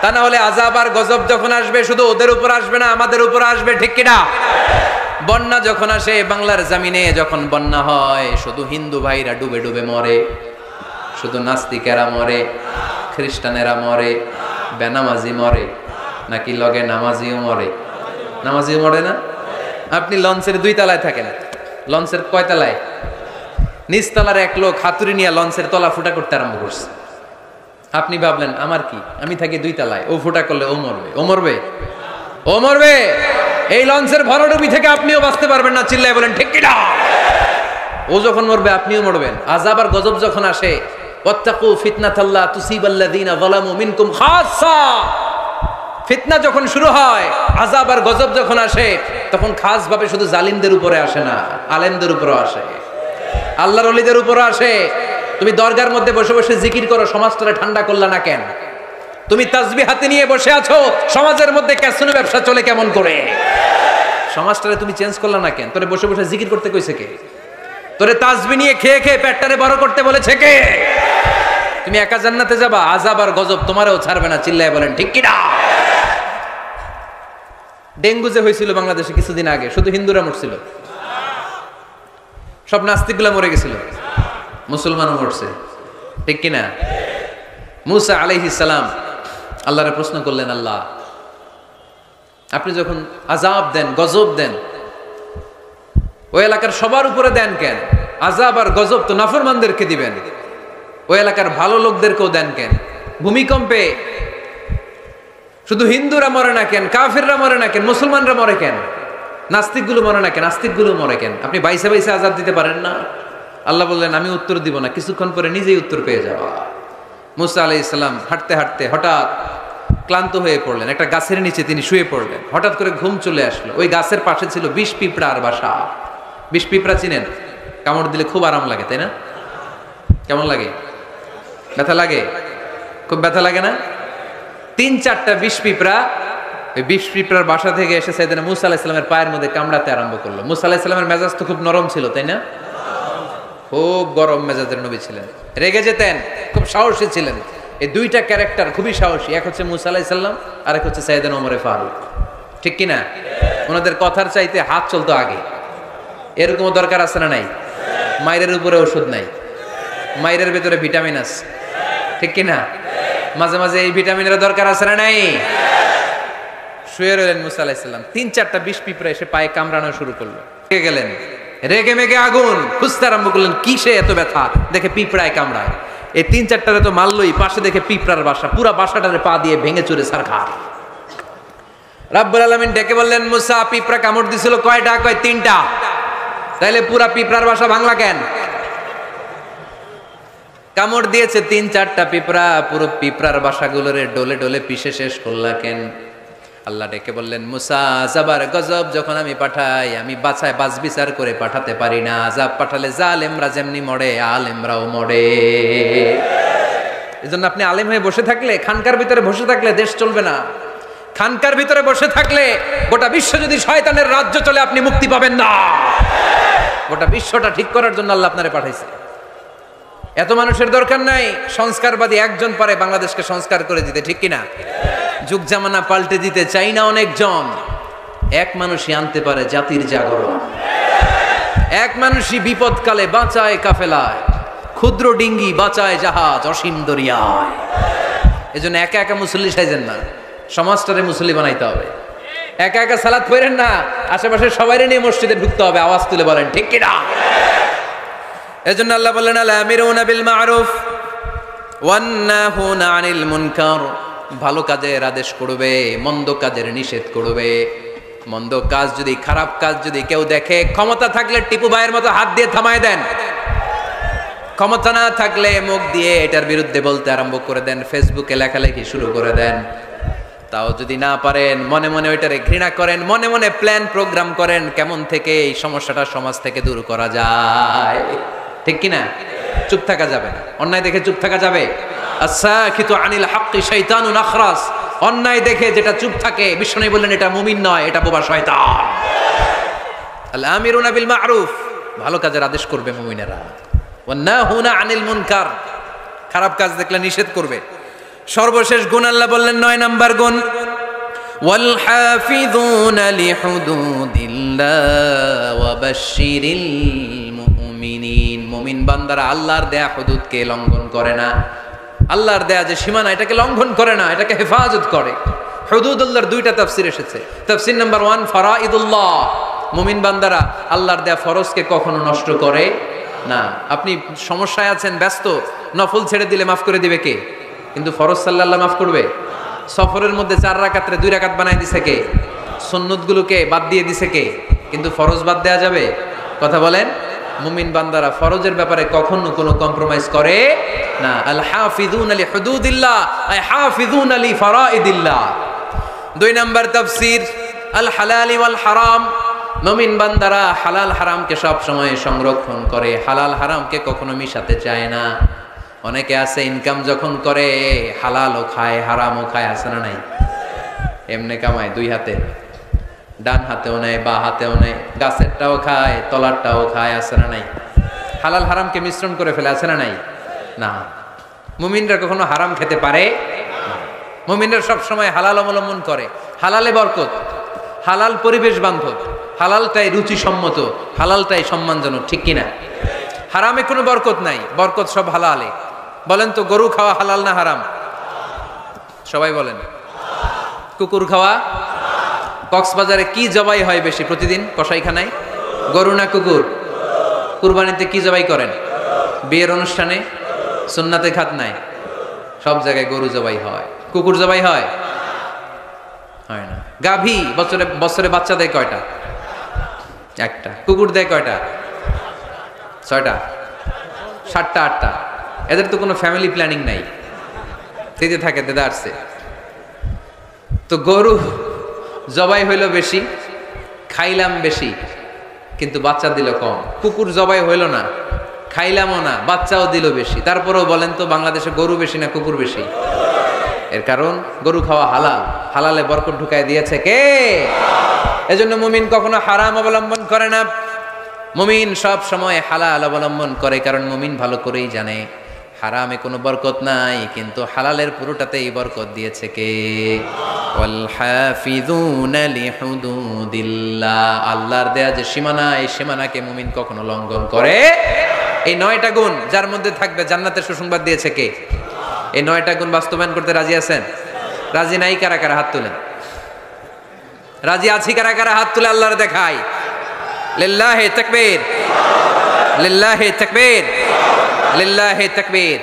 তা না হলে আযাব আর গজব যখন আসবে শুধু ওদের উপর আসবে না, আমাদের উপর আসবে। ঠিক কি না? বন্যা যখন আসে বাংলার জমিনে, যখন বন্যা হয় শুধু হিন্দু ভাইরা ডুবে ডুবে মরে, শুধু নাস্তিকেরা মরে, খ্রিস্টানেরা মরে, বেনামাজি মরে, নাকি লগে নামাজিও মরে? নামাজিও মরে না? আপনি লঞ্চের 2 তলায় থাকেন, লঞ্চের কয় তলায়? নিচতলার এক লোক হাতুড়ি নিয়ে লঞ্চের তলা ফুটা করতে আরম্ভ করছে। আপনি ভাবলেন আমার কি, আমি থাকি 2 তলায়, ও ফুটা করলে ও মরবে, ও মরবে, ও মরবে। এই লঞ্চের ভরাডুবি থেকে আপনিও বাঁচতে পারবেন না, চিল্লায় বলেন ঠিক কি না? ও যখন মরবে আপনিও মরবেন। আযাব আর গজব যখন আসে, ওয়াত্তাকু ফিতনাতাল্লা তুসিবাল্লাযিনা যালামু মিনকুম খাসসা। ফিতনা যখন শুরু হয়, আযাব আর গজব যখন আসে, তখন খাস ভাবে শুধু জালিমদের উপরে আসে না, আলেমদের উপরও আসে, আল্লাহর ওলিদের উপরও আসে। তুমি দরগার মধ্যে বসে বসে জিকির করো, সমাজটারে ঠান্ডা করলা না কেন? তুমি তাসবিহ হাতে নিয়ে বসে আছো, সমাজের মধ্যে ক্যাসিনো ব্যবসা চলে কেমন করে? সমাজটারে তুমি চেঞ্জ করলা না কেন? তোরে বসে বসে জিকির করতে কইছে কে? তোরে তাসবিহ নিয়ে খেয়ে খেয়ে পেটটারে বড় করতে বলেছে কে? তুমি একা জান্নাতে যাবা, আযাব আর গজব তোমারও ছাড়বে না, চিল্লায় বলেন ঠিক কি না? ডেঙ্গু যে হয়েছিল বাংলাদেশে কিছুদিন আগে, শুধু হিন্দুরা মরছিল? সব নাস্তিকগুলা মরে গেছিল? মুসলমানও মরছে। ঠিক কি না? মুসা আলাইহিস সালাম আল্লাহরে প্রশ্ন করলেন, আল্লাহ আপনি যখন আযাব দেন, গজব দেন, ওই এলাকার সবার উপরে দেন কেন? আযাব আর গজব তো নাফরমানদেরকে দিবেন, ওই এলাকার ভালো লোকদেরকেও দেন কেন? ভূমিকম্পে শুধু হিন্দুরা মরে না কেন? কাফিররা মরে না কেন? মুসলমানরা মরে কেন? নাস্তিকগুলো মরে না কেন? নাস্তিকগুলো মরে কেন? আপনি বাইসে বাইসে আযাব দিতে পারেন না? আল্লাহ বললেন আমি উত্তর দিব না, কিছুক্ষণ পরে নিজেই উত্তর পেয়ে যাবা। মুসা আলাইহিস সালাম হাঁটতে হাঁটতে হঠাৎ ক্লান্ত হয়ে পড়লেন, একটা গাছের নিচে তিনি শুয়ে পড়লেন। হঠাৎ করে ঘুম চলে আসলো। ওই গাছের পাশে ছিল বিষ পিঁপড়ার বাসা। বিষ পিঁপড়া চিনেন? কামড় দিলে খুব আরাম লাগে, তাই না? কেমন লাগে? ব্যথা লাগে? খুব ব্যথা লাগে না? 3-4টা বিষ পিঁপড়া ওই বিষ পিঁপড়ার বাসা থেকে এসে সাইয়েদনা মুসা আলাইহিস সালামের পায়ের মধ্যে কামড়াতে আরম্ভ করলো। মুসা আলাইহিস সালামের মেজাজ তো খুব নরম ছিল, তাই না? খুব গরম মেজাজের নবী ছিলেন, রেগে যেতেন, খুব সাহসী ছিলেন। এই 2টা ক্যারেক্টার খুবই সাহসী, এক হচ্ছে মুসা আলাইহিস সালাম, আর এক হচ্ছে সাইয়েদনা ওমরে ফারুক। ঠিক কি না? ওনাদের কথার চাইতে হাত চলতো আগে। এরকমও দরকার আছে না নাই? মায়ের উপরে ওষুধ নাই, মায়ের ভেতরে ভিটামিন আছে। ঠিক কি না? মাঝে মাঝে এই ভিটামিনের দরকার আছে না নাই? শুয়ে রইলেন মুসা আলাইহিস সালাম, 3-4টা বিষ পিঁপড়া এসে পায়ে কামড়ানো শুরু করলো। রেগে গেলেন, রেগে মেগে আগুন, খুঁজতে আরম্ভ করলেন কিসে এত ব্যথা, দেখে পিঁপড়ায় কামড়ায়। এই 3-4টারে তো মারলই, পাশে দেখে পিঁপড়ার বাসা, পুরা বাসাটারে পা দিয়ে ভেঙে চুরে ছারখার। রাব্বুল আলামিন ডেকে বললেন মুসা পিঁপড়া কামড় দিছিল কয়টা? কয় 3টা। তাইলে পুরা পিঁপড়ার বাসা ভাঙলা কেন? কামড় দিয়েছে 3-4টা পিঁপড়া, পুরো পিঁপড়ার বাসাগুলোরে ডলে ডলে পিষে শেষ করলা কেন? আল্লাহ ডেকে বললেন মুসা আযাব গজব যখন আমি পাঠাই, আমি বাছায় বাছ বিচার করে পাঠাতে পারি না। আযাব পাঠালে জালেমরা যেমনি মরে, আলেমরাও মরে। এজন্য আপনি আলেম হয়ে বসে থাকলে, খানকার ভিতরে বসে থাকলে দেশ চলবে না। খানকার ভিতরে বসে থাকলে গোটা বিশ্ব যদি শয়তানের রাজ্য চলে, আপনি মুক্তি পাবেন না। গোটা বিশ্বটা ঠিক করার জন্য আল্লাহ আপনারে পাঠাইছে। এত মানুষের দরকার নাই, সংস্কারবাদী একজন পারে বাংলাদেশকে সংস্কার করে দিতে। ঠিক কিনা? যুগ জামানা পাল্টে দিতে চাই না অনেকজন, এক মানুষই আনতে পারে জাতির জাগরণ। এক মানুষই বিপদকালে বাঁচায় কাফেলায়, ক্ষুদ্র ডিঙ্গি বাঁচায় জাহাজ অসীম দরিয়ায়। এজন্য একা একা মুসল্লি সাইজেন না, সমাজটারে মুসল্লি বানাইতে হবে। একা একা সালাত পড়েন না, আশেপাশে সবাই নিয়ে মসজিদে ঢুকতে হবে। আওয়াজ তুলে বলেন ঠিক কিনা? এজন্য আল্লাহ বললেন আল আমিরুনা বিল মারুফ, ওয়ান্নাহুনা আনিল মুনকার, ভালো কাজের আদেশ করবে, মন্দ কাজের নিষেধ করবে। মন্দ কাজ যদি, খারাপ কাজ যদি কেউ দেখে, ক্ষমতা থাকলে টিপু ভাইয়ের মতো হাত দিয়ে থামায় দেন, ক্ষমতা না থাকলে মুখ দিয়ে এটার বিরুদ্ধে বলতে আরম্ভ করে দেন, ফেসবুকে লেখালেখি শুরু করে দেন। তাও যদি না পারেন, মনে মনে ওইটারে ঘৃণা করেন, মনে মনে প্ল্যান প্রোগ্রাম করেন কেমন থেকে এই সমস্যাটা সমাজ থেকে দূর করা যায়। ঠিক কিনা? চুপ থাকা যাবে না, অন্যায় দেখে চুপ থাকা যাবে? আস-সাকিতু আনিল হাক্কি শাইতানুন আখরাস, অন্যায় দেখে যেটা চুপ থাকে, বিষ্ণু বললেন এটা মুমিন নয়, এটা বোবা শয়তান। আল আমিরুনা বিল মা'রুফ, ভালো কাজের আদেশ করবে মুমিনেরা। ওয়ান্নাহুনা আনিল মুনকার, খারাপ কাজ দেখলে নিষেধ করবে। সর্বশেষ গুণ আল্লাহ বললেন 9 নাম্বার গুণ, ওয়াল হাফিযুনা লিহুদুদিল্লাহ ওয়া বাশশিরিল মুমিনিন, মুমিন বান্দারা আল্লাহর দেয়া হুদুদকে লঙ্ঘন করে না, আল্লাহর দেয়া যে সীমানা এটাকে লঙ্ঘন করে না, এটাকে হেফাজত করে। হুদুদুল্লাহর 2টা তাফসীর এসেছে। তাফসীর নাম্বার 1 ফারাইদুল্লাহ, মুমিন বান্দারা আল্লাহর দেয়া ফরজকে কখনো নষ্ট করে না। আপনি সমস্যায় আছেন, ব্যস্ত, নফল ছেড়ে দিলে মাফ করে দিবে কে? কিন্তু ফরজ সাল্লাল্লাহ মাফ করবে? সফরের মধ্যে 4 রাকাতে 2 রাকাত বানাই দিছে কে? সুন্নতগুলোকে বাদ দিয়ে দিছে কে? কিন্তু ফরজ বাদ দেয়া যাবে? কথা বলেন। মুমিন বান্দারা ফরজের ব্যাপারে কখনো কোনো কম্প্রোমাইজ করে না। আল হাফিযুনা লিহুদুদিল্লাহ আই হাফিযুনা লিফারাইদিল্লাহ। 2 নাম্বার তাফসীর, আল হালালি ওয়াল হারাম, মুমিন বান্দারা হালাল হারামকে সব সময় সংরক্ষণ করে, হালাল হারামকে কখনো মিশাতে চায় না। অনেকে আছে ইনকাম যখন করে হালালও খায় হারামও খায়, আছে না নাই? এমনে কামায় 2 হাতে, ডান হাতেও নেয় বা হাতেও নেয়, গাছেরটাও খায় তলারটাও খায়, আছে না নাই? হালাল হারামকে মিশ্রণ করে ফেলে, আছে না নাই? না, মুমিনরা কখনো হারাম খেতে পারে না। মুমিনরা সব সময় হালাল অবলম্বন করে। হালালে বরকত, হালাল পরিবেশ বান্ধব, হালালটাই রুচিসম্মত, হালালটাই সম্মানজনক। ঠিক কিনা? হারামে কোনো বরকত নাই, বরকত সব হালালে। বলেন তো, গরু খাওয়া হালাল না হারাম? সবাই বলেন। কুকুর খাওয়া? কক্সবাজারে কি জবাই হয় বেশি প্রতিদিন কসাইখানায়? গরু না কুকুর? কুরবানিতে কি জবাই করেন? বিয়ের অনুষ্ঠানে, সুন্নাতে খাতনায়, সব জায়গায় গরু জবাই হয়। কুকুর জবাই হয়? হয় না। গাভী বছরে বছরে বাচ্চা দেয় কয়টা? একটা। কুকুর দেয় কয়টা? 6টা, 7টা, 8টা। এদের তো কোনো ফ্যামিলি প্ল্যানিং নাই, দিতে থাকে দেদা আসছে। তো গরু জবাই হইল বেশি, খাইলাম বেশি, কিন্তু বাচ্চা দিল কম। কুকুর জবাই হইল না, খাইলামও না, বাচ্চাও দিল বেশি। তারপরেও বলেন তো, বাংলাদেশে গরু বেশি না কুকুর বেশি? এর কারণ গরু খাওয়া হালাল, হালালে বরকত ঢুকায় দিয়েছে কে? এজন্য মুমিন কখনো হারাম অবলম্বন করে না, মুমিন সব সময় হালাল অবলম্বন করে। কারণ মুমিন ভালো করেই জানে হারামে কোনো বরকত নাই, কিন্তু হালালের পুরোটাতেই বরকত দিয়েছে কে? ওয়াল হাফিযুনা লিহুদুদিল্লাহ, আল্লাহর দেয়া যে সীমানা, এই সীমানাকে মুমিন কখনো লঙ্ঘন করে। এই 9টা গুণ যার মধ্যে থাকবে, জান্নাতের সুসংবাদ দিয়েছে কে? এই 9টা গুণ বাস্তবায়ন করতে রাজি আছেন? রাজি নাই কারা কারা হাত তুলেন? রাজি আছি কারা কারা হাত তুলে আল্লাহর দেখাই। লিল্লাহি তাকবীর, লিল্লাহি তাকবীর, লিল্লাহি তাকবীর।